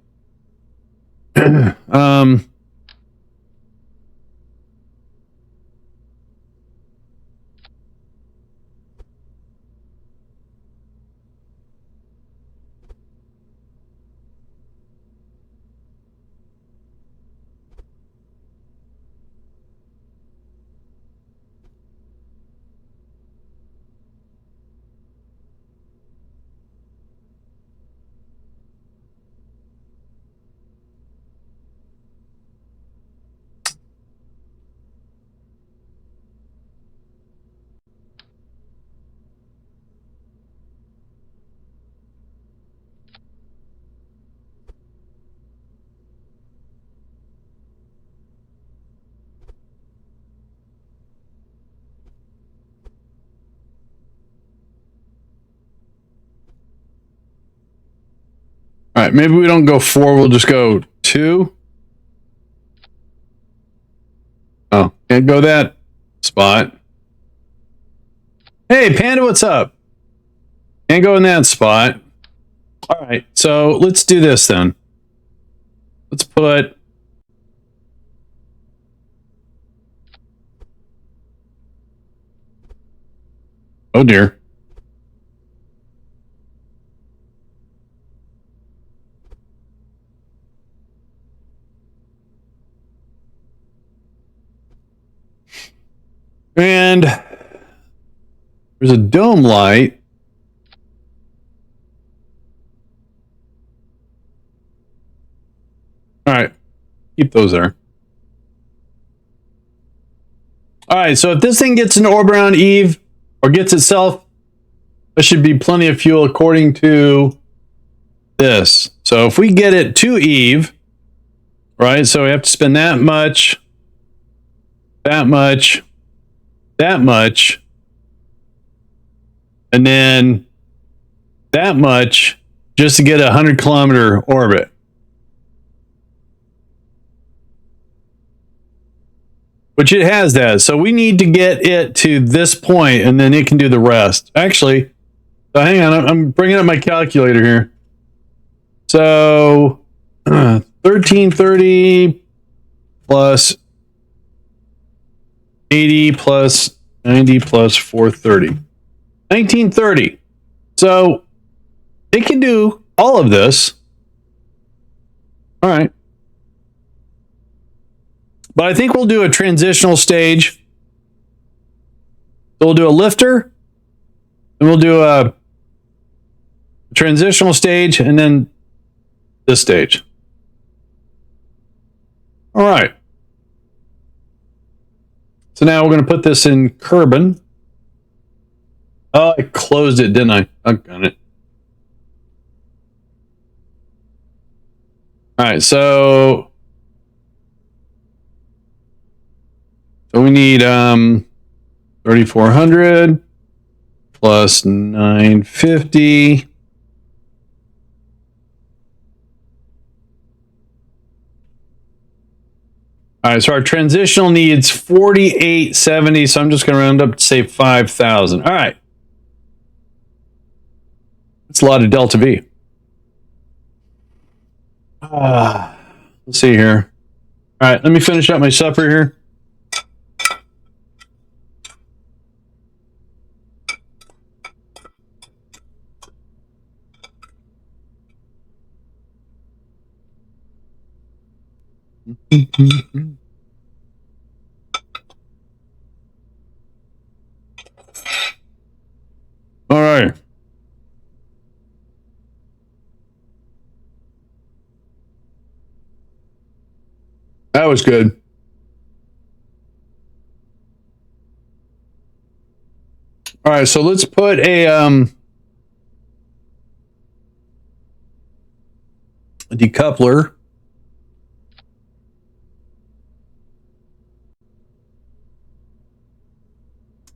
S1: All right, maybe we don't go 4, we'll just go 2. Oh, can't go that spot. Hey, Panda, what's up? Can't go in that spot. All right, so let's do this then. Let's put... Oh, dear. And there's a dome light. All right, keep those there. All right, so if this thing gets an orb around Eve, or gets itself, there should be plenty of fuel according to this. So if we get it to Eve, right, so we have to spend that much, that much, that much, and then that much just to get a 100-kilometer orbit. Which it has that. So we need to get it to this point, and then it can do the rest. Actually, so hang on. I'm bringing up my calculator here. So 1330 plus 80 plus 90 plus 430. 1930. So it can do all of this. All right. But I think we'll do a transitional stage. So we'll do a lifter, and we'll do a transitional stage, and then this stage. All right. So now we're going to put this in Kerbin. Oh, I closed it, didn't I? I've got it. All right, so we need 3,400 plus 950. All right, so our transitional needs 4,870. So I'm just going to round up to say 5,000. All right. That's a lot of delta V. Let's see here. All right, let me finish up my supper here. All right. That was good. All right, so let's put a decoupler.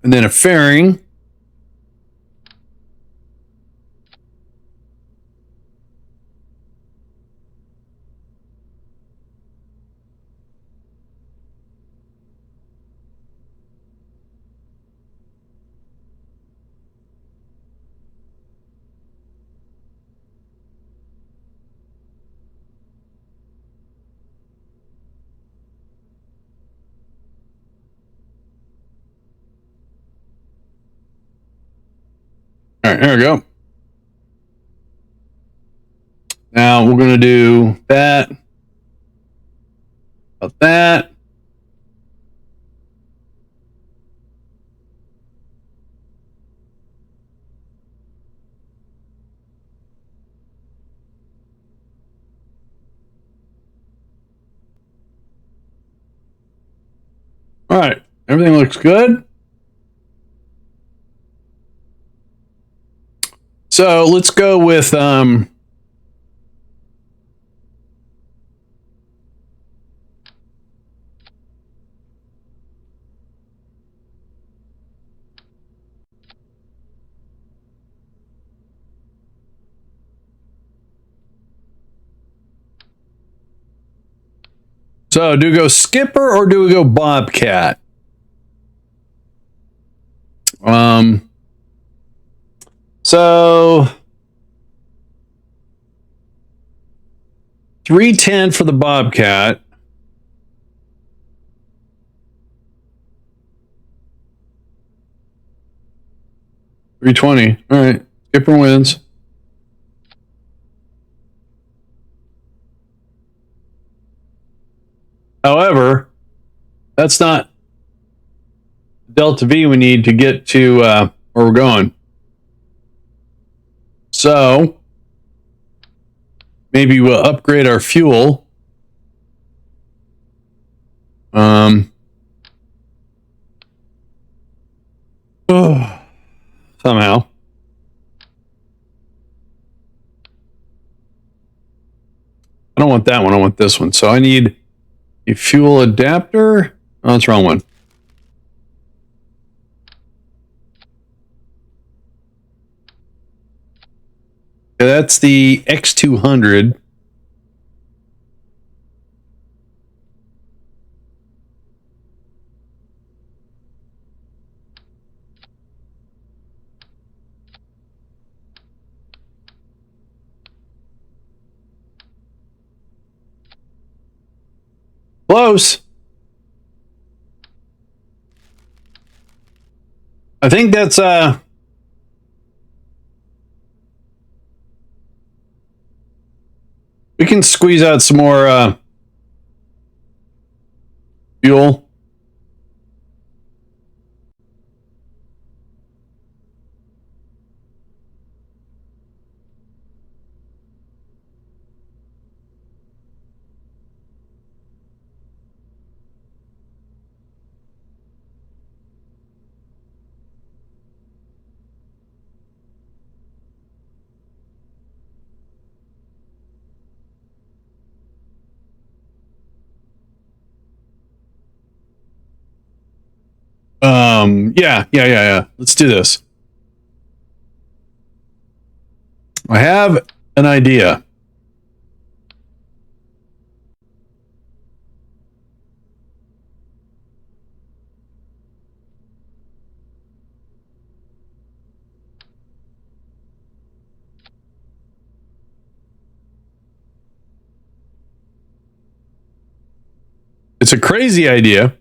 S1: And then a fairing. All right, there we go. Now we're going to do that. About that. All right, everything looks good. So let's go with So do we go skipper or do we go bobcat? So 310 for the bobcat. $320. All right. Skipper wins. However, that's not delta V we need to get to where we're going. So maybe we'll upgrade our fuel. Somehow. I don't want that one. I want this one. So I need a fuel adapter. Oh, that's the wrong one. Okay, that's the X200. Close. I think that's we can squeeze out some more fuel. Yeah. Let's do this. I have an idea. It's a crazy idea,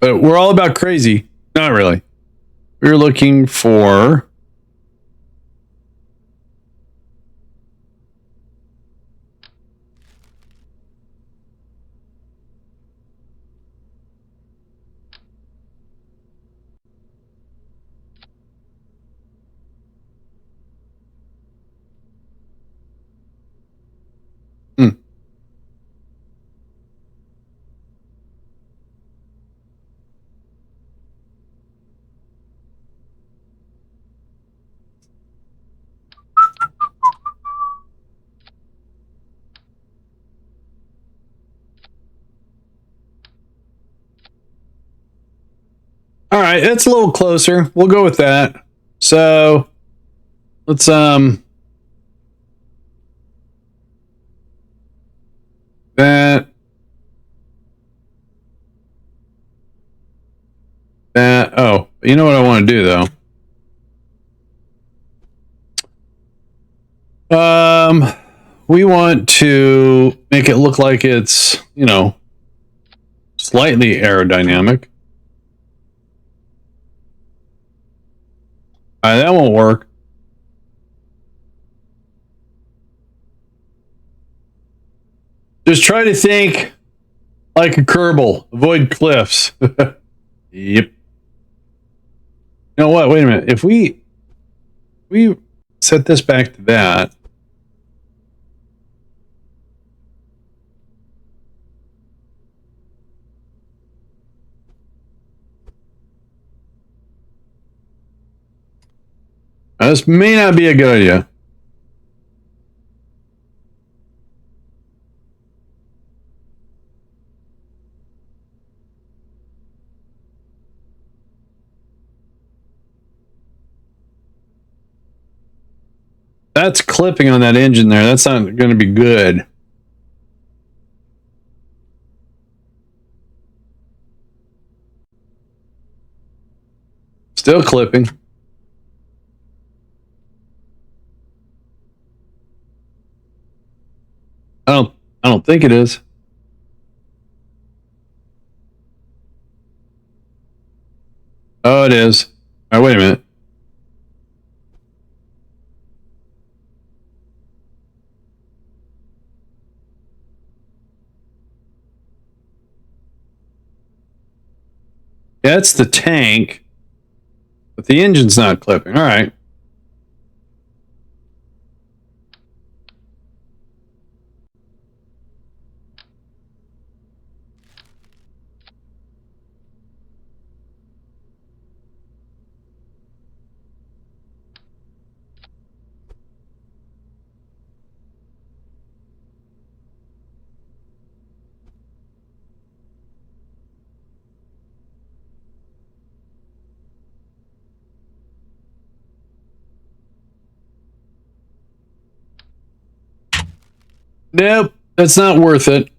S1: but we're all about crazy. Not really. We're looking for all right, it's a little closer. We'll go with that. So let's that oh, you know what I want to do though? We want to make it look like it's, you know, slightly aerodynamic. That won't work. Just try to think like a kerbal. Avoid cliffs. Yep. You know what? Wait a minute. If we set this back to that. This may not be a good idea. That's clipping on that engine there. That's not going to be good. Still clipping. I don't think it is. Oh, it is. All right, wait a minute. That's the tank, but the engine's not clipping. All right. Nope, that's not worth it.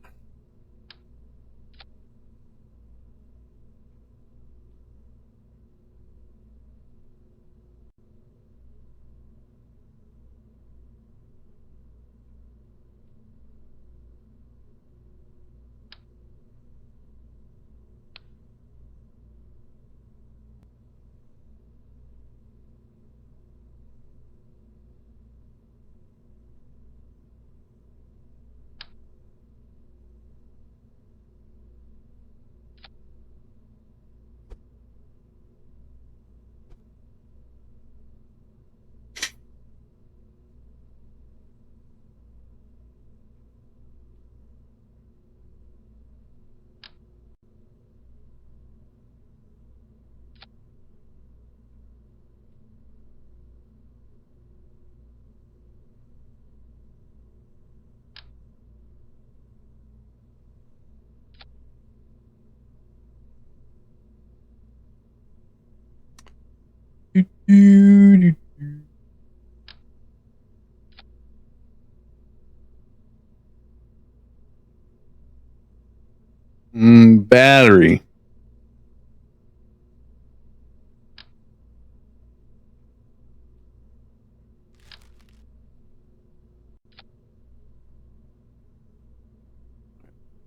S1: Battery.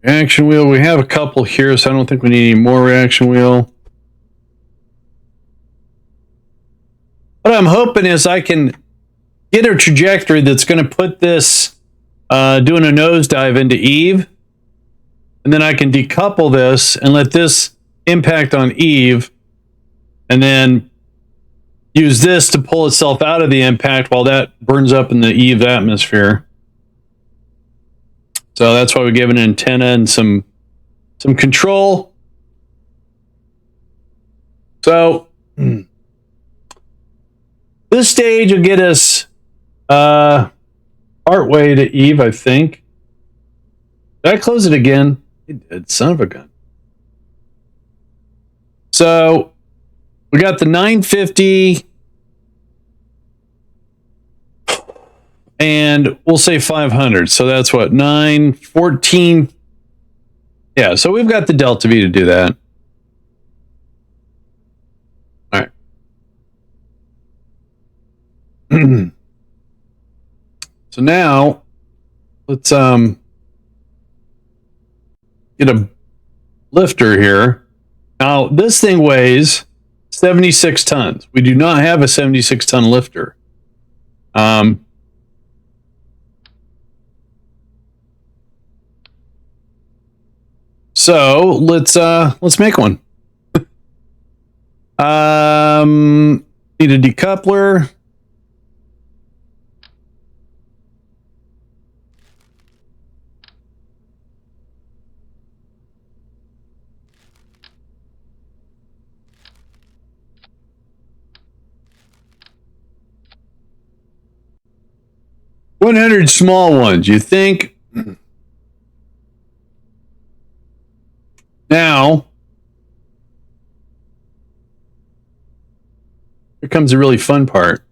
S1: Reaction wheel. We have a couple here, so I don't think we need any more reaction wheel. What I'm hoping is I can get a trajectory that's going to put this doing a nosedive into Eve. And then I can decouple this and let this impact on Eve. And then use this to pull itself out of the impact while that burns up in the Eve atmosphere. So that's why we give it an antenna and some control. So this stage will get us part way to Eve, I think. Did I close it again? It did, son of a gun. So we got the 950 and we'll say 500. So that's what, 914. Yeah, so we've got the delta V to do that. All right. So now let's get a lifter here. Now this thing weighs 76 tons. We do not have a 76-ton lifter. So let's make one. Need a decoupler. $100 small ones, you think? Now, here comes the really fun part.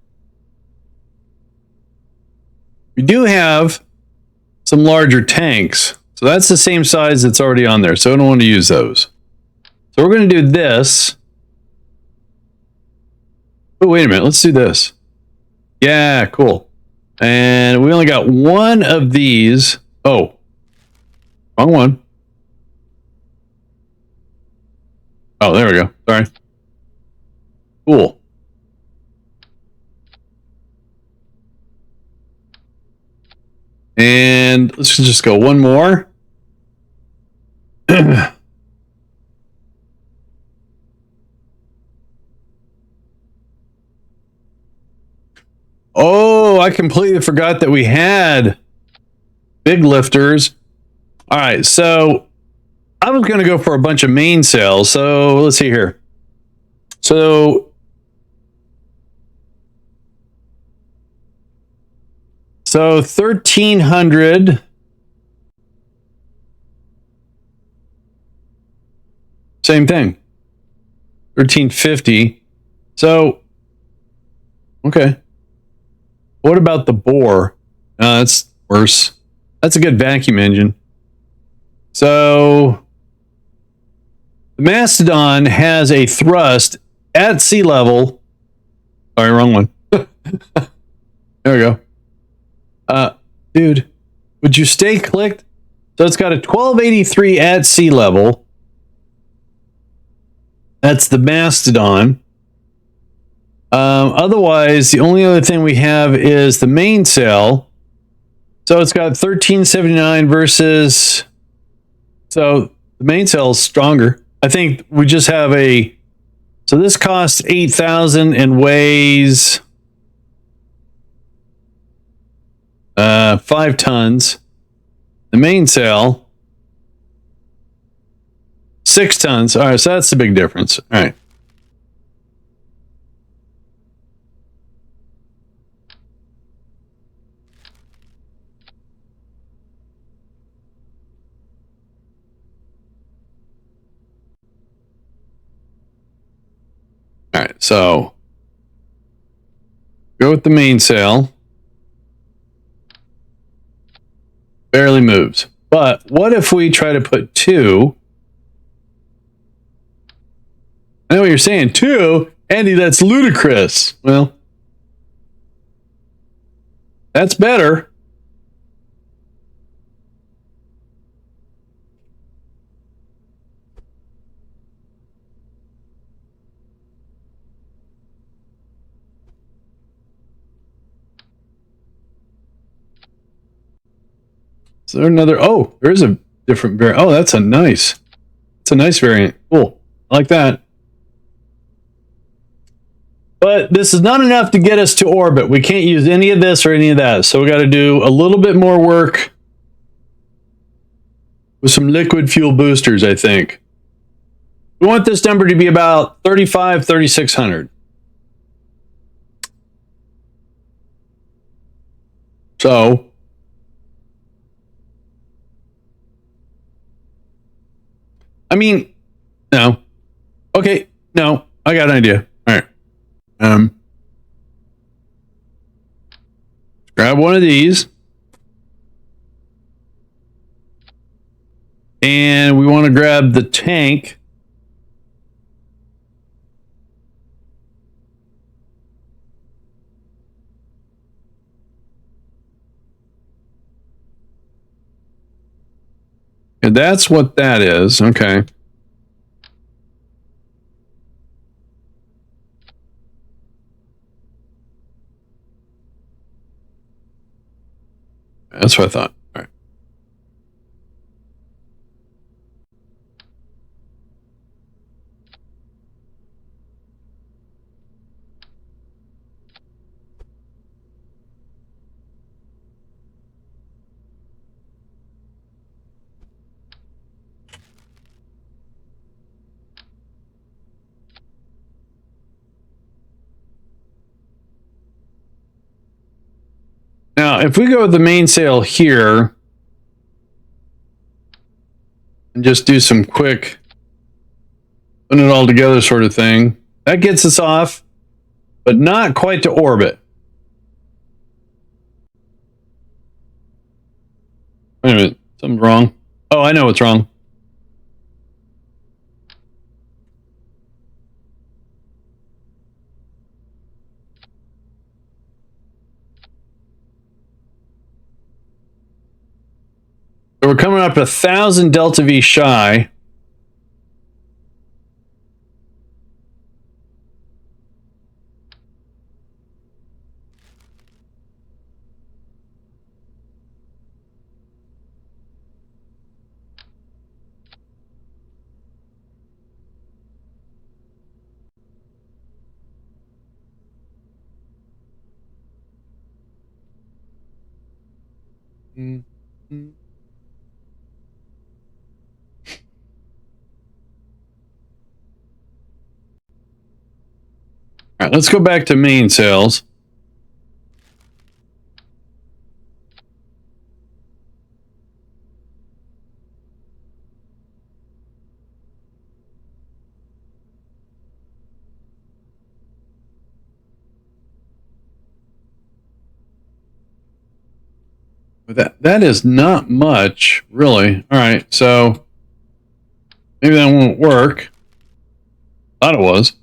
S1: we do have some larger tanks. So that's the same size that's already on there. So I don't want to use those. So we're going to do this. Oh, wait a minute. Let's do this. Yeah, cool. And we only got one of these. Oh, wrong one. Oh, there we go. Sorry. Cool. And let's just go one more. Oh, I completely forgot that we had big lifters. All right, so I was going to go for a bunch of mainsails. So let's see here. So 1,300. Same thing. 1,350. So, okay. What about the bore? That's worse. That's a good vacuum engine. So, the Mastodon has a thrust at sea level. Sorry, wrong one. There we go. Dude, would you stay clicked? So it's got a 1283 at sea level. That's the Mastodon. Otherwise, the only other thing we have is the mainsail. So it's got 1379 versus. So the mainsail is stronger. I think we just have a. So this costs 8,000 and weighs 5 tons. The mainsail 6 tons. All right, so that's the big difference. All right. All right, so go with the mainsail. Barely moves. But what if we try to put 2? I know what you're saying. 2? Andy, that's ludicrous. Well, that's better. Is there another? Oh, there is a different variant. Oh, that's a nice variant. Cool. I like that. But this is not enough to get us to orbit. We can't use any of this or any of that. So we got to do a little bit more work with some liquid fuel boosters, I think. We want this number to be about 3,600. So I mean, no. Okay, no. I got an idea. All right. Grab one of these. And we want to grab the tank. And that's what that is. Okay. That's what I thought. All right. Now, if we go with the mainsail here and just do some quick putting it all together sort of thing, that gets us off, but not quite to orbit. Wait a minute. Something's wrong. Oh, I know what's wrong. So we're coming up 1,000 delta V shy. Mm-hmm. All right, let's go back to main sales. But that is not much, really. All right, so maybe that won't work. Thought it was.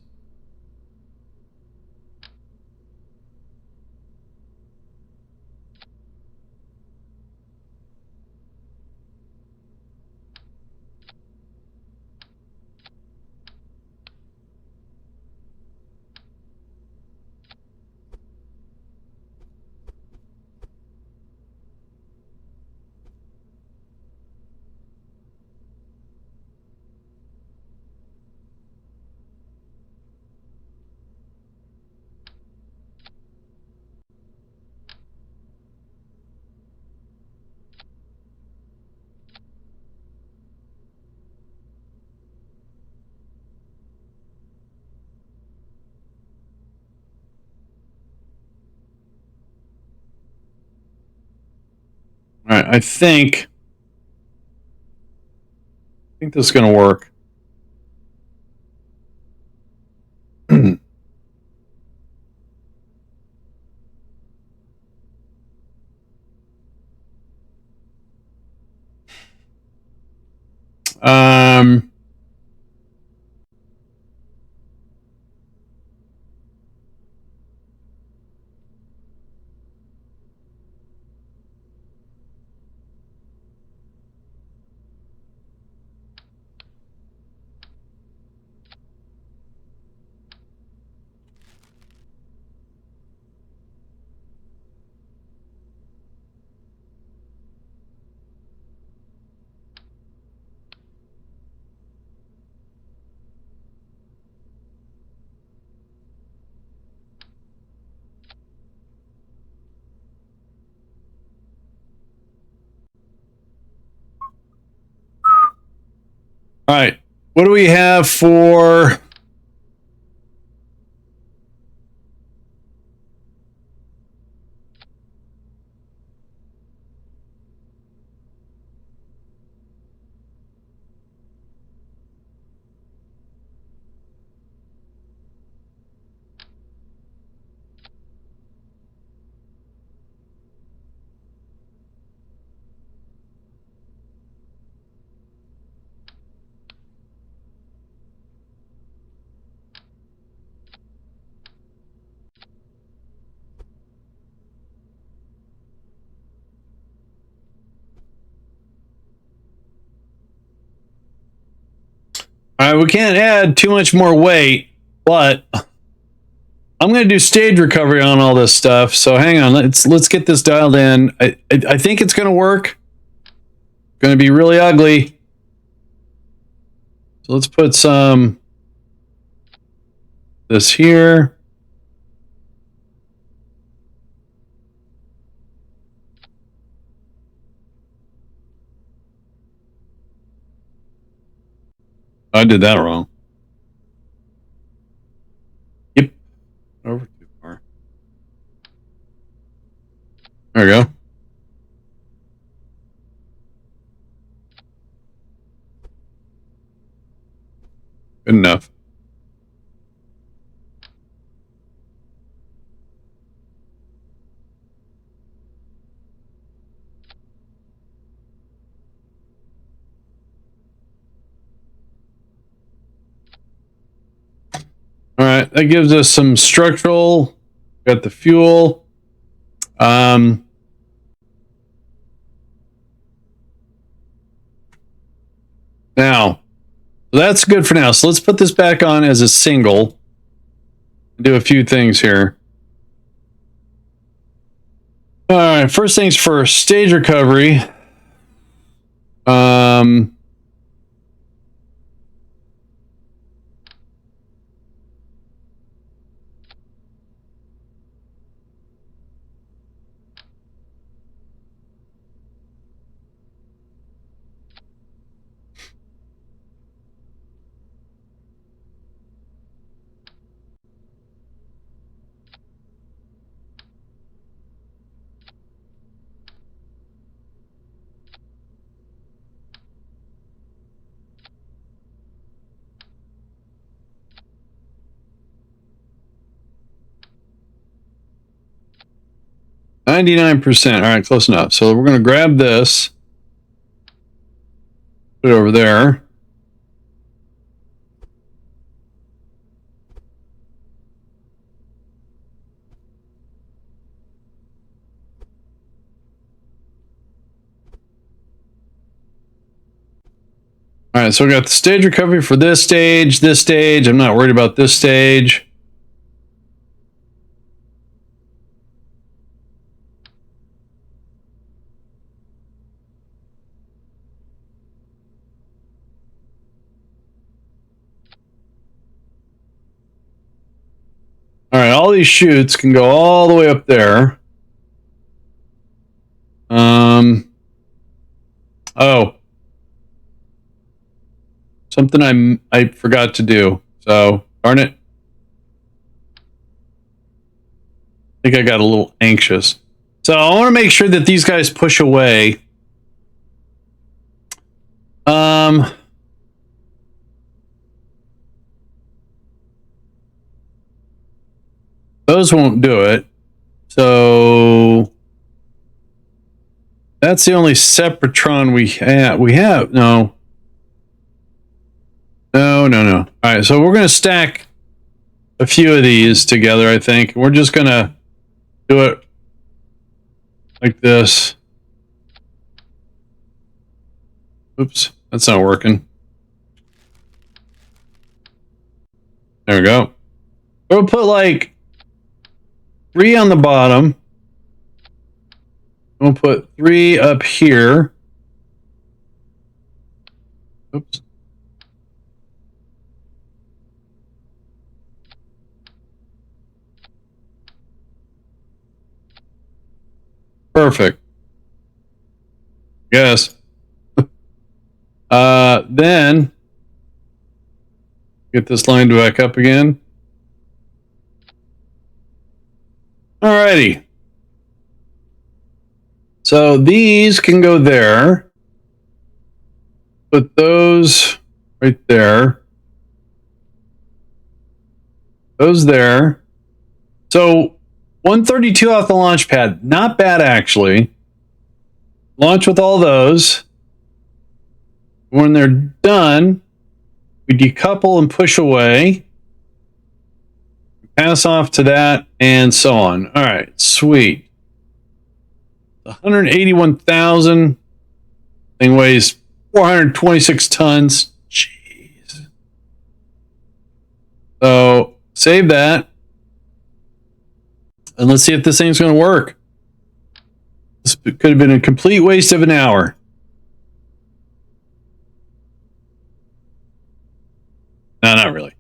S1: All right, I think this is going to work. um, all right, what do we have for? All right, we can't add too much more weight, but I'm going to do stage recovery on all this stuff. So hang on, let's get this dialed in. I think it's going to work. Going to be really ugly. So let's put some this here. I did that wrong. Yep. Over too far. There we go. Good enough. that gives us some structural. Got the fuel. Now, that's good for now. So let's put this back on as a single. Do a few things here. All right, first things first, stage recovery. %. All right, close enough. So we're going to grab this, put it over there. All right, so we got the stage recovery for this stage, this stage. I'm not worried about this stage. All right, all these chutes can go all the way up there. Oh, something I forgot to do. So darn it. I think I got a little anxious. So I want to make sure that these guys push away. Those won't do it. So that's the only Sepratron we have. No. All right, so we're going to stack a few of these together, I think. We're just going to do it like this. Oops, that's not working. There we go. We'll put like 3 on the bottom. We'll put 3 up here. Oops. Perfect. Yes. Then get this line back up again. Alrighty. So these can go there. Put those right there. Those there. So 132 off the launch pad. Not bad, actually. Launch with all those. When they're done, we decouple and push away. Pass off to that, and so on. All right, sweet. 181,000. Thing weighs 426 tons. Jeez. So save that. And let's see if this thing's going to work. This could have been a complete waste of an hour. No, not really.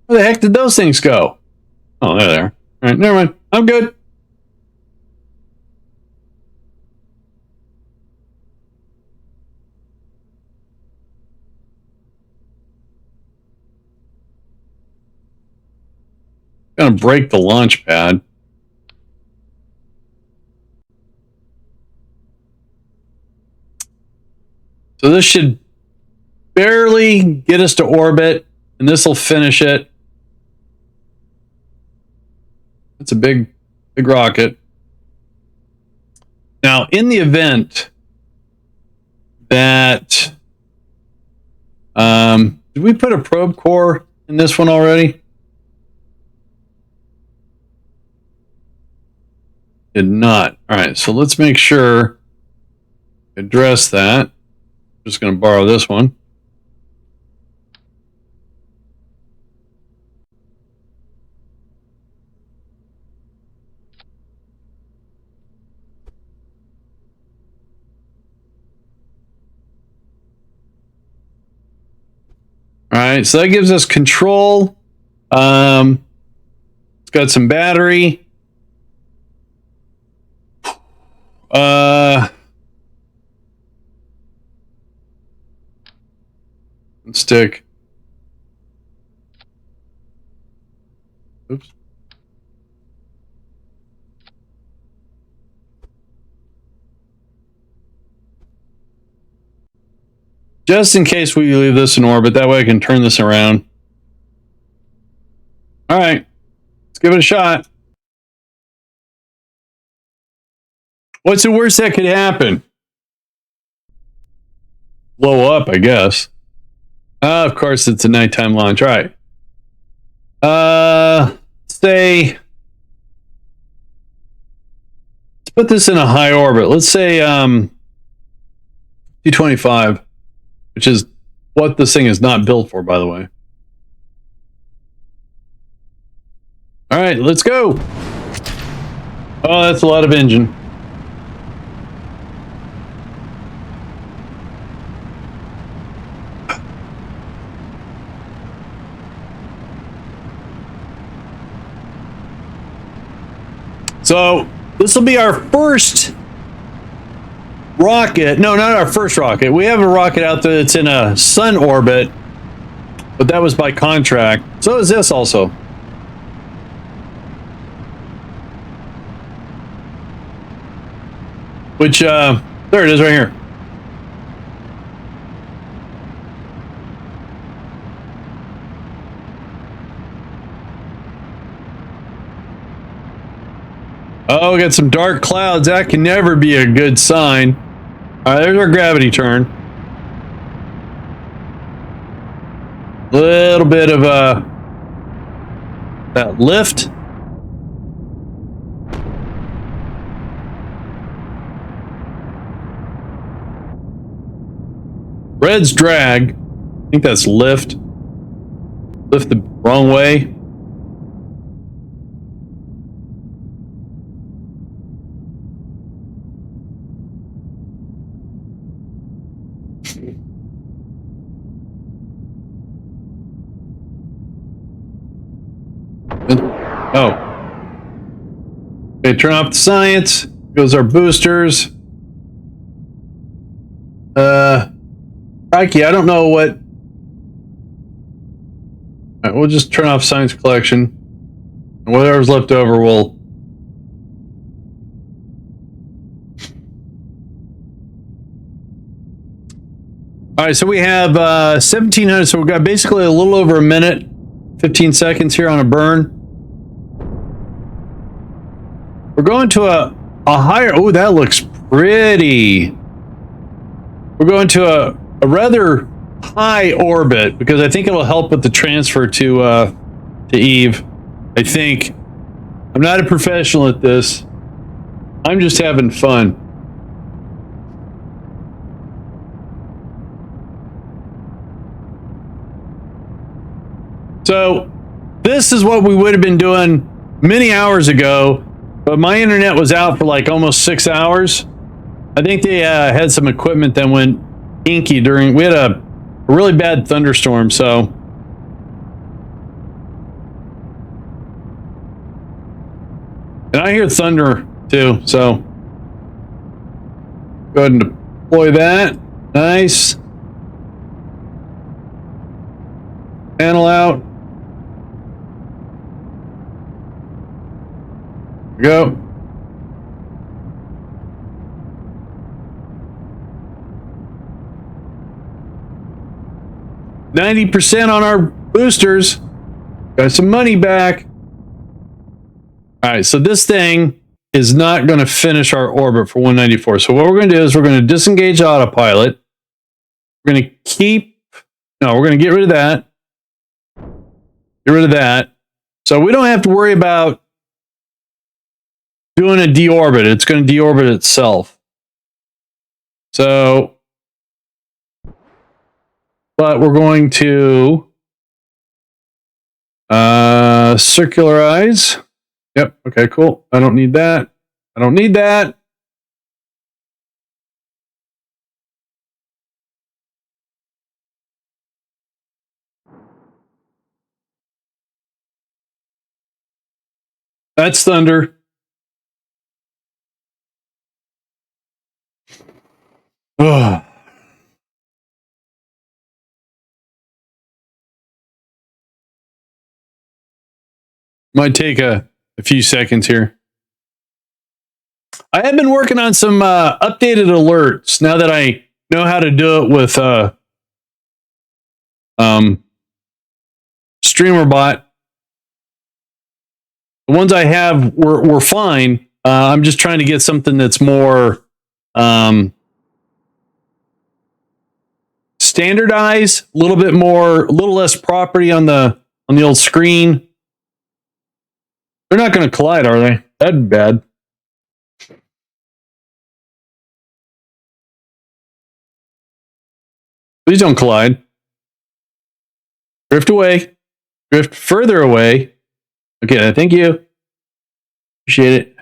S1: Where the heck did those things go? Oh, they're there. All right, never mind. I'm good. Gonna break the launch pad. So this should barely get us to orbit, and this will finish it. It's a big rocket. Now, in the event that. Did we put a probe core in this one already? Did not. All right, so let's make sure address that. I'm just going to borrow this one. All right, so that gives us control. It's got some battery. Stick. Oops. Just in case we leave this in orbit, that way I can turn this around. All right, let's give it a shot. What's the worst that could happen? Blow up, I guess. Of course, it's a nighttime launch. All right. Say, let's put this in a high orbit. Let's say 225, which is what this thing is not built for, by the way. All right, let's go. Oh, that's a lot of engine. So this will be our first rocket. No, not our first rocket. We have a rocket out there that's in a sun orbit, but that was by contract. So is this also. Which, there it is right here. Oh, we got some dark clouds. That can never be a good sign. All right, there's our gravity turn. Little bit of that lift. Red's drag. I think that's lift. Lift the wrong way. Oh. Okay, turn off the science. Goes our boosters. Crikey, I don't know what. All right, we'll just turn off science collection. And whatever's left over, we'll. All right, so we have 1700. So we've got basically a little over a minute, 15 seconds here on a burn. We're going to a higher. Oh, that looks pretty. We're going to a rather high orbit because I think it'll help with the transfer to Eve. I think. I'm not a professional at this. I'm just having fun. So this is what we would have been doing many hours ago, but my internet was out for like almost 6 hours. I think they had some equipment that went inky during. We had a really bad thunderstorm, so. And I hear thunder too, so. Go ahead and deploy that. Nice. Panel out. Go. %90 on our boosters. Got some money back. All right, so this thing is not going to finish our orbit for 194. So what we're going to do is we're going to disengage autopilot. We're going to keep, no, we're going to get rid of that. Get rid of that. So we don't have to worry about doing a deorbit. It's going to deorbit itself. So, but we're going to circularize. Yep. Okay, cool. I don't need that. I don't need that. That's thunder. Oh. Might take a few seconds here. I have been working on some updated alerts now that I know how to do it with StreamerBot. The ones I have were fine. I'm just trying to get something that's more standardized, a little bit more, a little less property on the old screen. They're not going to collide, are they? That'd be bad. Please don't collide. Drift away. Drift further away. Okay, thank you. Appreciate it.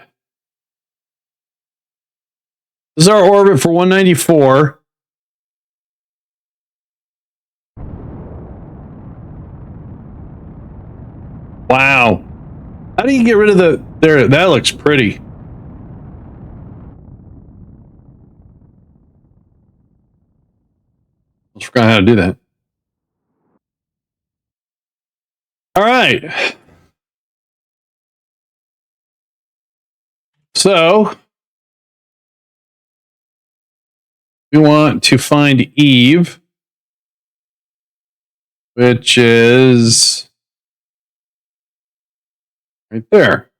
S1: This is our orbit for 194. Wow. How do you get rid of the... There, that looks pretty. I forgot how to do that. All right. So, we want to find Eve, which is right there.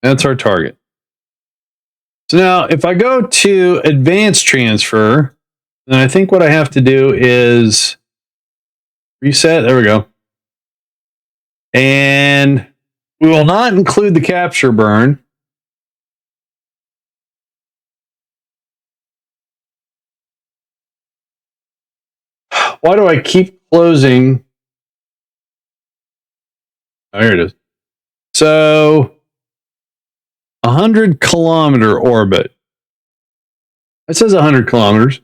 S1: That's our target. So now, if I go to advanced transfer, then I think what I have to do is reset. There we go. And we will not include the capture burn. Why do I keep closing? Oh, here it is. So, 100-kilometer orbit. It says 100 kilometers.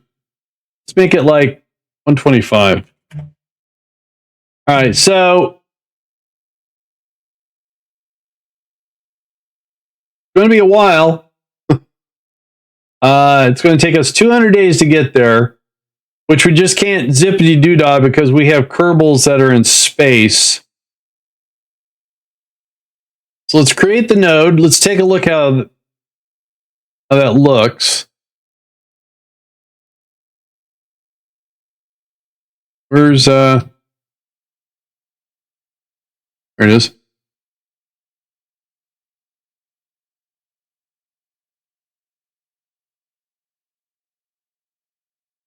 S1: Let's make it like 125. All right, so it's going to be a while. It's going to take us 200 days to get there, which we just can't zippity-doo-dah because we have kerbals that are in space. So let's create the node. Let's take a look how that looks. Where's there it is.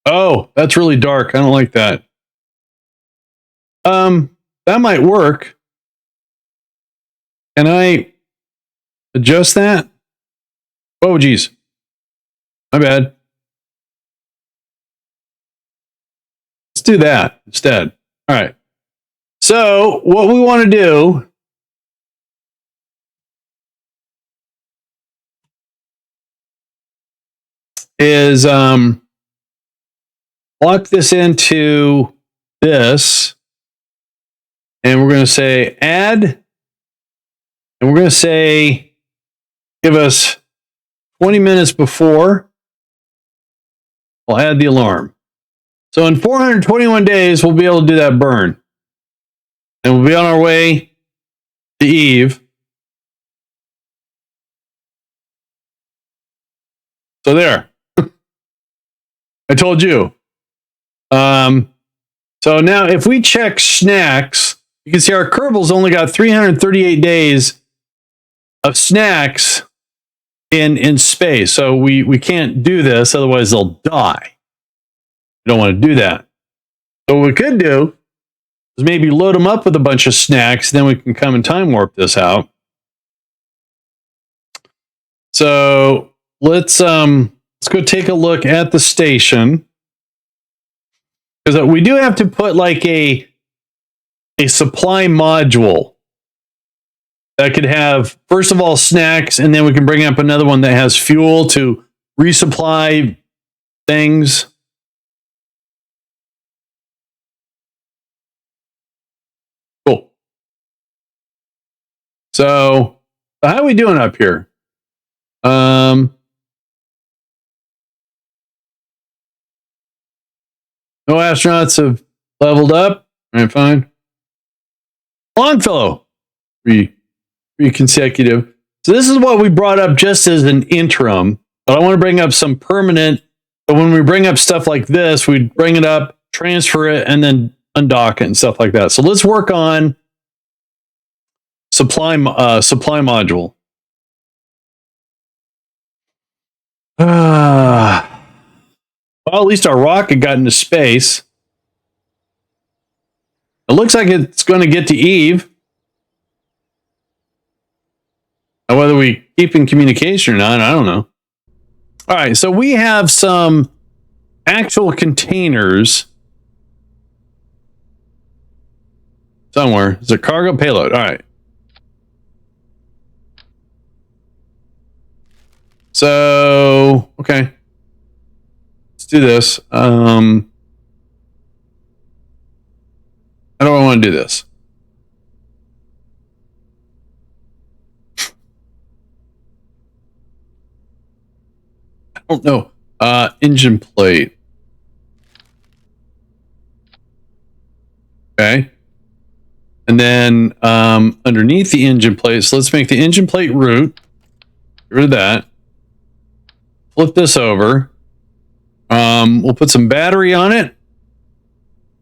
S1: Oh, that's really dark. I don't like that. That might work. Can I adjust that? Oh, geez. My bad. Let's do that instead. All right. So what we want to do is lock this into this, and we're going to say add, and we're going to say give us 20 minutes before. We'll add the alarm. So in 421 days, we'll be able to do that burn. And we'll be on our way to Eve. So there. I told you. So now if we check snacks, you can see our kerbals only got 338 days of snacks in space. So we can't do this, otherwise they'll die. We don't want to do that. So what we could do is maybe load them up with a bunch of snacks, then we can come and time warp this out. So let's go take a look at the station, because we do have to put like a supply module that could have, first of all, snacks, and then we can bring up another one that has fuel to resupply things. Cool. So how are we doing up here? No astronauts have leveled up. All right, fine. Longfellow, three consecutive. So this is what we brought up just as an interim, but I want to bring up some permanent. But when we bring up stuff like this, we bring it up, transfer it, and then undock it and stuff like that. So let's work on supply module. Well, at least our rocket got into space. It looks like it's going to get to Eve. Now, whether we keep in communication or not, I don't know. All right, so we have some actual containers somewhere. Is it cargo payload? All right. So, okay. Let's do this. How do I want to do this? I don't know. Engine plate. Okay. And then underneath the engine plate, so let's make the engine plate root. Get rid of that. Flip this over. We'll put some battery on it.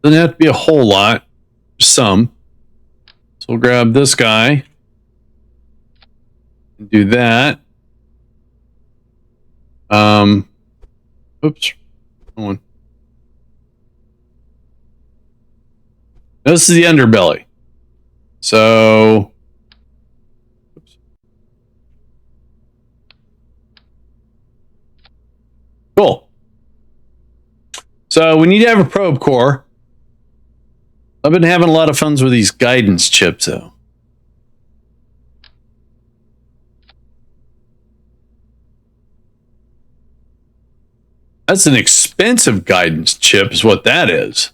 S1: Doesn't have to be a whole lot. Some. So we'll grab this guy and do that. Oops. One. This is the underbelly. So, oops. Cool. So we need to have a probe core. I've been having a lot of fun with these guidance chips, though. That's an expensive guidance chip, is what that is.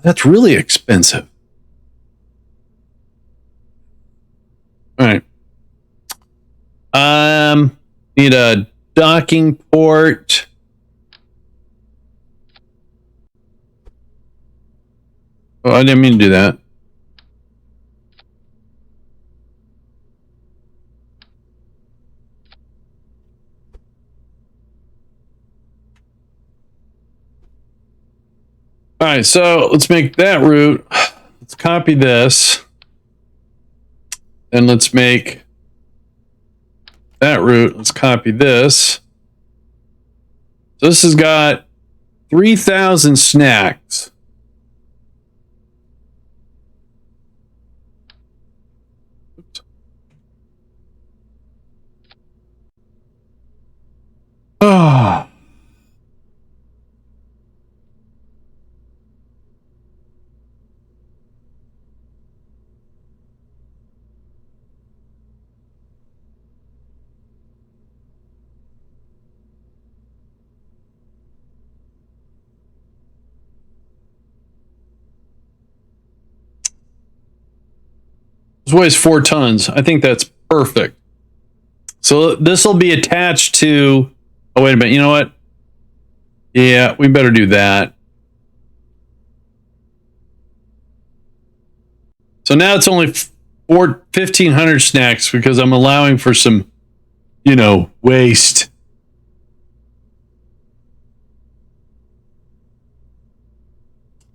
S1: That's really expensive. All right. Need a docking port. Oh, I didn't mean to do that. All right, so let's make that route. Let's copy this. And let's make that route. Let's copy this. So this has got 3,000 snacks. Oops. Oh. This weighs 4 tons. I think that's perfect. So this will be attached to... Oh, wait a minute. You know what? Yeah, we better do that. So now it's only 1,500 snacks because I'm allowing for some, waste.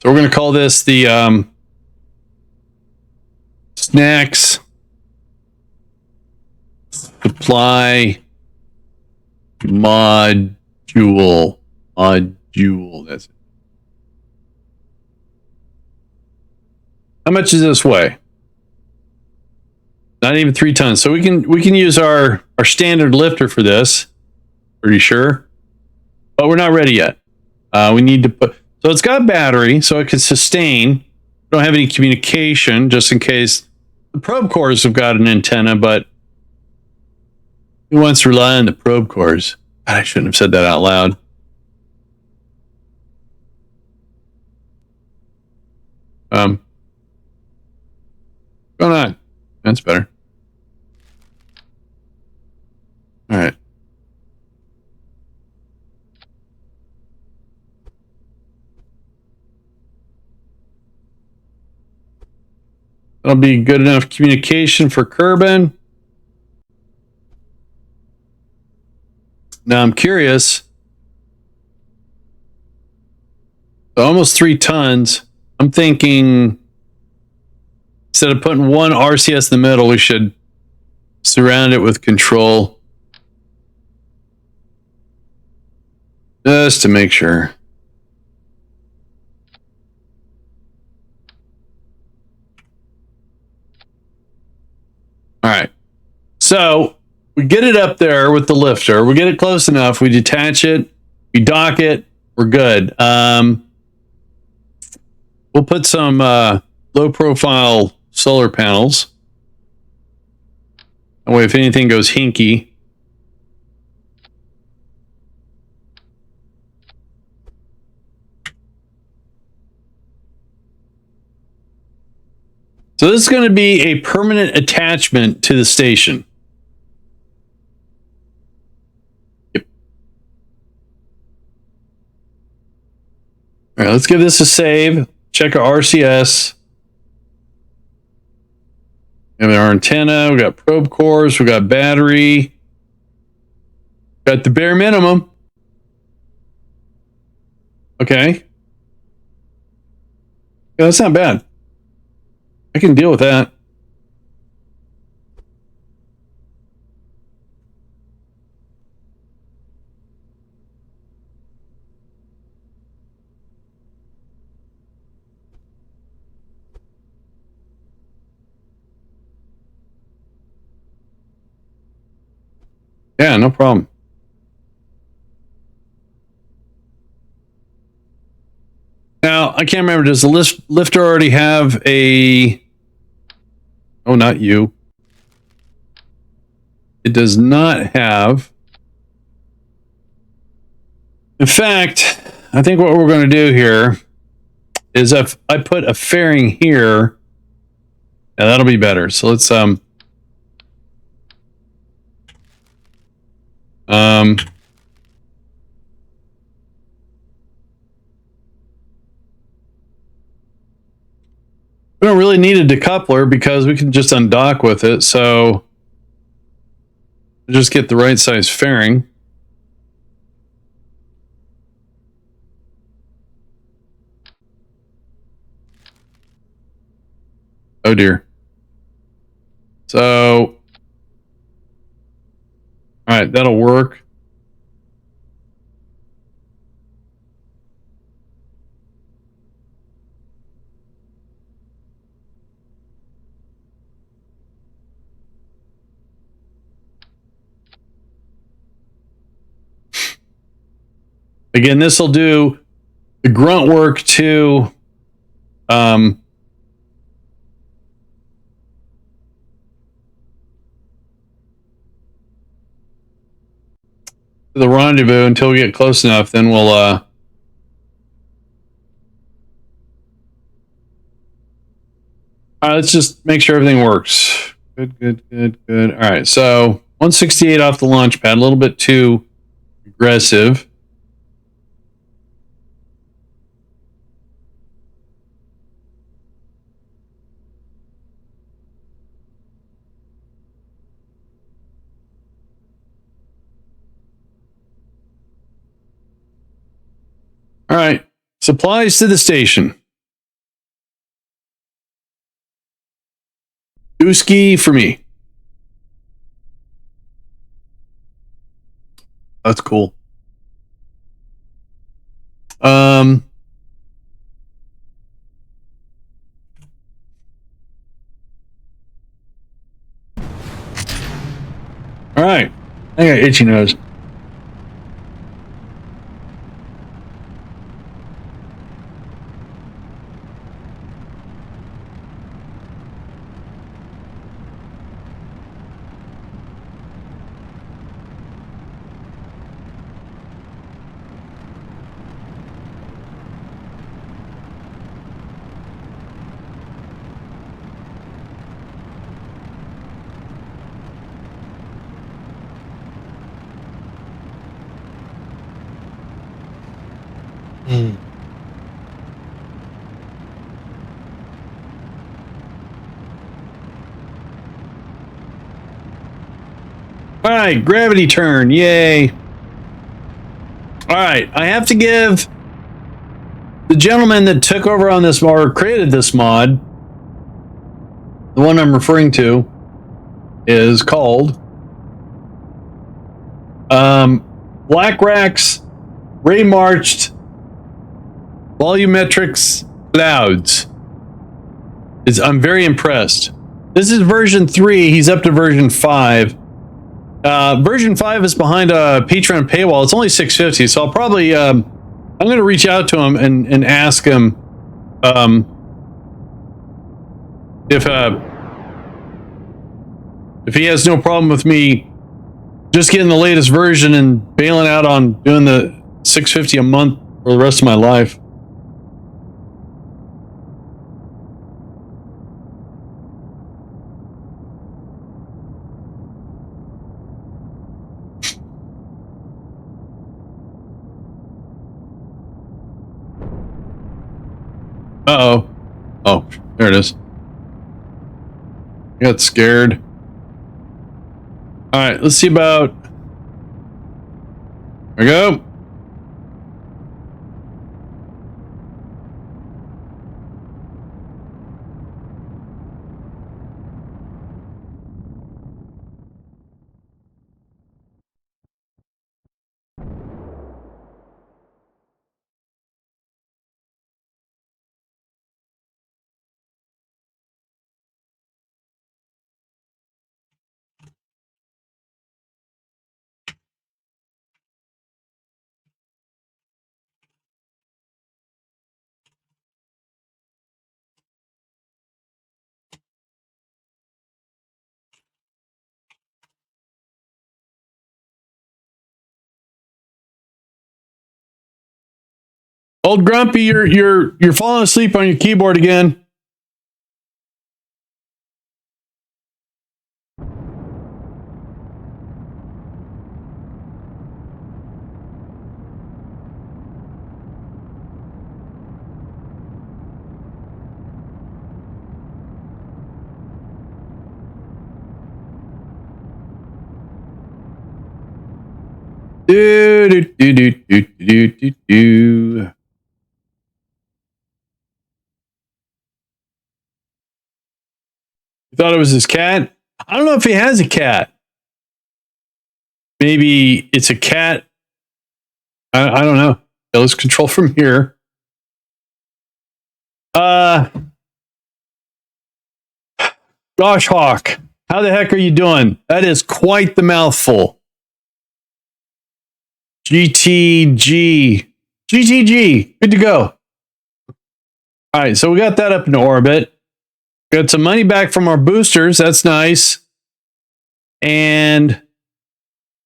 S1: So we're going to call this the snacks Supply module. That's it. How much does this weigh? Not even 3 tons. So we can use our standard lifter for this. Pretty sure. But we're not ready yet. We need to put, so it's got a battery, so it can sustain. We don't have any communication, just in case. The probe cores have got an antenna, but who wants to rely on the probe cores? God, I shouldn't have said that out loud. What's going on? That's better. All right. That'll be good enough communication for Kerbin. Now I'm curious. Almost 3 tons. I'm thinking instead of putting one RCS in the middle, we should surround it with control. Just to make sure. All right. So we get it up there with the lifter. We get it close enough. We detach it. We dock it. We're good. We'll put some low profile solar panels. That way, if anything goes hinky. So this is going to be a permanent attachment to the station. Yep. All right, let's give this a save. Check our RCS. We have our antenna. We got probe cores. We got battery. Got the bare minimum. Okay. Yeah, that's not bad. I can deal with that. Yeah, no problem. Now, I can't remember. Does the lifter already have a... Oh, not you. It does not have... In fact, I think what we're going to do here is if I put a fairing here, yeah, that'll be better. So let's... we don't really need a decoupler because we can just undock with it. So just get the right size fairing. Oh dear. So, all right, that'll work. Again, this will do the grunt work to the rendezvous until we get close enough. Then we'll all right, let's just make sure everything works. Good. All right, so 168 off the launch pad, a little bit too aggressive. All right, supplies to the station. Dusky for me. That's cool. All right. I got itchy nose. All right, gravity turn. Yay. All right, I have to give the gentleman that took over on this or created this mod, the one I'm referring to, is called Black Racks Ray Marched Volumetrics Clouds. I'm very impressed. This is version 3. He's up to version 5. Version 5 is behind a Patreon paywall. It's only $6.50, so I'll probably I'm going to reach out to him and ask him if he has no problem with me just getting the latest version and bailing out on doing the $6.50 a month for the rest of my life. Uh-oh. Oh, there it is. I got scared. All right, let's see about... There we go. Old Grumpy, you're falling asleep on your keyboard again. Do. You thought it was his cat? I don't know if he has a cat. Maybe it's a cat. I don't know. Let's control from here. Gosh, Hawk, how the heck are you doing? That is quite the mouthful. GTG. Good to go. All right, so we got that up in orbit. Got some money back from our boosters. That's nice. And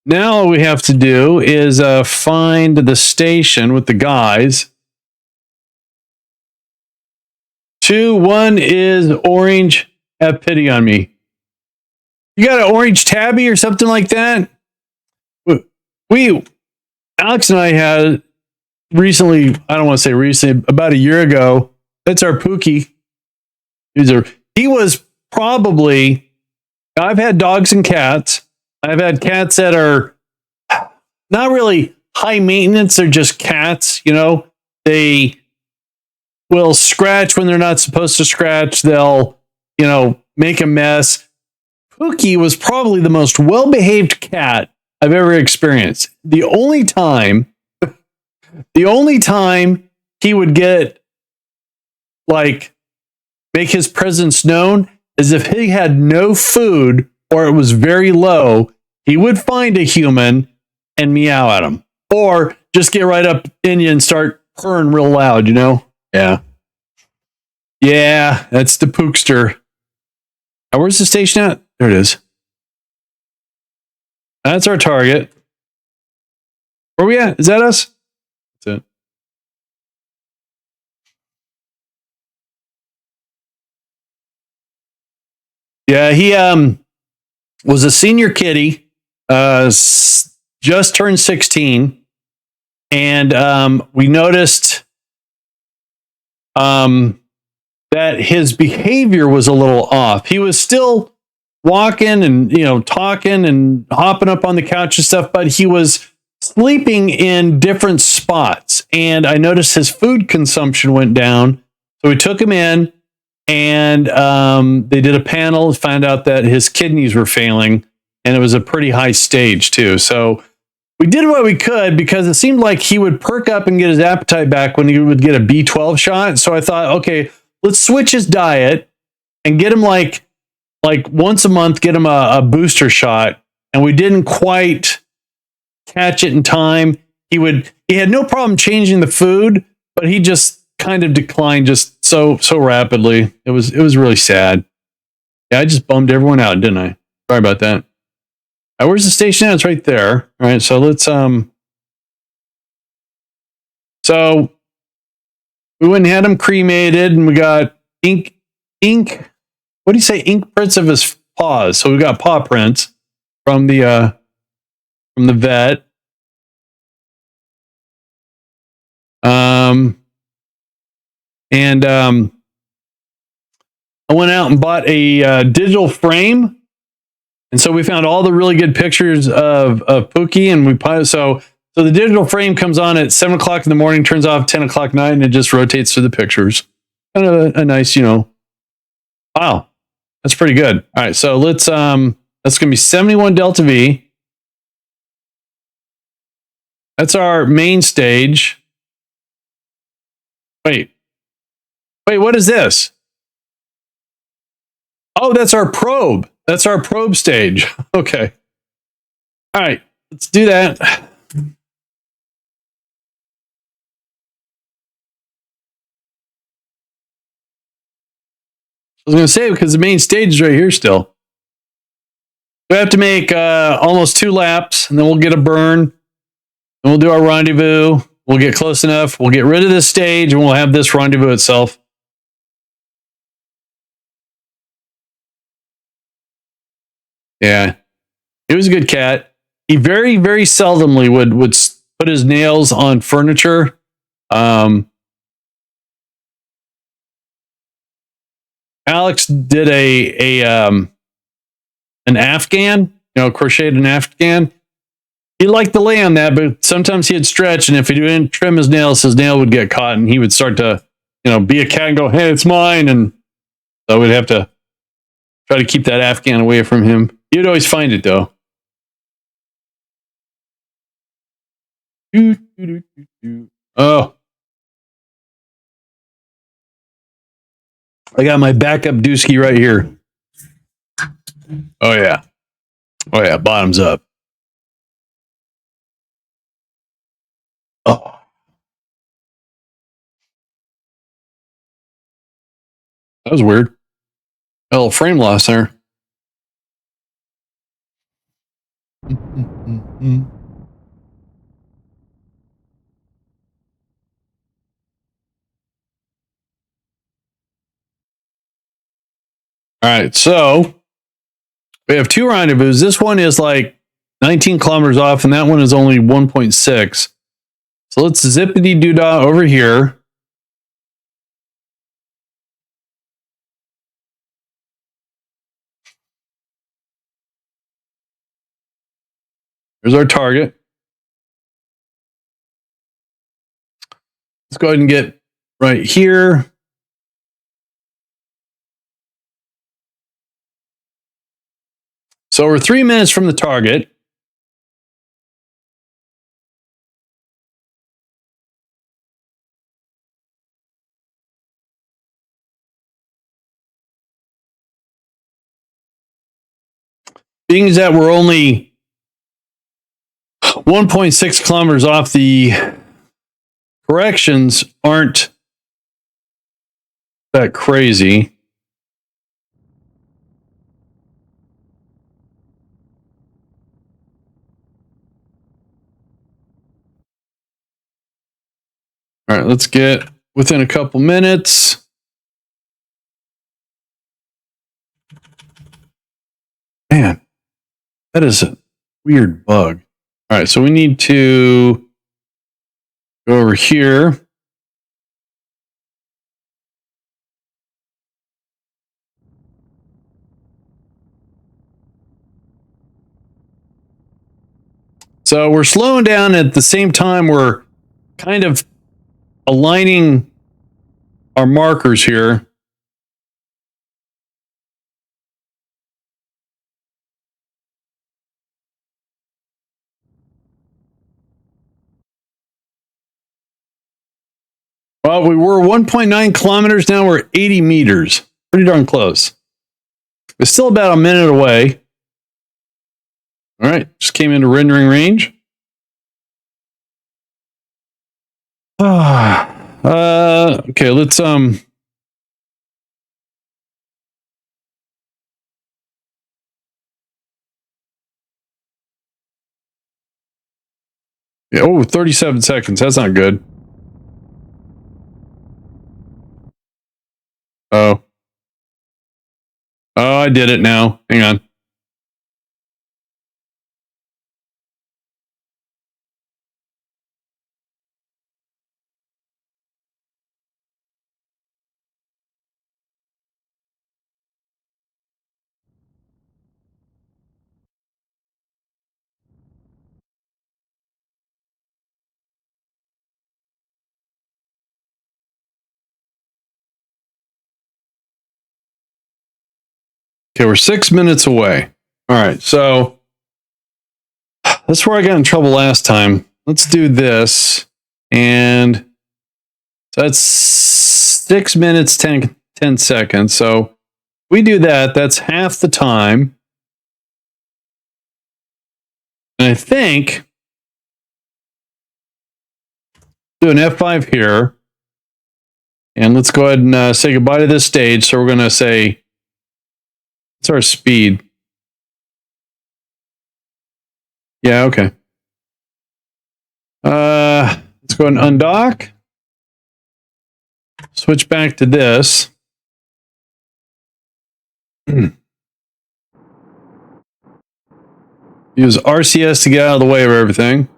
S1: now all we have to do is find the station with the guys. 2, 1 is orange. Have pity on me. You got an orange tabby or something like that? Alex and I had recently, I don't want to say recently, about a year ago. That's our Pookie. He was probably, I've had dogs and cats. I've had cats that are not really high maintenance. They're just cats, you know. They will scratch when they're not supposed to scratch. They'll, you know, make a mess. Pookie was probably the most well-behaved cat I've ever experienced. The only time he would get like make his presence known is if he had no food or it was very low, he would find a human and meow at him. Or just get right up in you and start purring real loud, you know? Yeah. Yeah, that's the pookster. Now, where's the station at? There it is. That's our target. Where are we at? Is that us? That's it. Yeah, he was a senior kitty, just turned 16, and we noticed that his behavior was a little off. He was still walking and talking and hopping up on the couch and stuff, but he was sleeping in different spots. And I noticed his food consumption went down. So we took him in, and they did a panel, found out that his kidneys were failing, and it was a pretty high stage too. So we did what we could because it seemed like he would perk up and get his appetite back when he would get a B12 shot. So I thought, okay, let's switch his diet and get him like once a month, get him a booster shot. And we didn't quite catch it in time. He had no problem changing the food, but he just kind of declined just so rapidly. It was really sad. Yeah, I just bummed everyone out, didn't I? Sorry about that. Where's the station at? It's right there. All right, so let's so we went and had him cremated, and we got ink. What do you say? Ink prints of his paws. So we got paw prints from the vet. I went out and bought a digital frame, and so we found all the really good pictures of Pookie, and so the digital frame comes on at 7 o'clock in the morning, turns off 10 o'clock at night, and it just rotates through the pictures. Kind of a nice, wow, that's pretty good. All right, so let's that's gonna be 71 Delta V. That's our main stage. Wait, what is this? Oh, that's our probe. That's our probe stage. Okay. All right, let's do that. I was going to say, because the main stage is right here still. We have to make almost 2 laps, and then we'll get a burn. And we'll do our rendezvous. We'll get close enough. We'll get rid of this stage, and we'll have this rendezvous itself. Yeah. He was a good cat. He very, very seldomly would put his nails on furniture. Alex did an Afghan, crocheted an Afghan. He liked to lay on that, but sometimes he'd stretch, and if he didn't trim his nails, his nail would get caught, and he would start to, be a cat and go, "Hey, it's mine," and so we'd have to try to keep that Afghan away from him. You'd always find it, though. Oh. I got my backup dooski right here. Oh, yeah. Oh, yeah. Bottoms up. Oh. That was weird. A little frame loss there. All right, so we have 2 rendezvous. This one is like 19 kilometers off, and that one is only 1.6. So let's zippity doo dah over here. There's our target. Let's go ahead and get right here. So we're 3 minutes from the target. being that we're only 1.6 kilometers off, the corrections aren't that crazy. All right, let's get within a couple minutes. Man, that is a weird bug. All right, so we need to go over here. So we're slowing down at the same time we're kind of aligning our markers here. Well, we were 1.9 kilometers. Now we're 80 meters. Pretty darn close. It's still about a minute away. All right, just came into rendering range. Okay, let's yeah, oh, 37 seconds. That's not good. Oh. Oh, I did it now. Hang on. Okay, we're 6 minutes away. All right, so that's where I got in trouble last time. Let's do this. And so that's 6 minutes, 10 seconds. So we do that. That's half the time. And I think do an F5 here. And let's go ahead and say goodbye to this stage. So we're going to say, what's our speed? Yeah, okay. Let's go ahead and undock. Switch back to this. Use RCS to get out of the way of everything.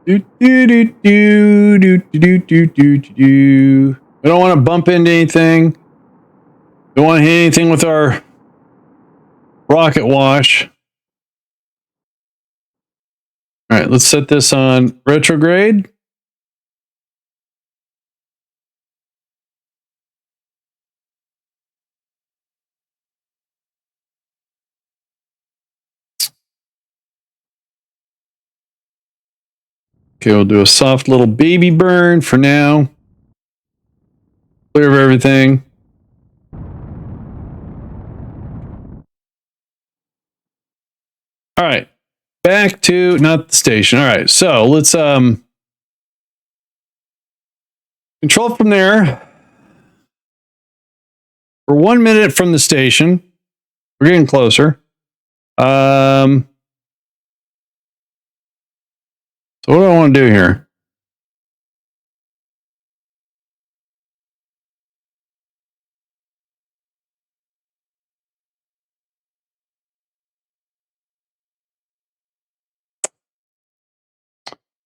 S1: We don't want to bump into anything. Don't want to hit anything with our rocket wash. All right, let's set this on retrograde. Okay, we'll do a soft little baby burn for now. Clear of everything. All right, back to not the station. All right, so let's control from there. We're 1 minute from the station. We're getting closer. So what do I want to do here?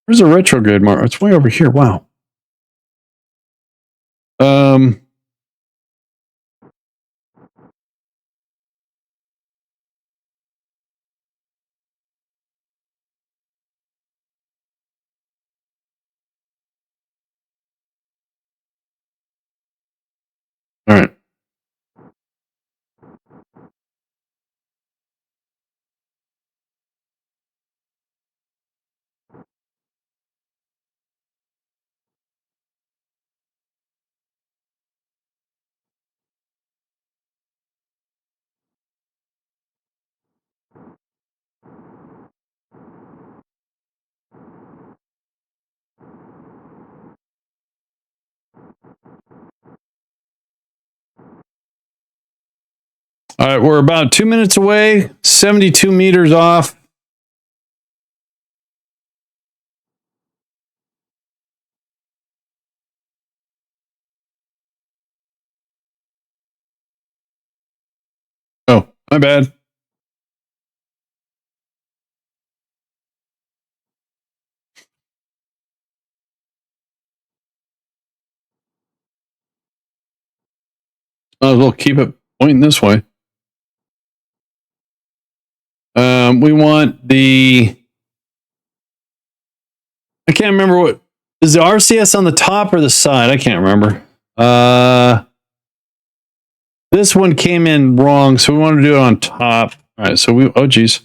S1: Where's a retrograde mark? It's way over here. Wow. All right. All right, we're about 2 minutes away, 72 meters off. Oh, my bad. Might as well keep it pointing this way. We want the... I can't remember what... Is the RCS on the top or the side? I can't remember. This one came in wrong, so we want to do it on top. All right, so we... Oh, geez.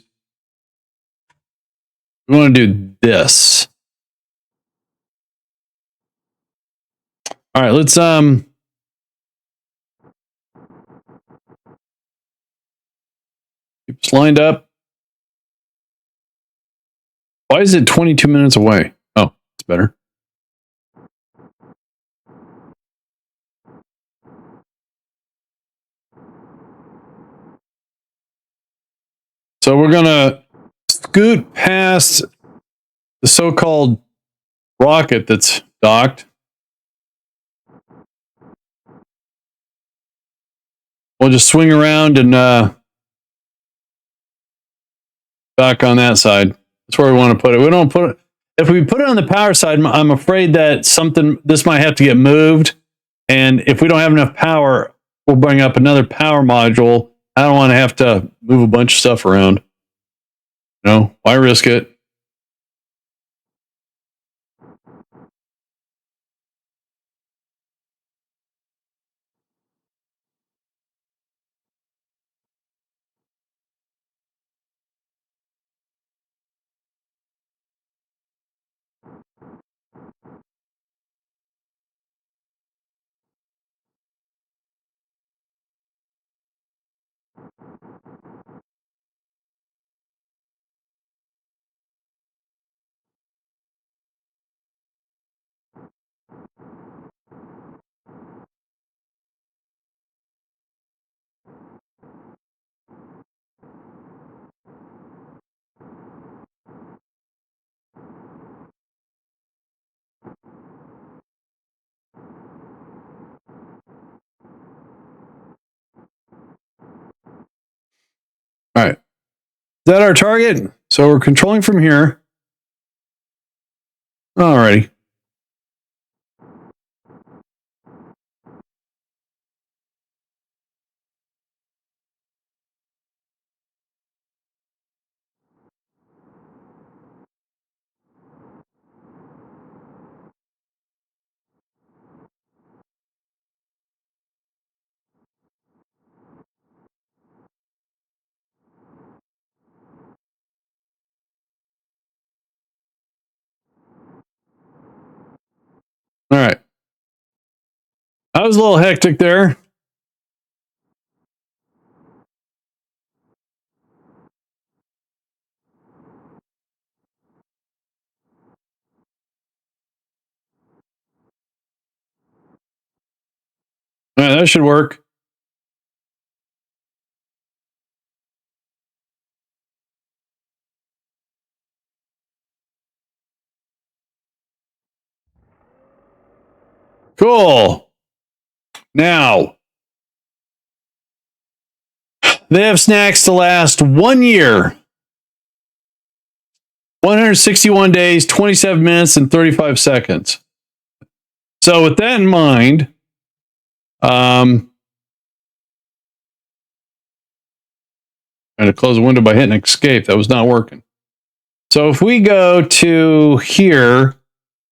S1: We want to do this. All right, let's... Keep this lined up. Why is it 22 minutes away? Oh, it's better. So we're going to scoot past the so-called rocket that's docked. We'll just swing around and dock on that side. That's where we want to put it. We don't put it... If we put it on the power side, I'm afraid that this might have to get moved. And if we don't have enough power, we'll bring up another power module. I don't want to have to move a bunch of stuff around. No, why risk it? All right. Is that our target? So we're controlling from here. Alrighty. All right. I was a little hectic there. All right, that should work. Cool. Now, they have snacks to last 1 year. 161 days, 27 minutes, and 35 seconds. So with that in mind, trying to close the window by hitting escape. That was not working. So if we go to here,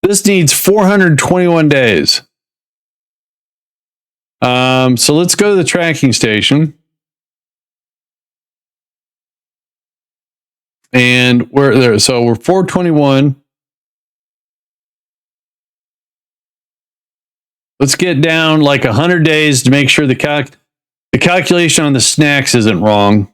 S1: this needs 421 days. So let's go to the tracking station. And we're there. So we're 421. Let's get down like 100 days to make sure the calculation on the snacks isn't wrong.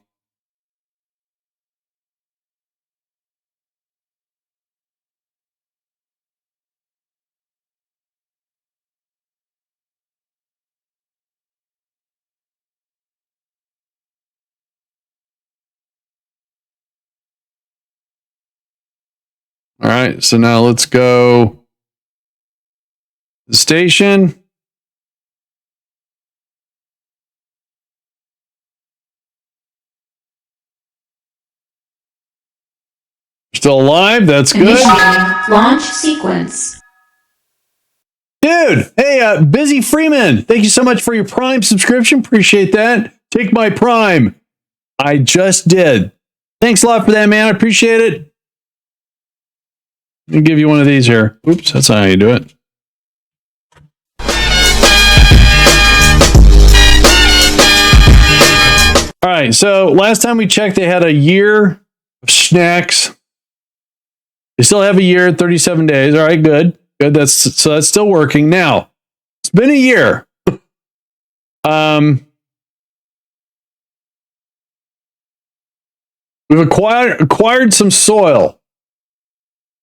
S1: All right, so now let's go to the station. Still alive, that's good.
S2: Initiating launch sequence.
S1: Dude, hey, Busy Freeman, thank you so much for your Prime subscription. Appreciate that. Take my Prime. I just did. Thanks a lot for that, man. I appreciate it. Let me give you one of these here. Oops, that's not how you do it. All right, so last time we checked, they had a year of snacks. They still have a year, 37 days. All right, good. Good. That's still working. Now, it's been a year. We've acquired some soil.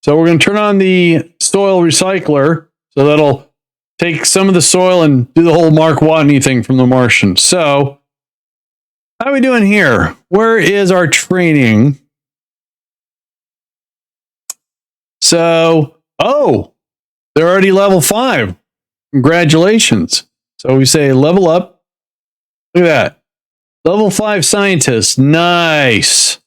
S1: So we're going to turn on the soil recycler. So that'll take some of the soil and do the whole Mark Watney thing from The Martian. So how are we doing here? Where is our training? So, oh, they're already level 5. Congratulations. So we say level up. Look at that. Level 5 scientist. Nice.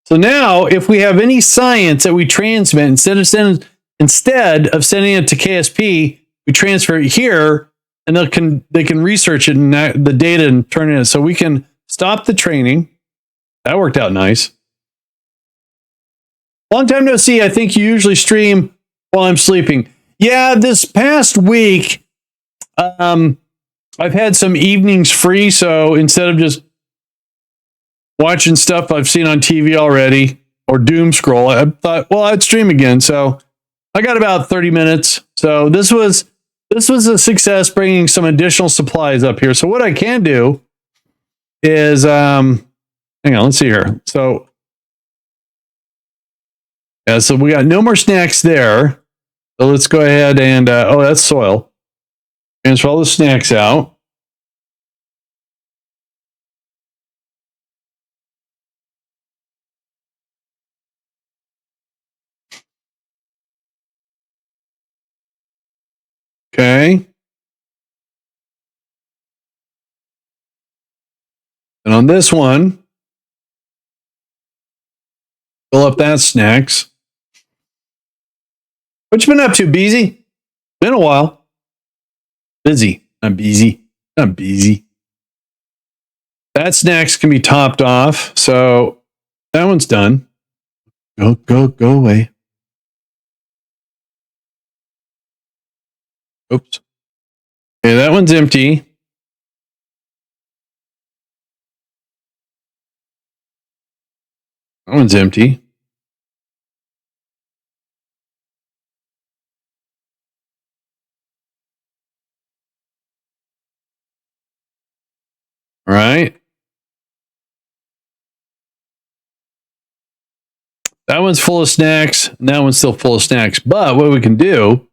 S1: So now, if we have any science that we transmit, instead of sending it to KSP, we transfer it here, and they can research it and the data and turn it in. So we can stop the training. That worked out nice. Long time no see. I think you usually stream while I'm sleeping. Yeah, this past week, I've had some evenings free, so instead of just watching stuff I've seen on TV already or doom scroll, I thought, well, I'd stream again. So I got about 30 minutes. So this was a success, bringing some additional supplies up here. So what I can do is, hang on, let's see here. So yeah, so we got no more snacks there. So let's go ahead and, oh, that's soil. Transfer all the snacks out. Okay. And on this one, fill up that snacks. What you been up to, Beezy? Been a while. Busy. I'm busy. I'm busy. That snacks can be topped off. So that one's done. Go away. Oops. Okay, that one's empty. That one's empty. All right. That one's full of snacks, and that one's still full of snacks. But what we can do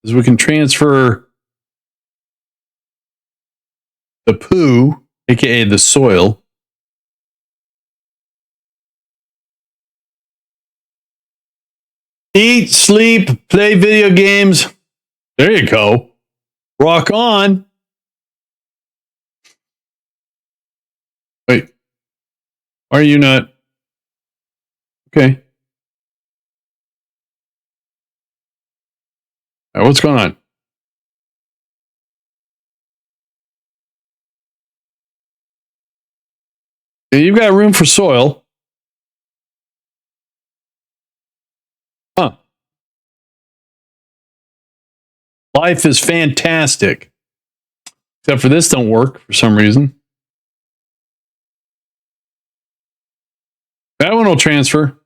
S1: is we can transfer the poo, aka the soil. Eat, sleep, play video games. There you go. Rock on. Wait. Are you not? Okay. All right, what's going on? Yeah, you've got room for soil. Huh. Life is fantastic. Except for this don't work for some reason. That one will transfer.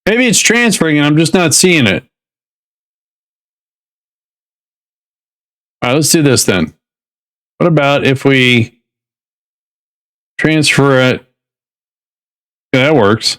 S1: Maybe it's transferring and I'm just not seeing it. All right, let's do this then. What about if we transfer it? Yeah, that works.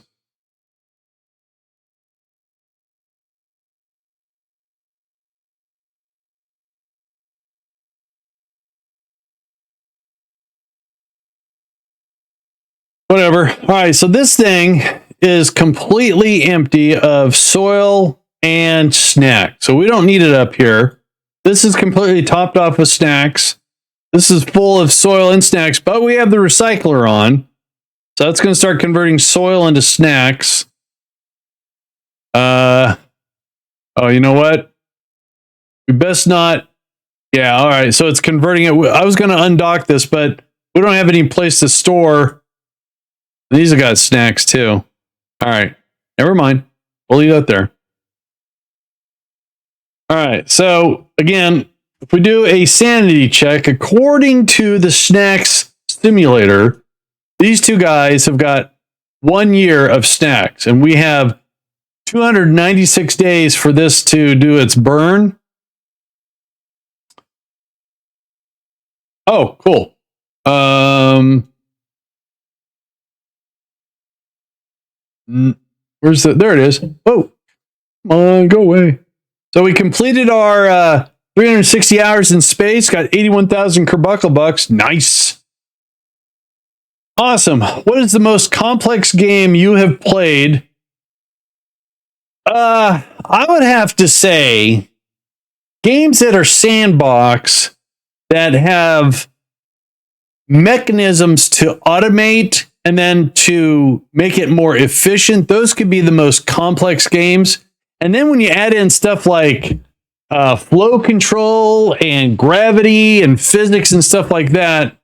S1: Whatever. All right, so this thing is completely empty of soil and snacks. So we don't need it up here. This is completely topped off with snacks. This is full of soil and snacks, but we have the recycler on. So that's going to start converting soil into snacks. Oh, you know what? We best not. Yeah, all right. So it's converting it. I was going to undock this, but we don't have any place to store. These have got snacks too. All right. Never mind. We'll leave that there. All right. So again, if we do a sanity check, according to the snacks simulator, these two guys have got 1 year of snacks, and we have 296 days for this to do its burn. Oh, cool. Where's the? There it is. Oh, come on, go away. So we completed our 360 hours in space. Got 81,000 Kerbal bucks. Nice. Awesome. What is the most complex game you have played? I would have to say games that are sandbox that have mechanisms to automate and then to make it more efficient. Those could be the most complex games. And then when you add in stuff like flow control and gravity and physics and stuff like that,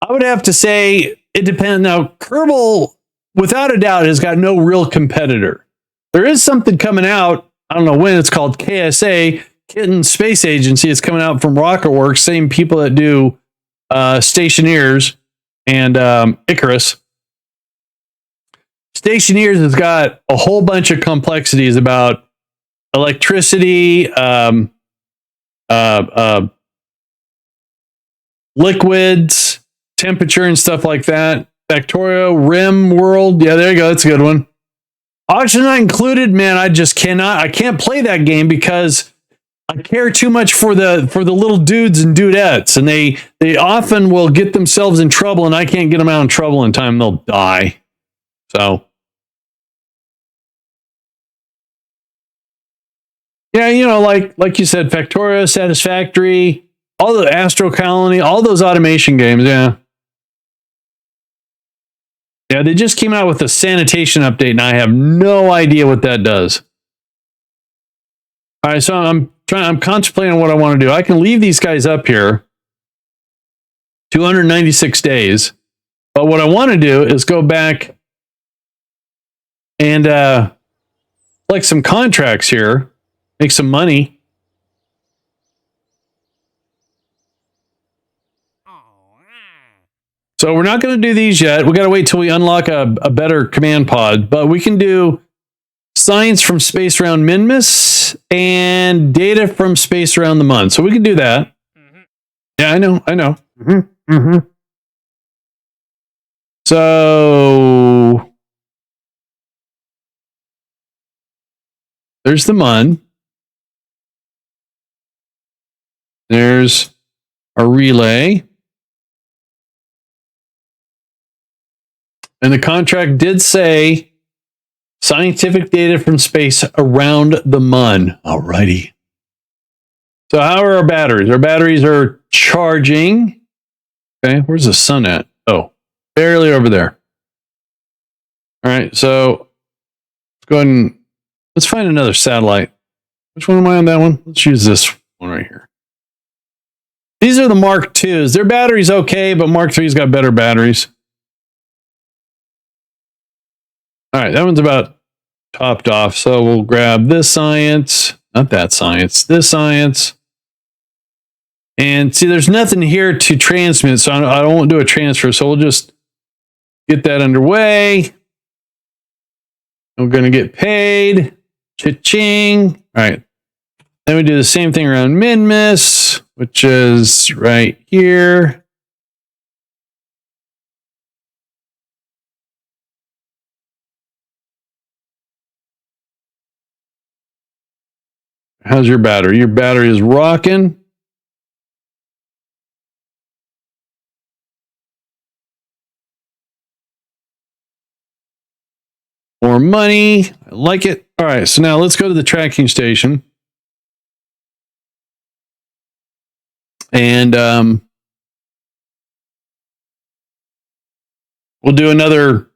S1: I would have to say it depends. Now, Kerbal, without a doubt, has got no real competitor. There is something coming out. I don't know when. It's called KSA, Kitten Space Agency. It's coming out from RocketWorks, same people that do Stationeers and Icarus. Stationeers has got a whole bunch of complexities about electricity, liquids, temperature, and stuff like that. Factorio, Rim World. Yeah, there you go. That's a good one. Auction not included. Man, I just cannot. I can't play that game because I care too much for the little dudes and dudettes, and they often will get themselves in trouble, and I can't get them out in trouble in time. They'll die. So, yeah, you know, like you said, Factorio, Satisfactory, all the Astro Colony, all those automation games. Yeah, yeah, they just came out with a sanitation update, and I have no idea what that does. All right, so I'm contemplating what I want to do. I can leave these guys up here 296 days. But what I want to do is go back and like some contracts here, make some money. So we're not going to do these yet. We got to wait till we unlock a better command pod, but we can do science from space around Minmus and data from space around the Mun. So we can do that. Mm-hmm. Yeah, I know. Mm-hmm. Mm-hmm. So there's the Mun. There's a relay. And the contract did say scientific data from space around the Mun. Alrighty. So how are our batteries? Our batteries are charging. Okay, where's the sun at? Oh, barely over there. All right, so let's go ahead and let's find another satellite. Which one am I on that one? Let's use this one right here. These are the Mark IIs. Their battery's okay, but Mark III's got better batteries. All right, that one's about topped off. So we'll grab this science, not that science, this science. And see, there's nothing here to transmit, so I won't do a transfer. So we'll just get that underway. We're going to get paid. Cha-ching. All right. Then we do the same thing around Minmus, which is right here. How's your battery? Your battery is rocking. more money. I like it. All right, so now let's go to the tracking station. And we'll do another.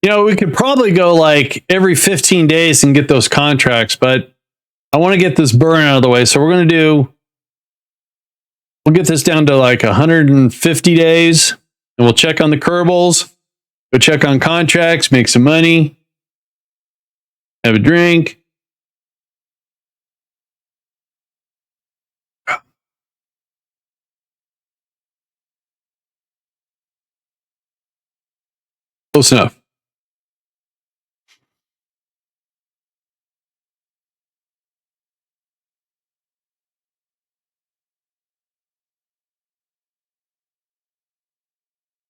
S1: You know, we could probably go like every 15 days and get those contracts, but I want to get this burn out of the way. So we'll get this down to like 150 days, and we'll check on the kerbals, go check on contracts, make some money, have a drink. Close enough.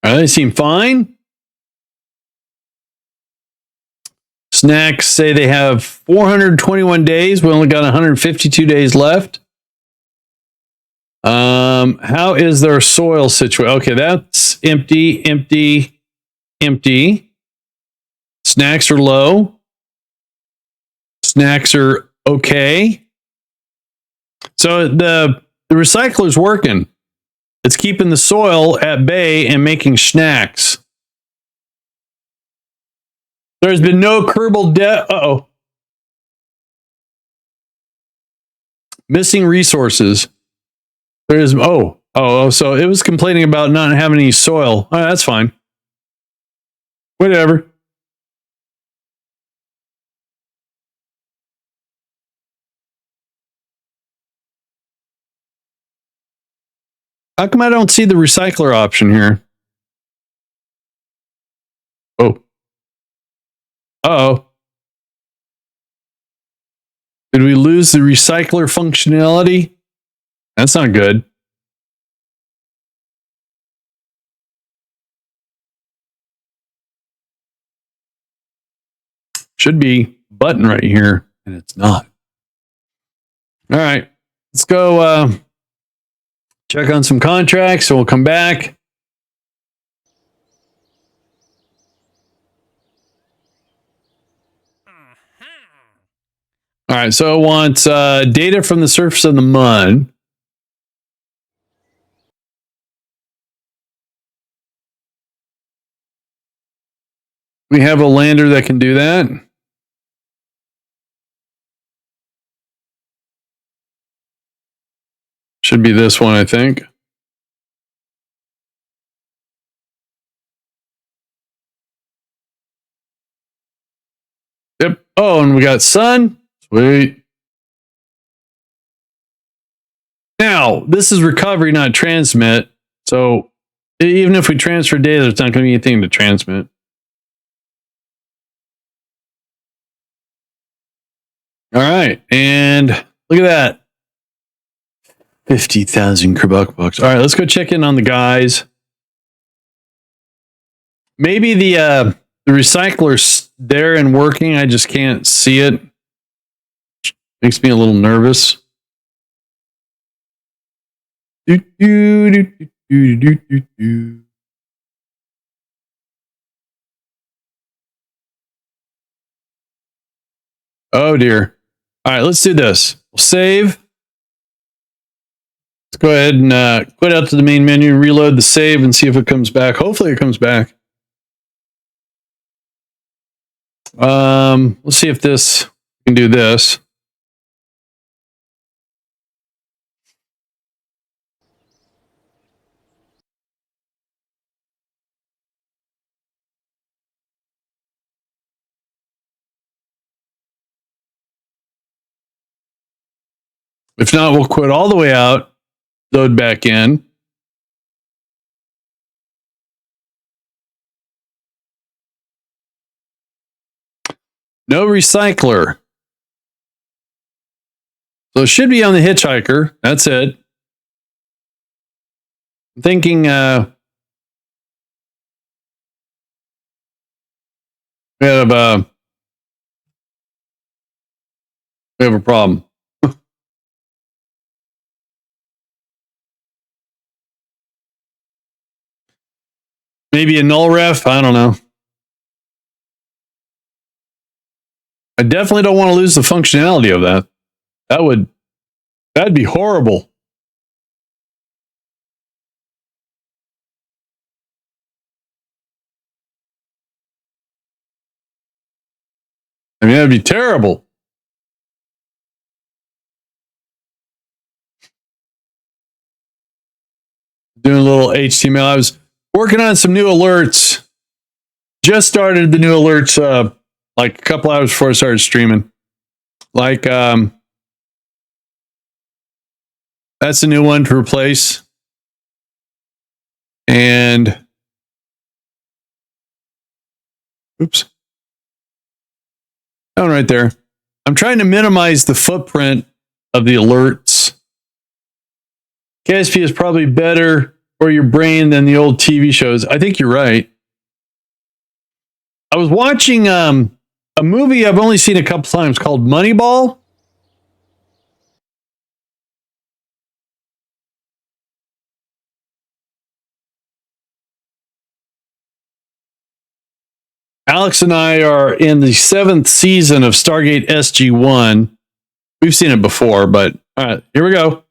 S1: All right, they seem fine. Snacks say they have 421 days. We only got 152 days left. How is their soil situation? Okay, that's empty, empty, empty. Snacks are low. Snacks are okay. So the recycler's working. It's keeping the soil at bay and making snacks. There's been no kerbal death. Uh-oh. Missing resources. There's so it was complaining about not having any soil. Oh, that's fine. Whatever. How come I don't see the recycler option here? Oh. Uh-oh. Did we lose the recycler functionality? That's not good. Should be button right here, and it's not. All right. Let's go check on some contracts, so we'll come back. All right, so it wants data from the surface of the mud. We have a lander that can do that. Should be this one, I think. Yep. Oh, and we got sun. Sweet. Now, this is recovery, not transmit. So even if we transfer data, there's not going to be anything to transmit. All right. And look at that. 50,000 bucks. All right, let's go check in on the guys. Maybe the recycler's there and working. I just can't see it. Makes me a little nervous. Oh dear. All right, let's do this. We'll save. Let's go ahead and quit out to the main menu, reload the save, and see if it comes back. Hopefully it comes back. Let's see if this can do this. If not, we'll quit all the way out, load back in. No recycler. So it should be on the hitchhiker. That's it. I'm thinking we have a problem. Maybe a null ref. I don't know. I definitely don't want to lose the functionality of that. That'd be horrible. I mean, that'd be terrible. Doing a little HTML. I was working on some new alerts. Just started the new alerts like a couple hours before I started streaming. Like that's a new one to replace. And oops. That one right there. I'm trying to minimize the footprint of the alerts. KSP is probably better for your brain than the old TV shows. I think you're right. I was watching a movie I've only seen a couple times called Moneyball. Alex and I are in the 7th season of Stargate SG-1. We've seen it before, but all right, here we go.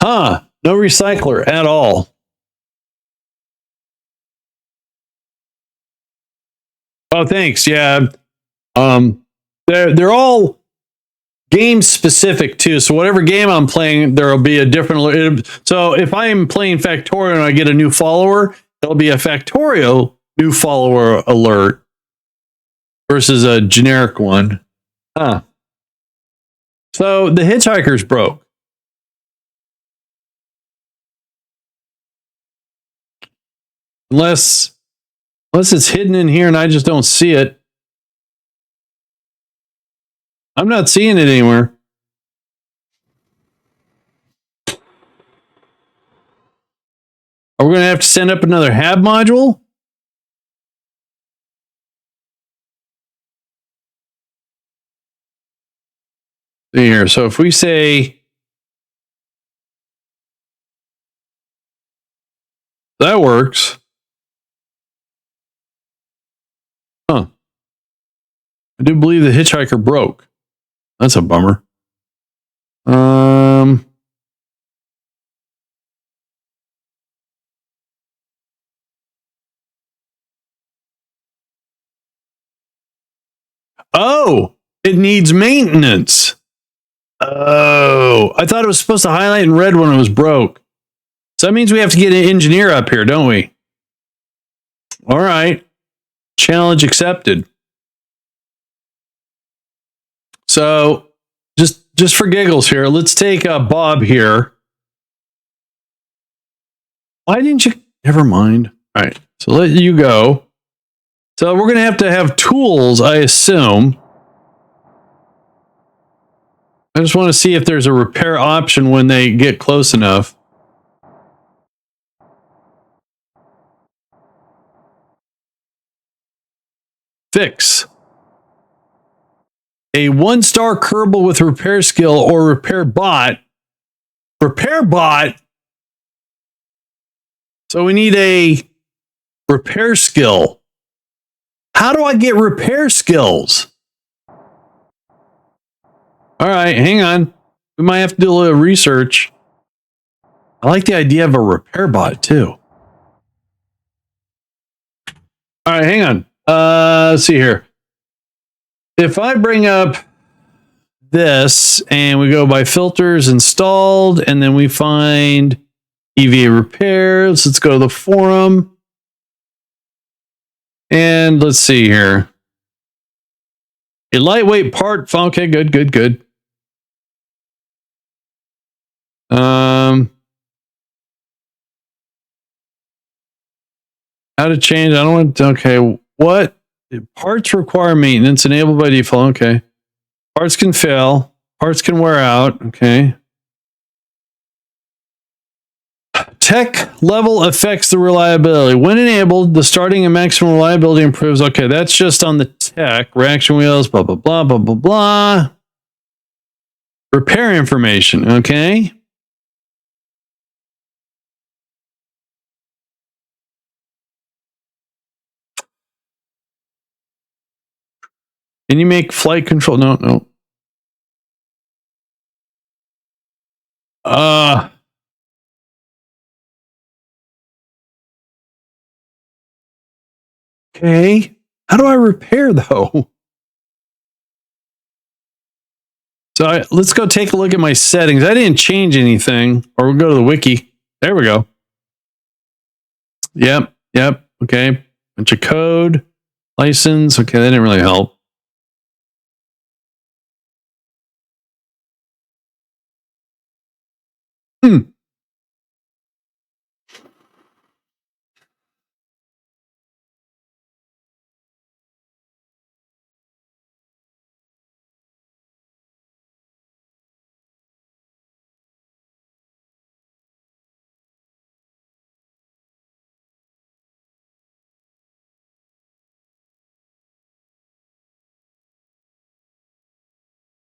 S1: No recycler at all. Oh, thanks. Yeah. They're all game specific too. So whatever game I'm playing, there'll be a different. So if I'm playing Factorio and I get a new follower, there'll be a Factorio new follower alert versus a generic one. So the hitchhiker's broke. Unless it's hidden in here and I just don't see it. I'm not seeing it anywhere. Are we going to have to send up another HAB module? See here. So if we say that works. Huh. I do believe the hitchhiker broke. That's a bummer. Oh, it needs maintenance. Oh, I thought it was supposed to highlight in red when it was broke. So that means we have to get an engineer up here, don't we? All right. Challenge accepted. So just for giggles here, let's take Bob here. Why didn't you? Never mind. All right. So let you go. So we're going to have tools, I assume. I just want to see if there's a repair option when they get close enough. Fix. A 1-star kerbal with repair skill or repair bot. Repair bot? So we need a repair skill. How do I get repair skills? All right, hang on. We might have to do a little research. I like the idea of a repair bot too. All right, hang on. Let's see here. If I bring up this and we go by filters installed, and then we find EVA repairs, let's go to the forum. And let's see here. A lightweight part. Okay, good. How to change? I don't want to. Okay, what parts require maintenance enabled by default? Okay, parts can fail. Parts can wear out. Okay. Tech level affects the reliability. When enabled, the starting and maximum reliability improves. Okay, that's just on the tech. Reaction wheels, blah, blah, blah, blah, blah, blah. Repair information. Okay. Can you make flight control? No, no. Okay. How do I repair though? So let's go take a look at my settings. I didn't change anything, or we'll go to the wiki. There we go. Yep. Yep. Okay. Bunch of code, license. Okay. That didn't really help.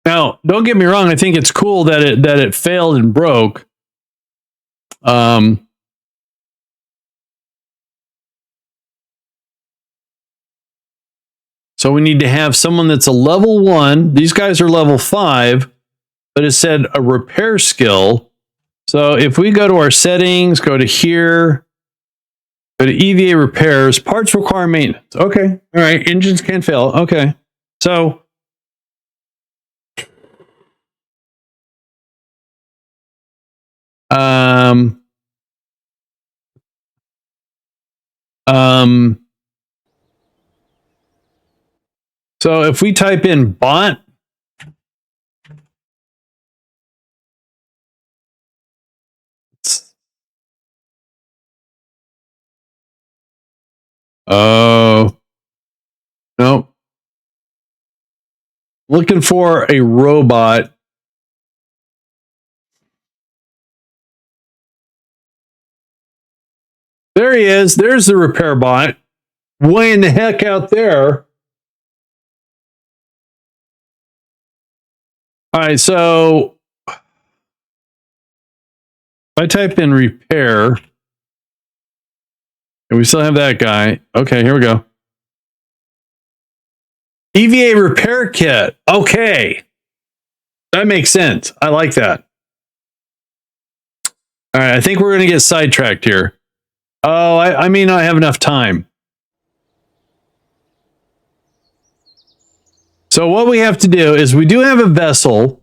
S1: Now, don't get me wrong. I think it's cool that it failed and broke. So we need to have someone that's a level 1. These guys are level 5, but it said a repair skill. So if we go to our settings, go to here, go to EVA repairs, parts require maintenance. Okay. All right. Engines can fail. Okay. So so if we type in bot, oh, no. Looking for a robot. There he is. There's the repair bot. Way in the heck out there. All right, so if I type in repair, and we still have that guy. Okay, here we go. EVA repair kit. Okay. That makes sense. I like that. All right, I think we're going to get sidetracked here. Oh, I may not have enough time. So what we have to do is we do have a vessel.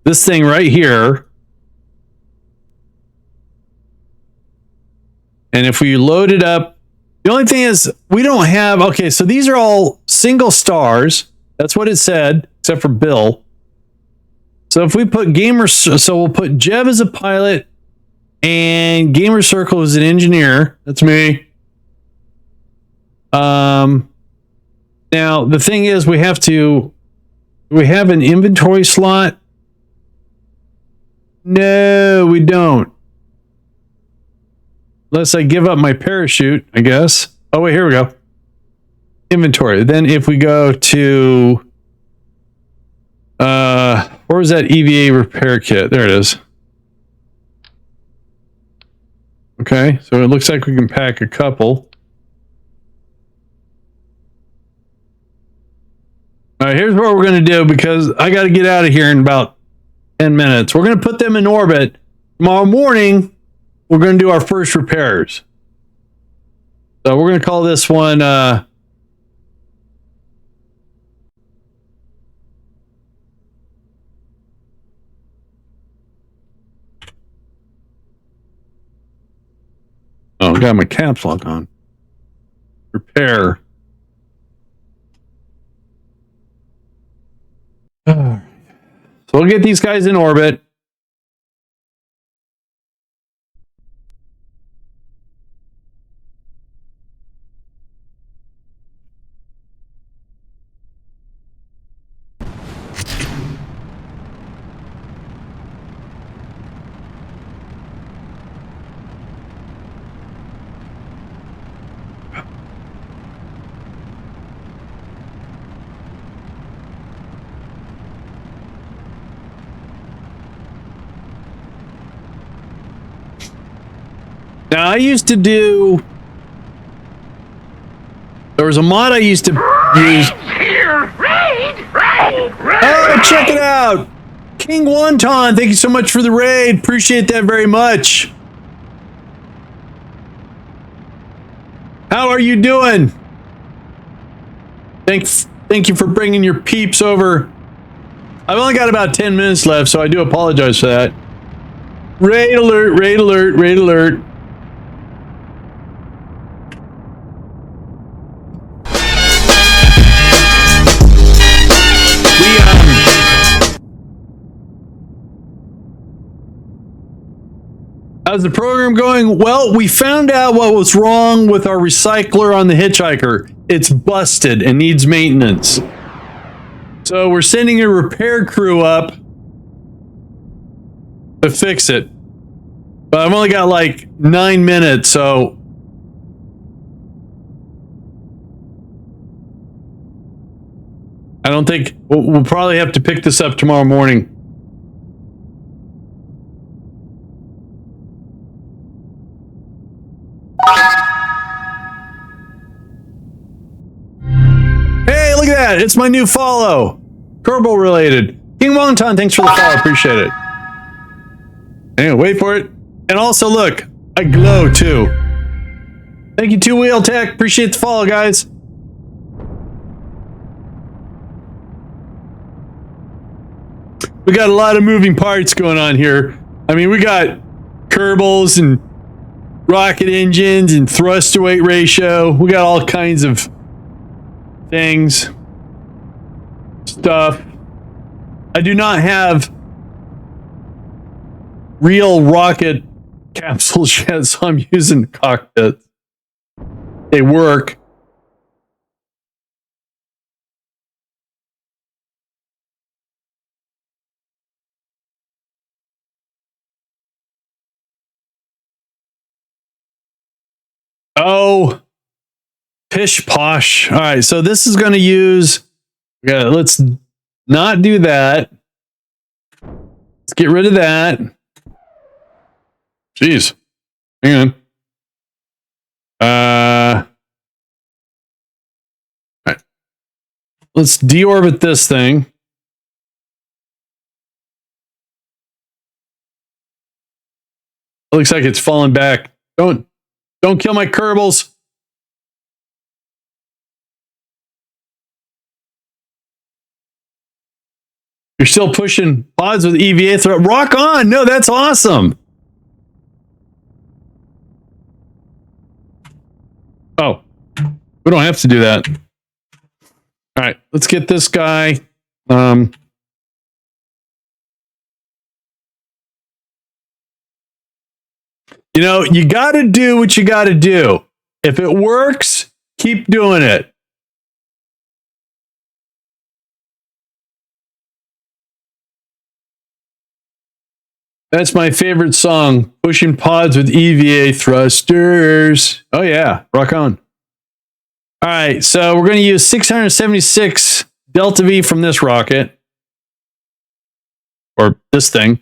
S1: This thing right here. And if we load it up, the only thing is we don't have, okay, so these are all single stars. That's what it said, except for Bill. So if we put so we'll put Jeb as a pilot and Gamer Circle as an engineer. That's me. Now the thing is we have an inventory slot? No, we don't. Unless I give up my parachute, I guess. Oh, wait, here we go. Inventory. Then if we go to... where was that EVA repair kit? There it is. Okay, so it looks like we can pack a couple. All right, here's what we're going to do because I got to get out of here in about 10 minutes. We're going to put them in orbit. Tomorrow morning, we're going to do our first repairs. So we're going to call this one... oh, I got my caps lock on. Repair. So we'll get these guys in orbit. Now, I used to do was a mod I used to use. Oh, check it out! King Wonton, thank you so much for the raid. Appreciate that very much. How are you doing? Thank you for bringing your peeps over. I've only got about 10 minutes left, so I do apologize for that. Raid alert, raid alert, raid alert. How's the program going? Well, we found out what was wrong with our recycler on the Hitchhiker. It's busted and needs maintenance. So we're sending a repair crew up to fix it. But I've only got like 9 minutes, so I don't think we'll probably have to pick this up tomorrow morning. Hey, look at that. It's my new follow. Kerbal related. King Wonton, thanks for the follow. Appreciate it. Anyway, wait for it. And also, look, I glow too. Thank you, Two Wheel Tech. Appreciate the follow, guys. We got a lot of moving parts going on here. I mean, we got kerbals and rocket engines and thrust to weight ratio. We got all kinds of things, stuff. I do not have real rocket capsules yet, so I'm using cockpits. They work. Oh, pish posh. All right, so this is going to use. Yeah, let's not do that. Let's get rid of that. Jeez, hang on. All right. Let's deorbit this thing. It looks like it's falling back. Don't kill my kerbals. You're still pushing pods with EVA threat. Rock on. No, that's awesome. Oh, we don't have to do that. All right, let's get this guy. You know, you got to do what you got to do. If it works, keep doing it. That's my favorite song, Pushing Pods with EVA Thrusters. Oh, yeah, rock on. All right, so we're going to use 676 Delta V from this rocket. Or this thing.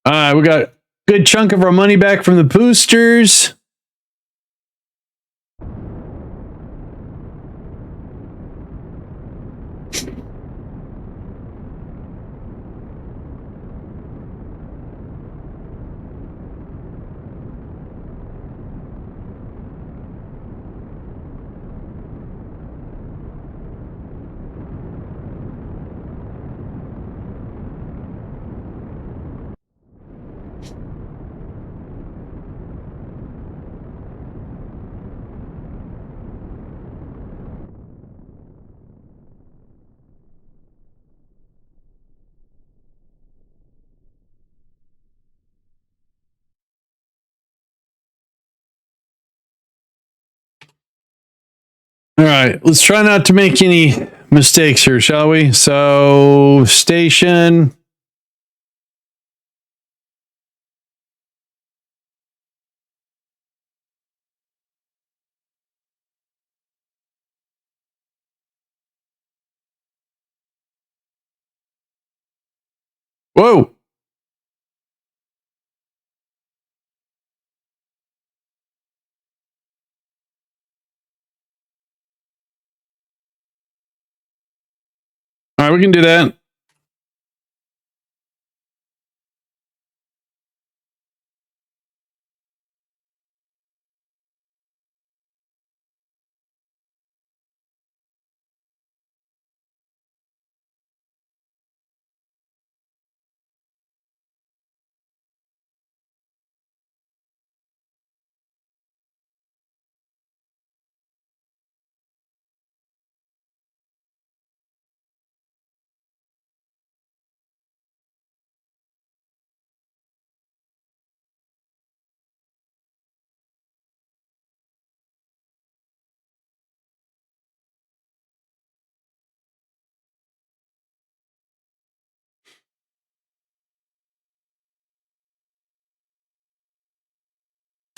S1: All right, we got a good chunk of our money back from the boosters. All right, let's try not to make any mistakes here, shall we? So, station. Whoa. All right, we can do that.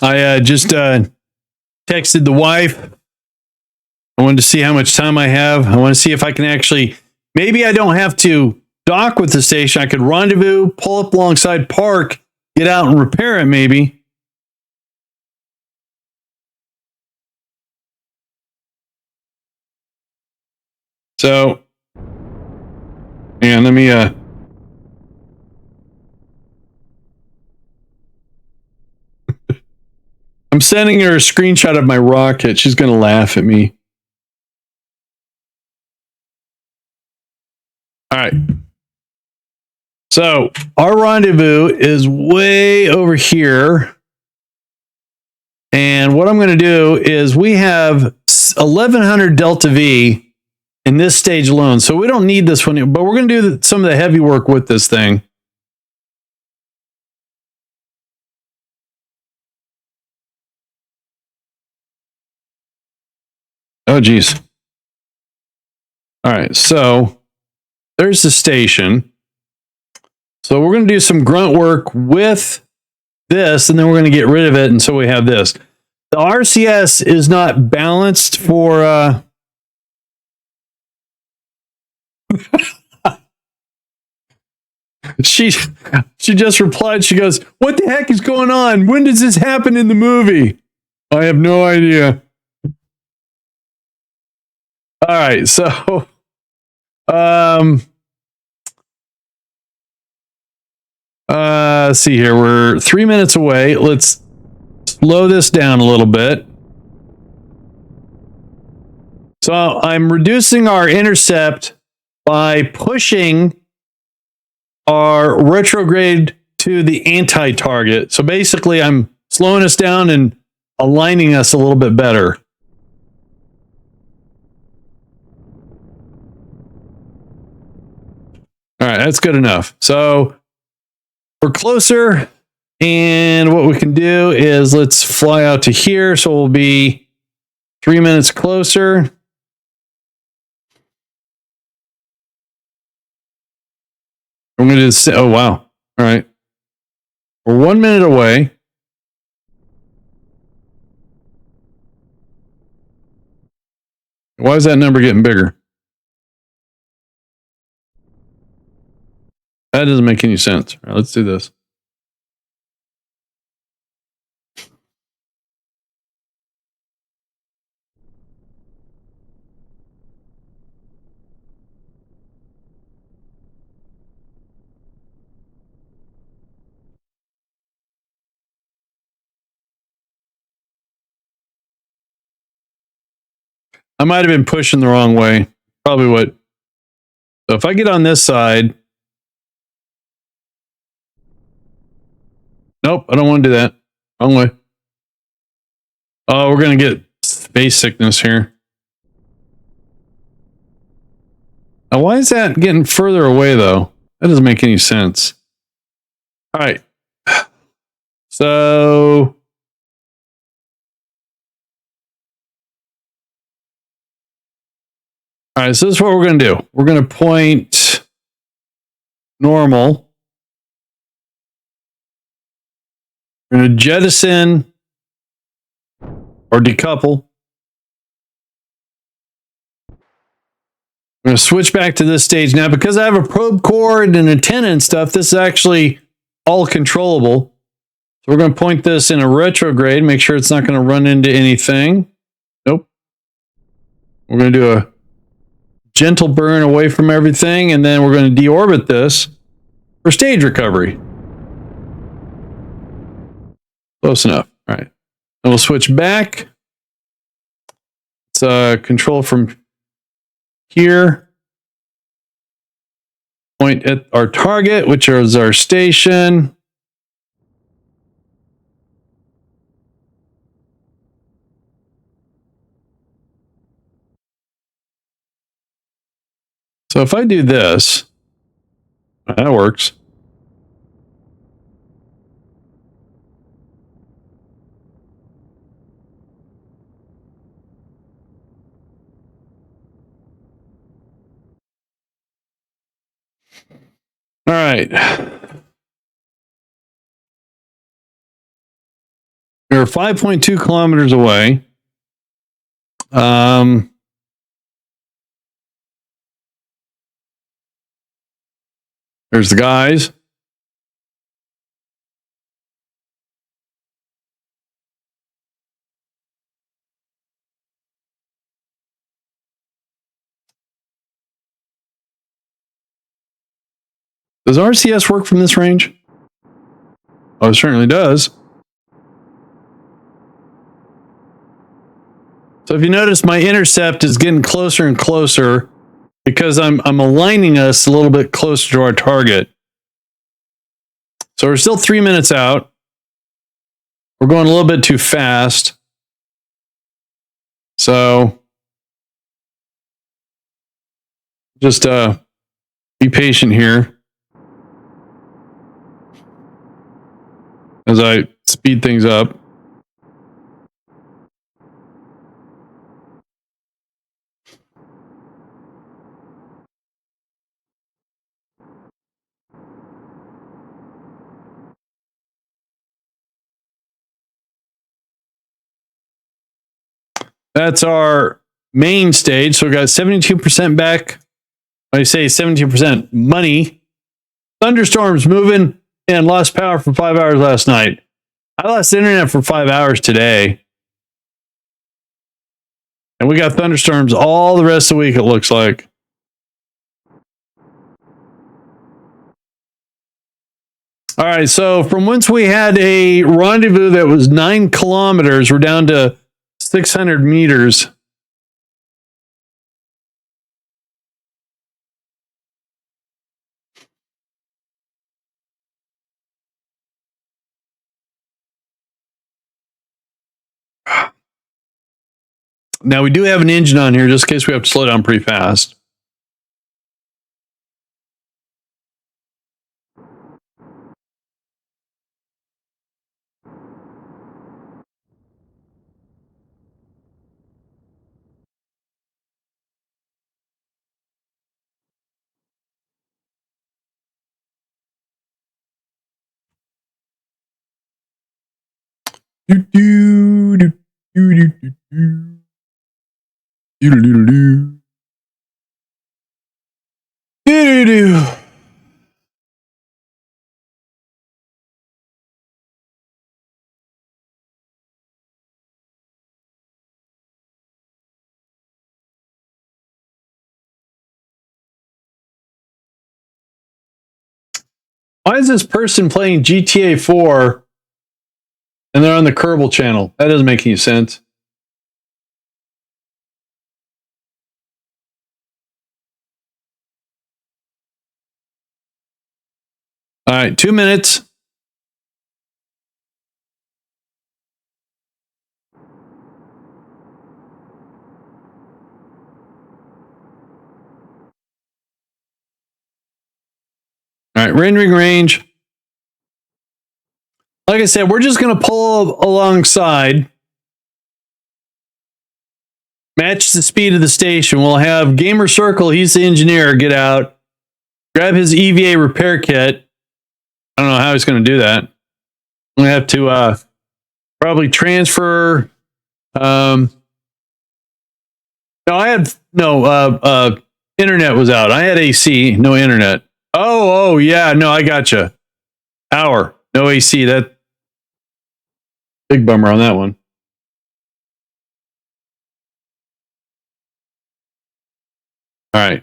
S1: I just texted the wife. I wanted to see how much time I have. I want to see if I can actually, maybe I don't have to dock with the station. I could rendezvous, pull up alongside, park, get out and repair it maybe. So, and let me, I'm sending her a screenshot of my rocket. She's going to laugh at me. All right. So our rendezvous is way over here. And what I'm going to do is we have 1100 Delta V in this stage alone. So we don't need this one, but we're going to do some of the heavy work with this thing. Oh, geez. All right. So there's the station. So we're going to do some grunt work with this, and then we're going to get rid of it. And so we have this. The RCS is not balanced for... She just replied, she goes, "What the heck is going on? When does this happen in the movie?" I have no idea. All right, so let's see here. We're 3 minutes away. Let's slow this down a little bit. So I'm reducing our intercept by pushing our retrograde to the anti-target. So basically, I'm slowing us down and aligning us a little bit better. All right, that's good enough. So we're closer, and what we can do is let's fly out to here. So we'll be 3 minutes closer. I'm going to say, oh, wow. All right. We're 1 minute away. Why is that number getting bigger? That doesn't make any sense. All right, let's do this. I might have been pushing the wrong way. Probably what. So if I get on this side. Nope, I don't want to do that. Wrong way. Oh, we're going to get space sickness here. Now, why is that getting further away, though? That doesn't make any sense. All right. So... All right, so this is what we're going to do. We're going to point normal. We're going to jettison or decouple. I'm going to switch back to this stage now. Because I have a probe core and an antenna and stuff, this is actually all controllable. So we're going to point this in a retrograde, make sure it's not going to run into anything. Nope. We're going to do a gentle burn away from everything, and then we're going to deorbit this for stage recovery. Close enough. All right. And we'll switch back. Let's control from here. Point at our target, which is our station. So if I do this, that works. All right. We're 5.2 kilometers away. There's the guys. Does RCS work from this range? Oh, it certainly does. So if you notice, my intercept is getting closer and closer because I'm aligning us a little bit closer to our target. So we're still 3 minutes out. We're going a little bit too fast. So just be patient here as I speed things up. That's our main stage. So we got 72% back. I say 72% money. Thunderstorms moving and lost power for 5 hours last night. I lost internet for 5 hours today. And we got thunderstorms all the rest of the week, it looks like. All right, so from whence we had a rendezvous that was 9 kilometers, we're down to 600 meters. Now, we do have an engine on here just in case we have to slow down pretty fast. Why is this person playing GTA 4 and they're on the Kerbal channel? That doesn't make any sense. All right, 2 minutes. All right, rendering range. Like I said, we're just going to pull alongside, match the speed of the station. We'll have Gamer Circle, he's the engineer, get out, grab his EVA repair kit. I don't know how he's going to do that. I'm going to have to probably transfer. No, I had internet was out. I had AC, no internet. Oh, yeah, no, I gotcha. Power, no AC. That big bummer on that one. All right.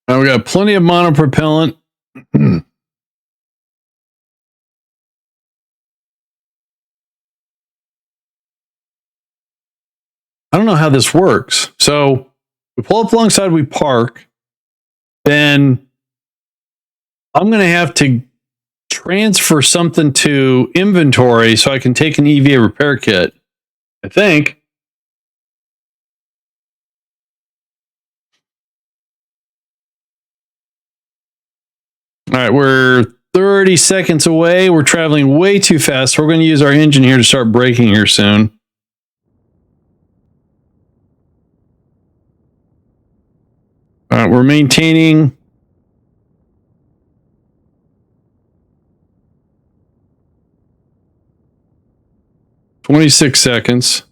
S1: Now we got plenty of monopropellant. I don't know how this works. So we pull up alongside, we park, then I'm going to have to transfer something to inventory so I can take an EVA repair kit. I think. All right, we're 30 seconds away. We're traveling way too fast. We're going to use our engine here to start braking here soon. All right, we're maintaining. "26 seconds.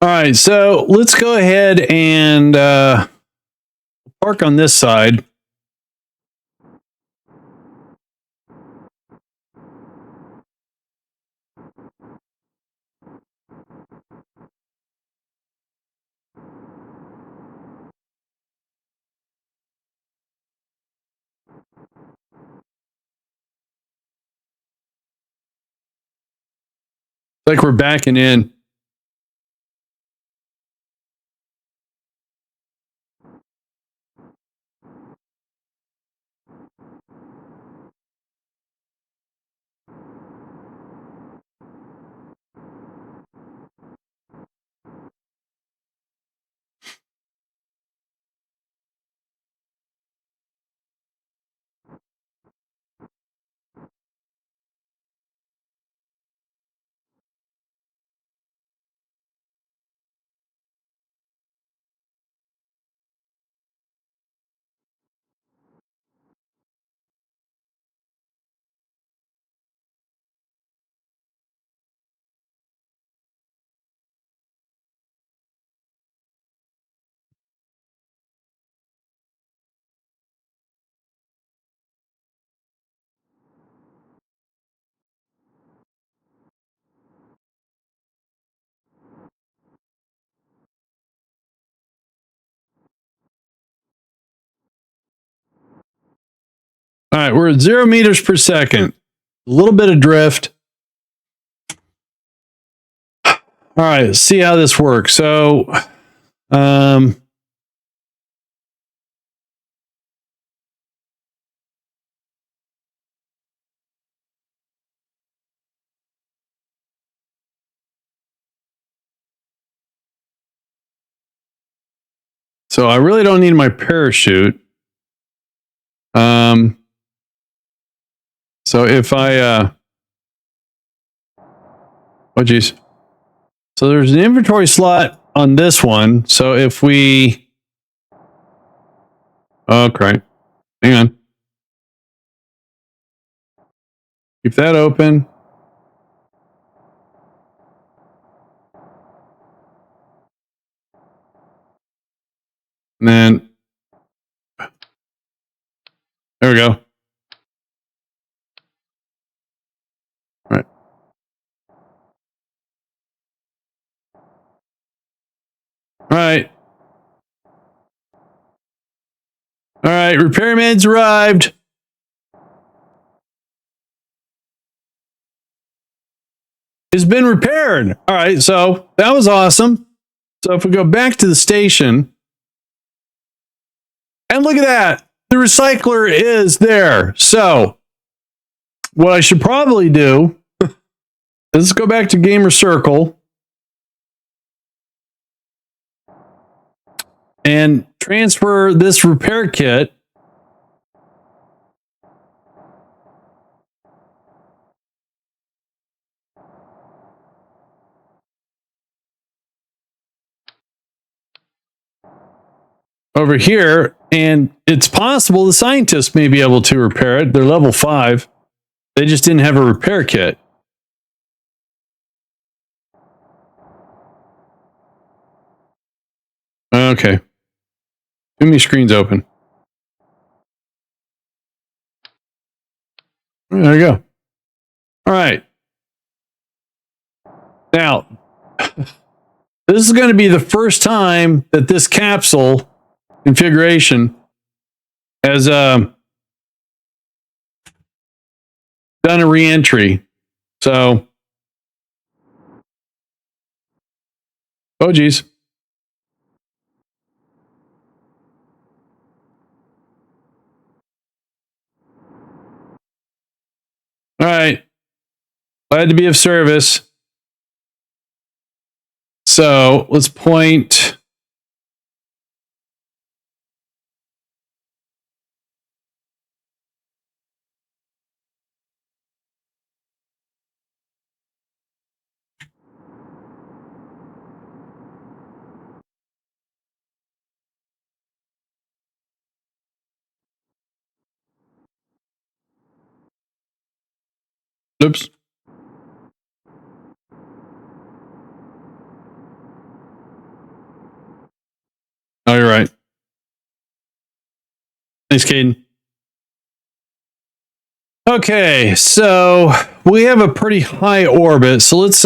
S1: All right, so let's go ahead and park on this side. Like we're backing in. All right, we're at 0 meters per second. A little bit of drift. All right, let's see how this works. So, so I really don't need my parachute. So if I, oh geez. So there's an inventory slot on this one. So if we, okay, hang on. Keep that open. And then, there we go. All right. All right. All right. Repairman's arrived. has been repaired. All right, so that was awesome. So if we go back to the station, and look at that, the recycler is there. So what I should probably do is go back to Gamer Circle and transfer this repair kit over here, and it's possible the scientists may be able to repair it. They're level 5. They just didn't have a repair kit. Okay. Too many screens open. There you go. All right. Now, this is going to be the first time that this capsule configuration has done a re-entry. So, oh geez. All right. Glad to be of service. So let's point. Oops. Oh, you're right. Thanks, Caden. Okay, so we have a pretty high orbit. So let's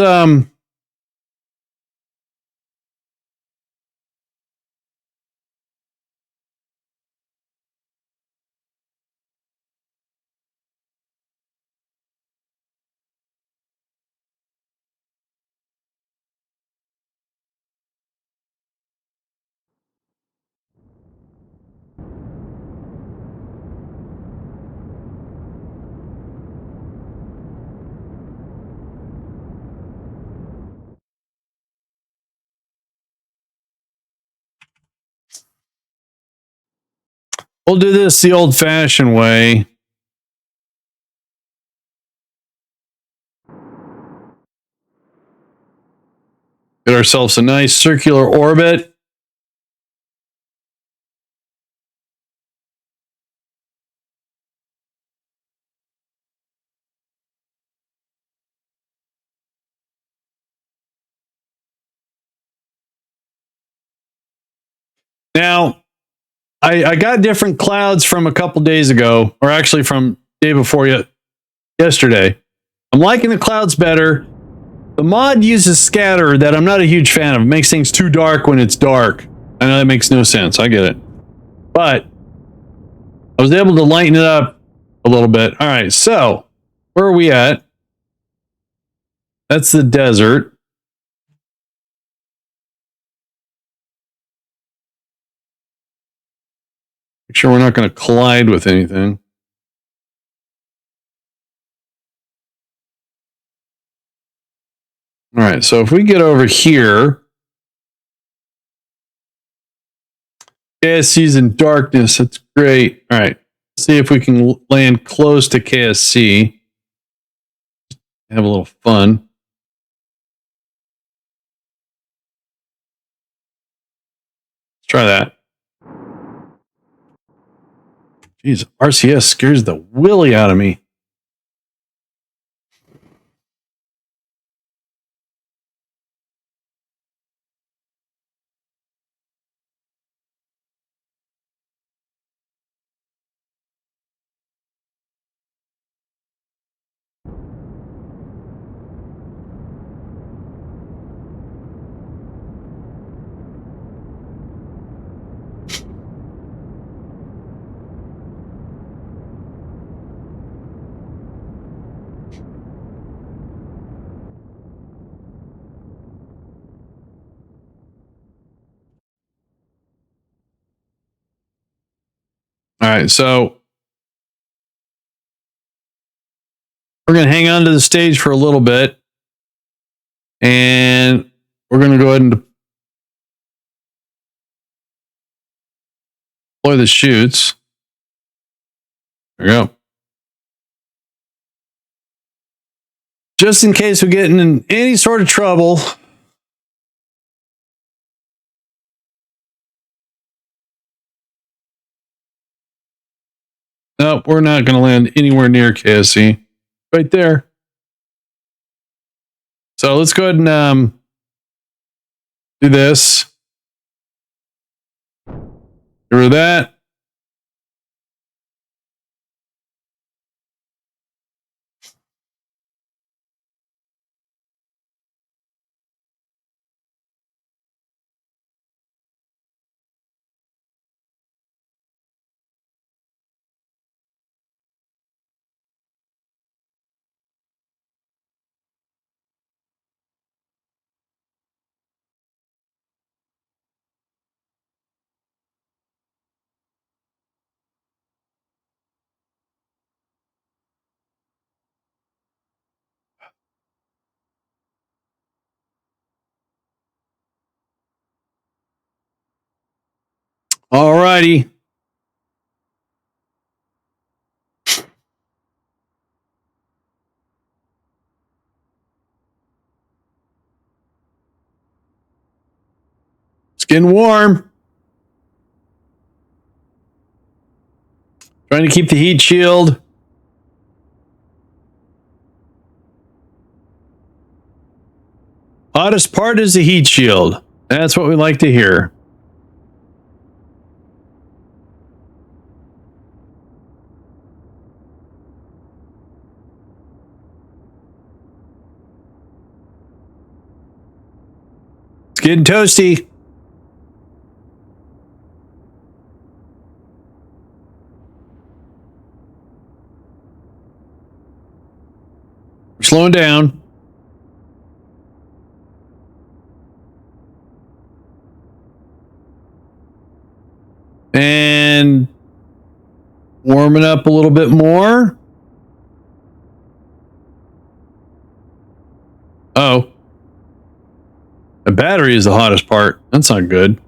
S1: we'll do this the old-fashioned way. Get ourselves a nice circular orbit. Now, I got different clouds from a couple days ago, or actually from day before yesterday. I'm liking the clouds better. The mod uses scatter that I'm not a huge fan of. It makes things too dark when it's dark. I know that makes no sense. I get it. But I was able to lighten it up a little bit. All right, so where are we at? That's the desert. Make sure we're not going to collide with anything. All right, so if we get over here, KSC's in darkness. That's great. All right, let's see if we can land close to KSC. Have a little fun. Let's try that. Jeez, RCS scares the willy out of me. All right, so we're going to hang on to the stage for a little bit, and we're going to go ahead and deploy the chutes. There we go. Just in case we get in any sort of trouble. Nope, we're not going to land anywhere near KSC. Right there. So let's go ahead and do this. Get rid of that. All righty. It's getting warm. Trying to keep the heat shield. Hottest part is the heat shield. That's what we like to hear. It's getting toasty. We're slowing down. And warming up a little bit more. Oh. The battery is the hottest part. That's not good.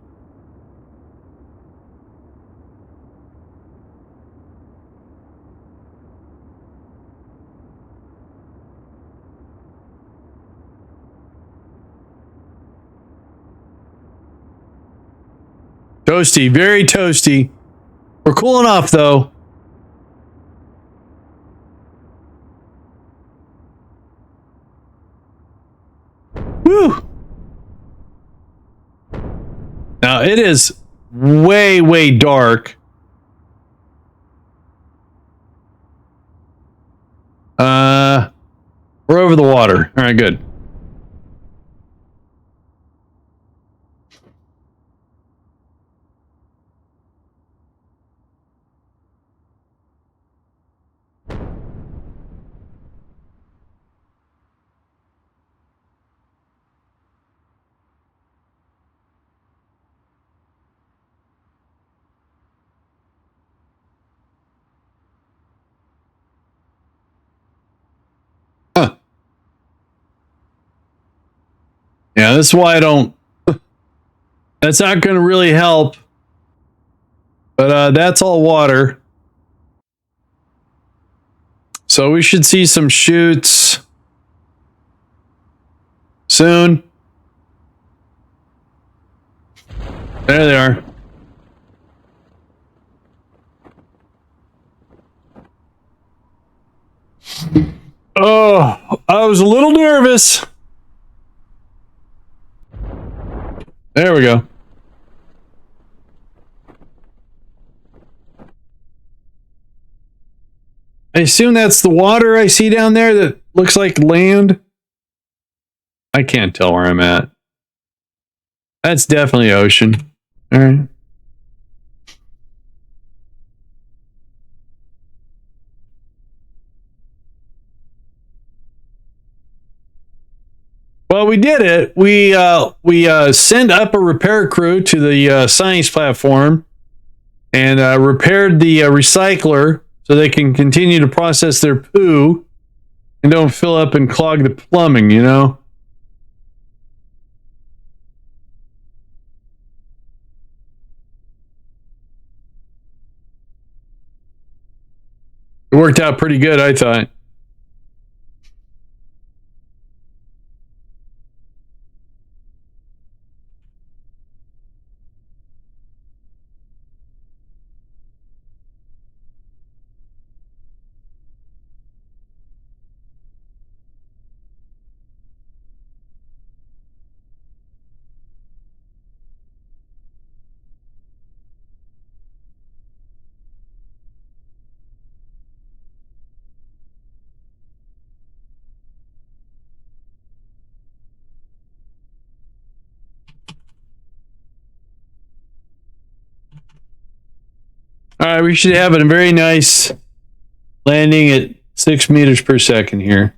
S1: Toasty, very toasty. We're cooling off though. Woo! Now it is way, way dark. We're over the water. All right, good. Huh. Yeah, this is why I don't. That's not going to really help. But that's all water. So we should see some chutes soon. There they are. Oh, I was a little nervous. There we go. I assume that's the water I see down there that looks like land. I can't tell where I'm at. That's definitely ocean. All right. Well, we did it. We sent up a repair crew to the science platform. and repaired the recycler so they can continue to process their poo and don't fill up and clog the plumbing, you know? It worked out pretty good, I thought. All right, we should have a very nice landing at 6 meters per second here.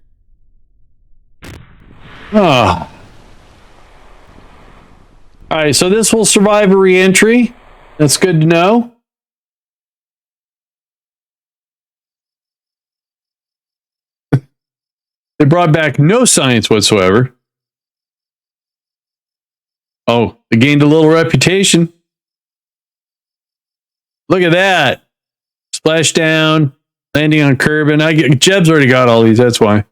S1: Oh. All right, so this will survive a re-entry. That's good to know. They brought back no science whatsoever. Oh, they gained a little reputation. Look at that. Splashdown, landing on Kerbin. Jeb's already got all these, that's why.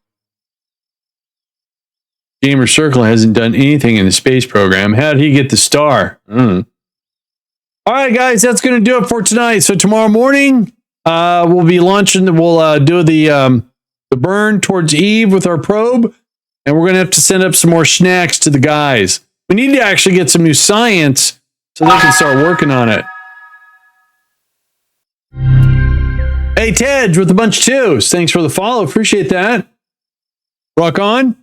S1: Gamer Circle hasn't done anything in the space program. How did he get the star? All right, guys, that's going to do it for tonight. So tomorrow morning, we'll be launching. We'll do the burn towards Eve with our probe, and we're going to have to send up some more snacks to the guys. We need to actually get some new science so they can start working on it. Hey, Tej with a bunch of twos. Thanks for the follow. Appreciate that. Rock on.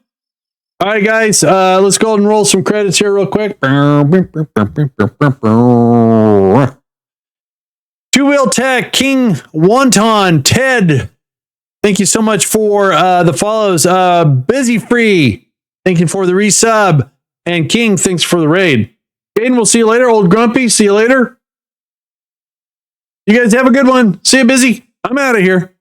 S1: All right, guys, let's go ahead and roll some credits here real quick. Two Wheel Tech, King Wonton, Ted. Thank you so much for the follows. Busy Free, thank you for the resub. And King, thanks for the raid. Caden, we'll see you later. Old Grumpy, see you later. You guys have a good one. See you, Busy. I'm out of here.